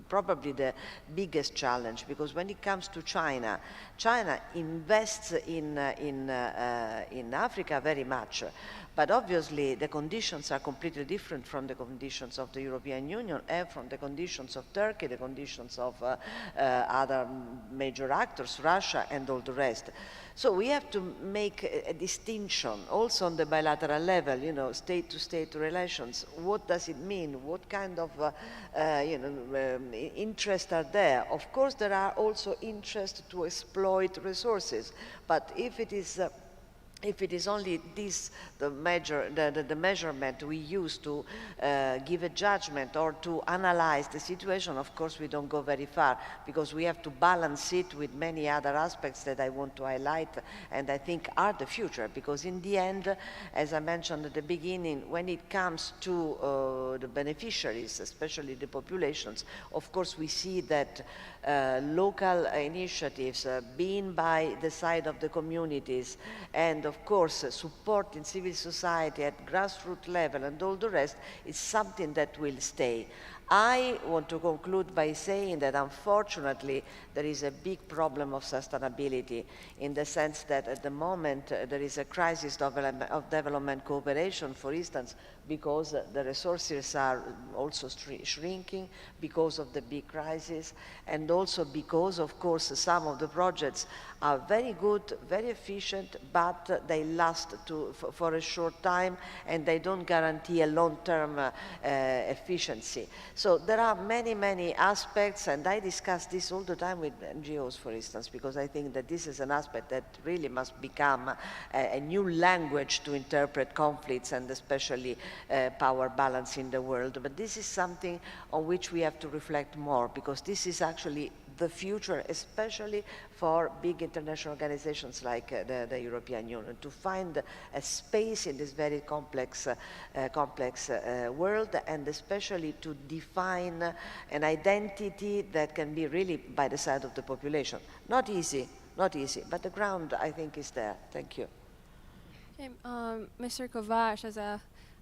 S20: probably the biggest challenge, because when it comes to China, China invests in Africa very much, but obviously the conditions are completely different from the conditions of the European Union and from the conditions of Turkey, the conditions of other major actors, Russia and all the rest. So we have to make a distinction also on the bilateral level, state-to-state relations. What does it mean? What kind of interests are there? Of course, there are also interests to exploit resources, but if it is if it is only this, the measurement we use to give a judgment or to analyze the situation, of course we don't go very far, because we have to balance it with many other aspects that I want to highlight and I think are the future, because in the end, as I mentioned at the beginning, when it comes to the beneficiaries, especially the populations, of course we see that local initiatives being by the side of the communities, and of course support in civil society at grassroots level and all the rest, is something that will stay. I want to conclude by saying that unfortunately there is a big problem of sustainability, in the sense that at the moment there is a crisis of development cooperation, for instance, because the resources are also shrinking because of the big crisis, and also because, of course, some of the projects are very good, very efficient, but they last for a short time and they don't guarantee a long-term efficiency. So there are many, many aspects, and I discuss this all the time with NGOs, for instance, because I think that this is an aspect that really must become a new language to interpret conflicts and especially power balance in the world. But this is something on which we have to reflect more, because this is actually the future, especially for big international organizations like the European Union, to find a space in this very complex world, and especially to define an identity that can be really by the side of the population. Not easy, but the ground, I think, is there. Thank you.
S18: Okay, Mr. Kovács,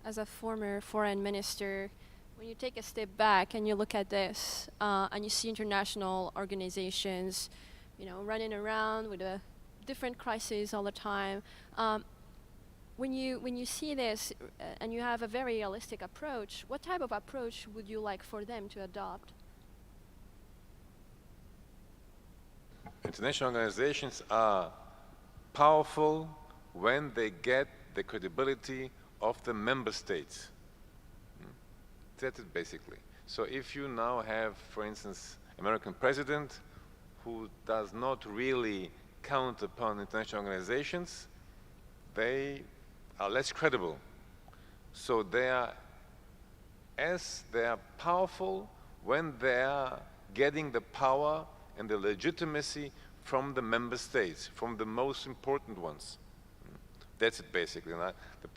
S18: as a former foreign minister, when you take a step back and you look at this, and you see international organizations, running around with a different crisis all the time, when you see this and you have a very realistic approach, what type of approach would you like for them to adopt?
S19: International organizations are powerful when they get the credibility of the member states. That's it, basically. So if you now have, for instance, American president who does not really count upon international organizations, they are less credible. So they are powerful when they are getting the power and the legitimacy from the member states, from the most important ones. That's it, basically.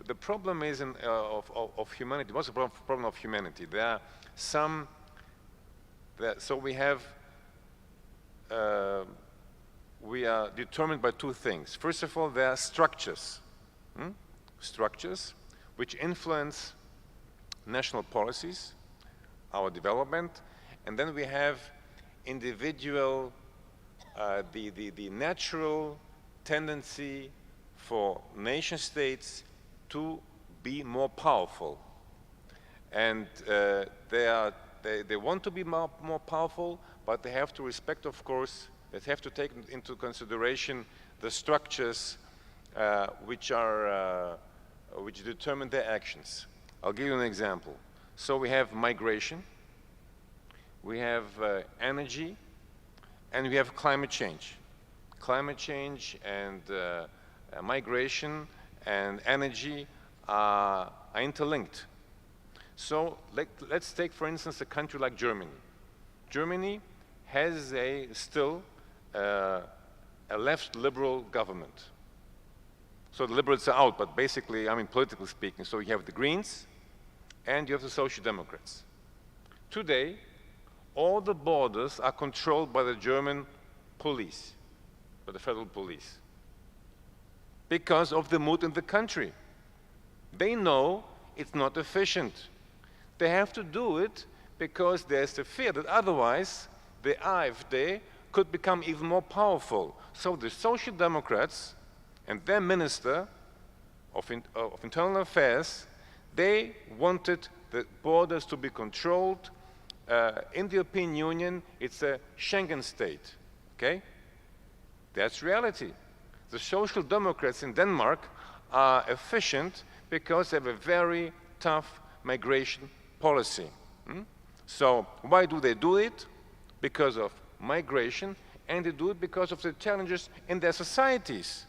S19: The problem is of humanity. What's the problem of humanity? There are some. So we are determined by two things. First of all, there are structures, structures which influence national policies, our development, and then we have individual, the natural tendency for nation states to be more powerful, and they want to be more powerful, but they have to respect, of course, they have to take into consideration the structures which determine their actions. I'll give you an example. So we have migration, we have energy, and we have climate change. Climate change and migration and energy are interlinked. So let's take, for instance, a country like Germany. Germany has still a left liberal government. So the liberals are out, but basically, I mean, politically speaking, so you have the Greens and you have the Social Democrats. Today, all the borders are controlled by the German police, by the federal police, because of the mood in the country. They know it's not efficient. They have to do it because there's the fear that otherwise the AfD could become even more powerful. So the Social Democrats and their Minister of Internal Affairs, they wanted the borders to be controlled. In the European Union, it's a Schengen state, okay? That's reality. The Social Democrats in Denmark are efficient because they have a very tough migration policy. So why do they do it? Because of migration, and they do it because of the challenges in their societies.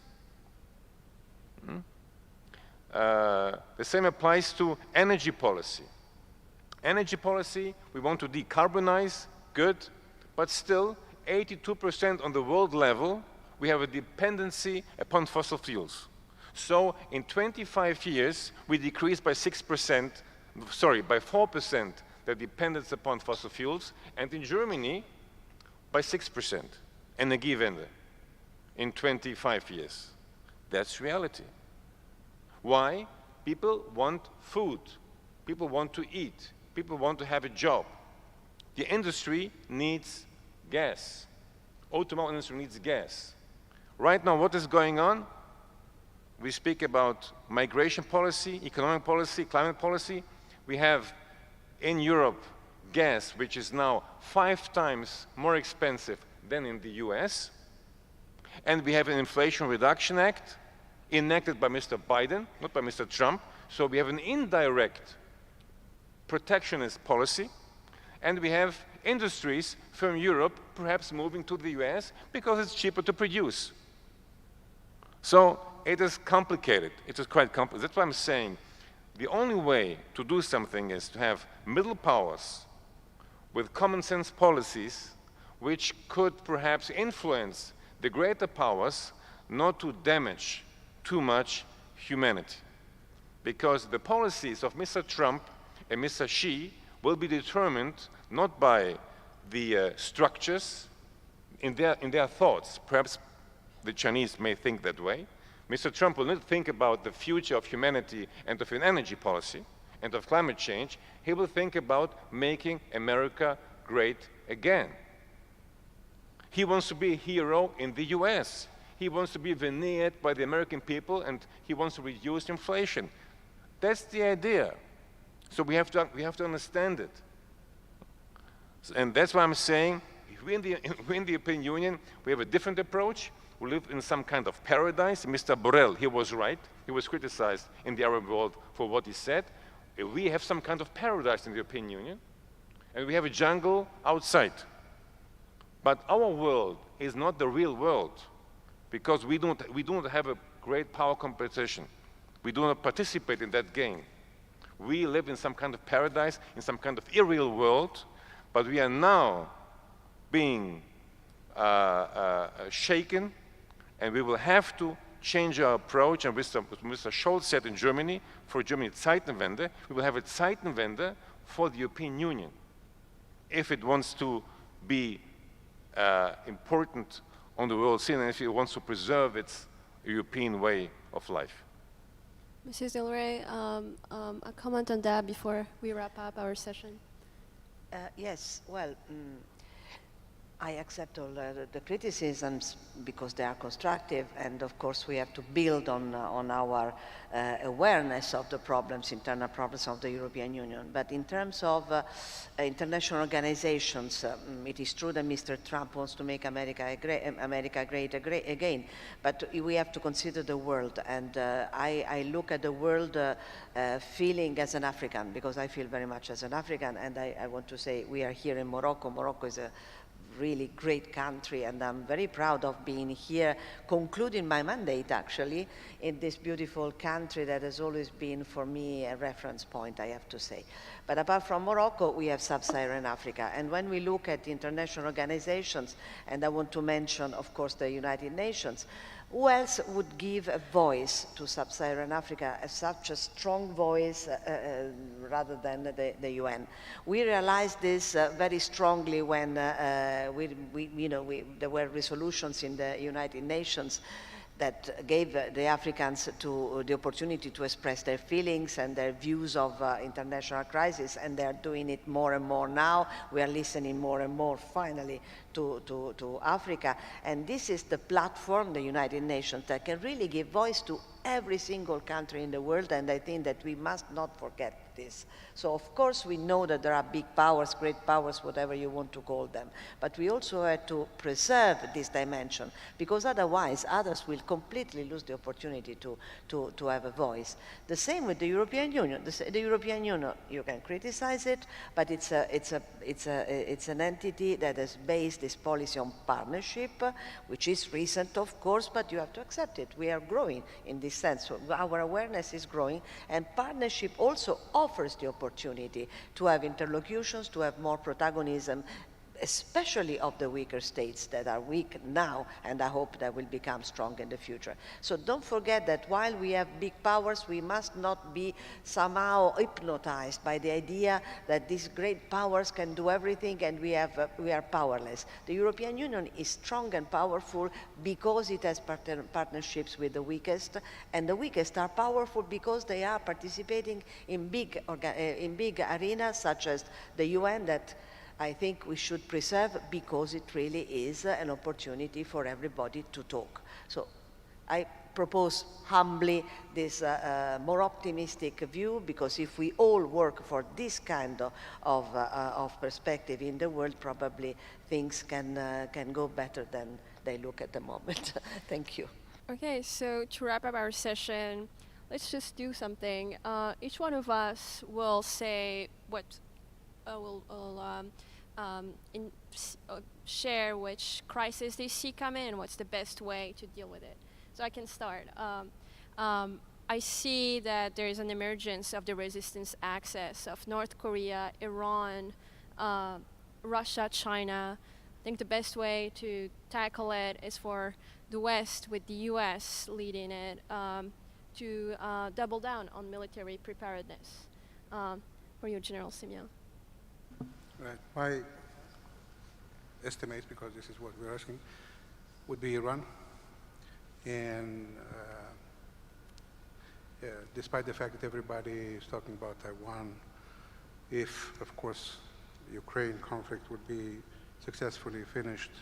S19: The same applies to energy policy. Energy policy, we want to decarbonize, good, but still 82% on the world level, we have a dependency upon fossil fuels. So in 25 years, we decreased by 6%, sorry, by 4% the dependence upon fossil fuels, and in Germany, by 6%, Energiewende, in 25 years. That's reality. Why? People want food. People want to eat. People want to have a job. The industry needs gas. Automobile industry needs gas. Right now, what is going on? We speak about migration policy, economic policy, climate policy. We have in Europe gas, which is now 5 times more expensive than in the US. And we have an Inflation Reduction Act enacted by Mr. Biden, not by Mr. Trump. So we have an indirect protectionist policy. And we have industries from Europe perhaps moving to the US because it's cheaper to produce. So it is complicated. It is quite complicated. That's why I'm saying the only way to do something is to have middle powers with common sense policies which could perhaps influence the greater powers not to damage too much humanity. Because the policies of Mr. Trump and Mr. Xi will be determined not by the structures in their thoughts. Perhaps the Chinese may think that way. Mr. Trump will not think about the future of humanity and of an energy policy and of climate change. He will think about making America great again. He wants to be a hero in the US. He wants to be veneered by the American people, and he wants to reduce inflation. That's the idea. So we have to understand it. And that's why I'm saying, if we in the European Union, we have a different approach. We live in some kind of paradise. Mr. Borrell, he was right. He was criticized in the Arab world for what he said. We have some kind of paradise in the European Union, and we have a jungle outside. But our world is not the real world, because we don't have a great power competition. We do not participate in that game. We live in some kind of paradise, in some kind of irreal world, but we are now being shaken, and we will have to change our approach. And Mr. Scholz said in Germany, for Germany, Zeitenwende, we will have a Zeitenwende for the European Union if it wants to be important on the world scene and if it wants to preserve its European way of life.
S18: Mrs. Del Rey, a comment on that before we wrap up our session.
S20: Yes, well, I accept all the criticisms because they are constructive, and of course we have to build on our awareness of the problems, internal problems of the European Union. But in terms of international organizations, it is true that Mr. Trump wants to make America great again, but we have to consider the world, and I look at the world feeling as an African, because I feel very much as an African, and I want to say we are here in Morocco. Morocco is a really great country, and I'm very proud of being here, concluding my mandate actually in this beautiful country that has always been for me a reference point, I have to say. But apart from Morocco, we have sub-Saharan Africa, and when we look at international organizations, and I want to mention of course the United Nations, who else would give a voice to sub-Saharan Africa, such a strong voice rather than the UN? We realized this very strongly when there were resolutions in the United Nations that gave the Africans the opportunity to express their feelings and their views of international crisis, and they're doing it more and more now. We are listening more and more, finally, to Africa, and this is the platform, the United Nations, that can really give voice to every single country in the world, and I think that we must not forget this. So of course we know that there are big powers, great powers, whatever you want to call them, but we also have to preserve this dimension, because otherwise others will completely lose the opportunity to have a voice. The same with the European Union. The European Union, you can criticize it, but it's an entity that is based this policy on partnership, which is recent, of course, but you have to accept it. We are growing in this sense. So our awareness is growing, and partnership also offers the opportunity to have interlocutions, to have more protagonism, especially of the weaker states that are weak now, and I hope that will become strong in the future. So don't forget that while we have big powers, we must not be somehow hypnotized by the idea that these great powers can do everything and we are powerless. The European Union is strong and powerful because it has partnerships with the weakest, and the weakest are powerful because they are participating in big arenas such as the UN, that I think we should preserve because it really is an opportunity for everybody to talk. So I propose humbly this more optimistic view, because if we all work for this kind of perspective in the world, probably things can go better than they look at the moment. Thank you.
S18: Okay, so to wrap up our session, let's just do something. Each one of us will say what share which crisis they see coming and what's the best way to deal with it. So I can start. I see that there is an emergence of the resistance axis of North Korea, Iran, Russia, China. I think the best way to tackle it is for the West, with the US leading it, to double down on military preparedness. For you, General Simeon.
S22: Right. My estimates, because this is what we're asking, would be Iran. And despite the fact that everybody is talking about Taiwan, if, of course, the Ukraine conflict would be successfully finished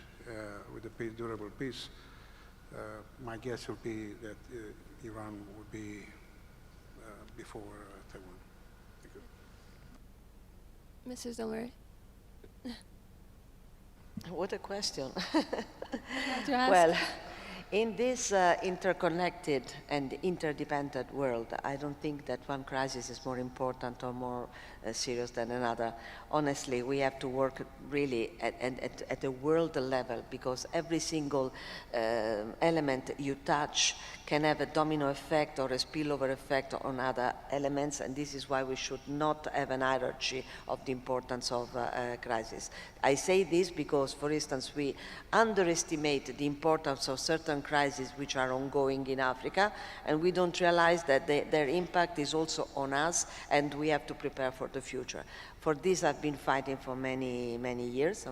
S22: with a durable peace, my guess would be that Iran would be before Taiwan. Thank you.
S18: Mrs. Delray.
S20: What a question.
S18: ask.
S20: Well, in this interconnected and interdependent world, I don't think that one crisis is more important or more serious than another. Honestly, we have to work really at a world level, because every single element you touch can have a domino effect or a spillover effect on other elements, and this is why we should not have an hierarchy of the importance of crisis. I say this because, for instance, we underestimate the importance of certain crises which are ongoing in Africa, and we don't realize that their impact is also on us, and we have to prepare for the future. For this, I've been fighting for many, many years,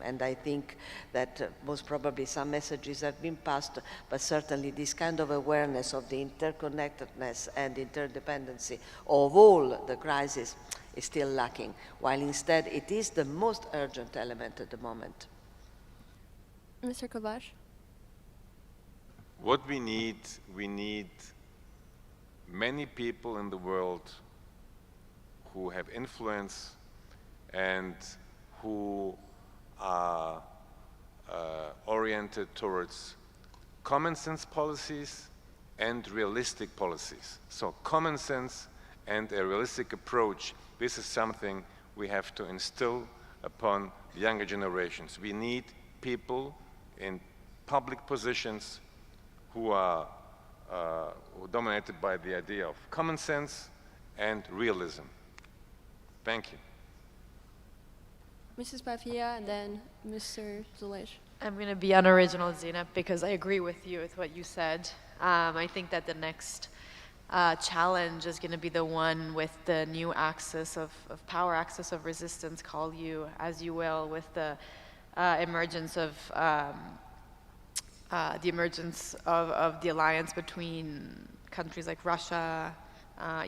S20: and I think that most probably some messages have been passed, but certainly this kind of awareness of the interconnectedness and interdependency of all the crises is still lacking, while instead it is the most urgent element at the moment.
S18: Mr. Kovacs?
S19: What we need many people in the world who have influence and who are oriented towards common sense policies and realistic policies. So common sense and a realistic approach, this is something we have to instill upon the younger generations. We need people in public positions who are dominated by the idea of common sense and realism. Thank you.
S18: Mrs. Pavia, and then Mr. Zulej.
S2: I'm going to be unoriginal, Zeynep, because I agree with you with what you said. I think that the next challenge is going to be the one with the new axis of power, axis of resistance, call you as you will, with the emergence of the alliance between countries like Russia,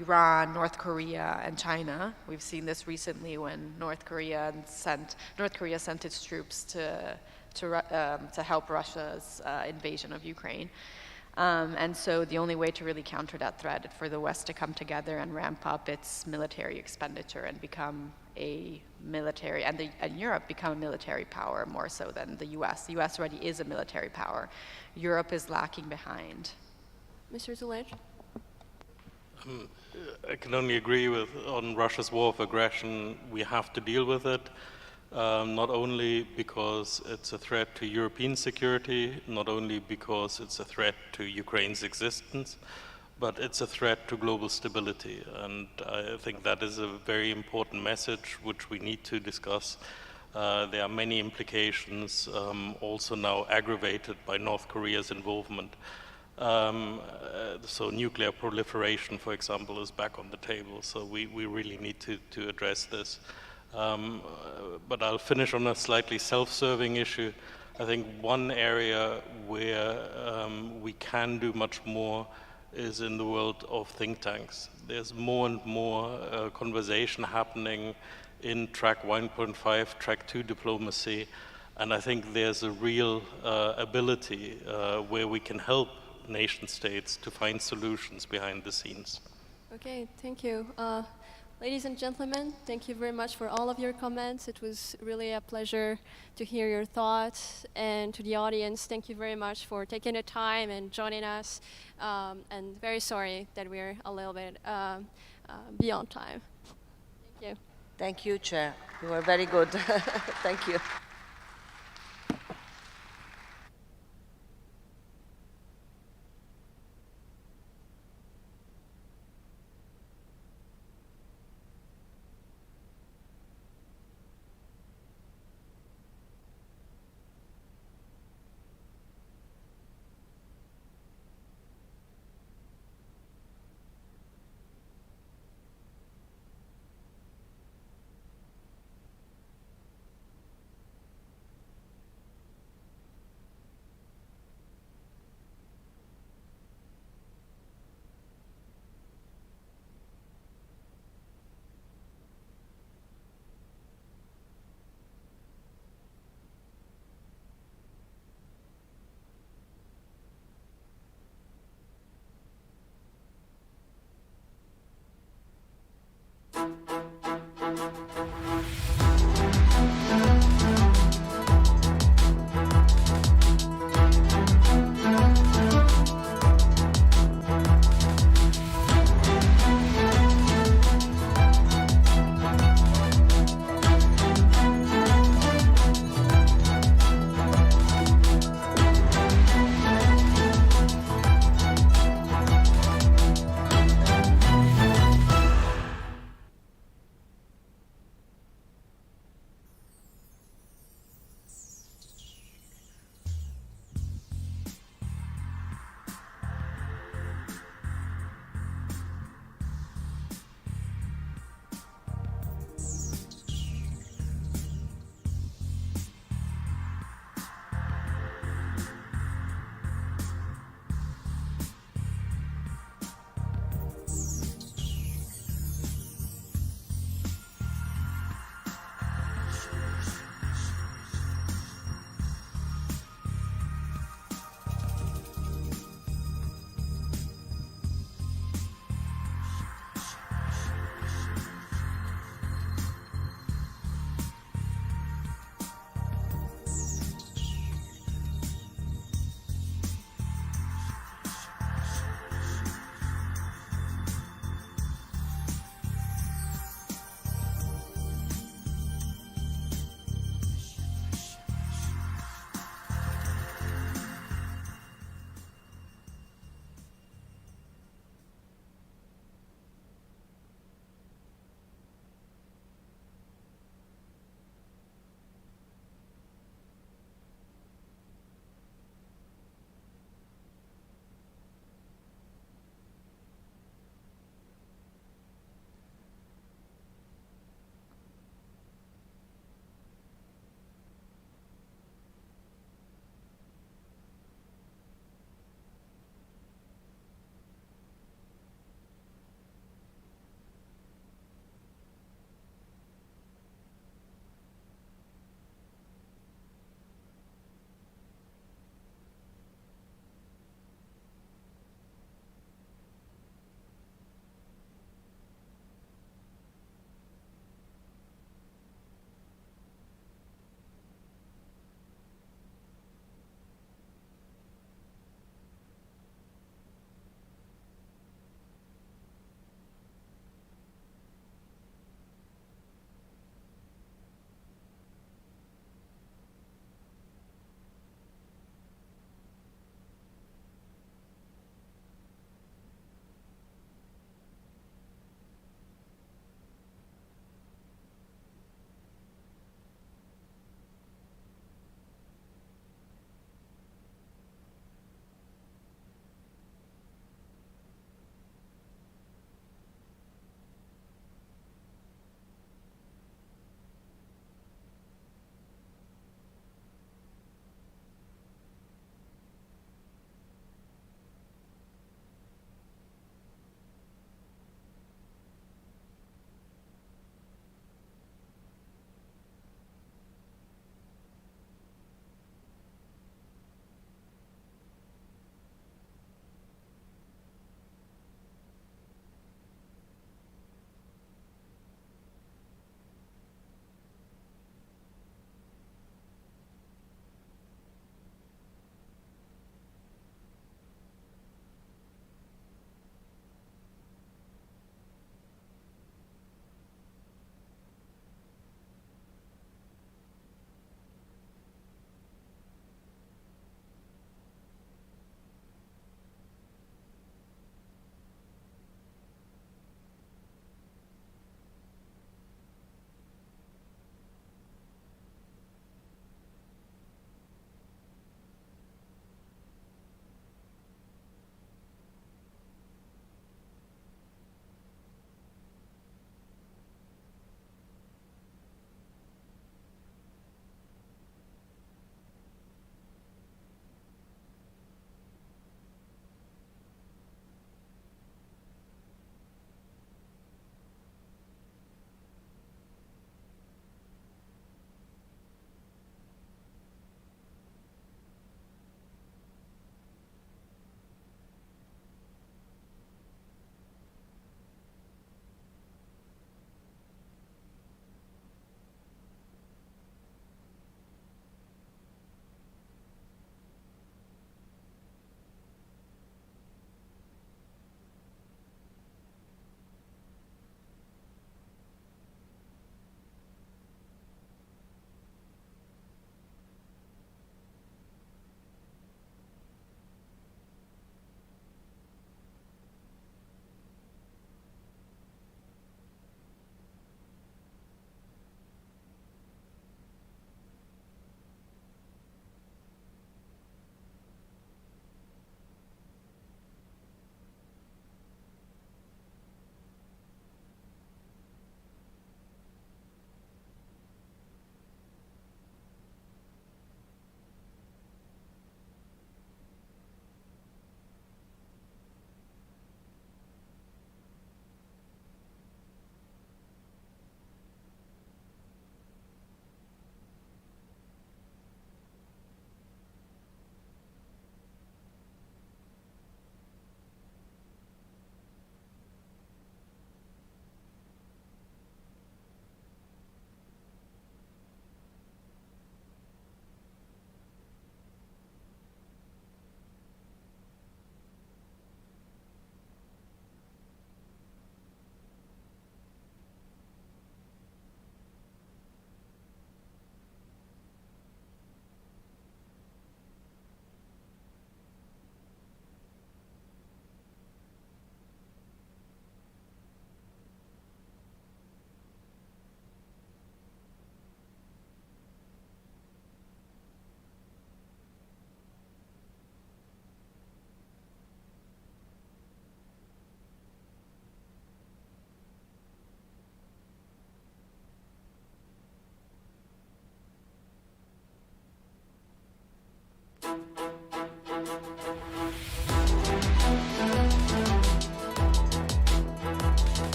S2: Iran, North Korea, and China. We've seen this recently when North Korea sent its troops to help Russia's invasion of Ukraine. And so the only way to really counter that threat is for the West to come together and ramp up its military expenditure and become a military, and Europe become a military power more so than the US. The US already is a military power. Europe is lacking behind.
S18: Mr. Zulej?
S21: I can only agree on Russia's war of aggression. We have to deal with it. not only because it's a threat to European security, not only because it's a threat to Ukraine's existence, but it's a threat to global stability. And I think that is a very important message which we need to discuss. There are many implications, also now aggravated by North Korea's involvement. So nuclear proliferation, for example, is back on the table. So we really need to address this. But I'll finish on a slightly self-serving issue. I think one area where we can do much more is in the world of think tanks. There's more and more conversation happening in track 1.5, track 2 diplomacy, and I think there's a real ability where we can help nation states to find solutions behind the scenes.
S18: Okay, thank you. Ladies and gentlemen, thank you very much for all of your comments. It was really a pleasure to hear your thoughts. And to the audience, thank you very much for taking the time and joining us. And very sorry that we're a little bit beyond time. Thank you.
S20: Thank you, Chair. You were very good. Thank you.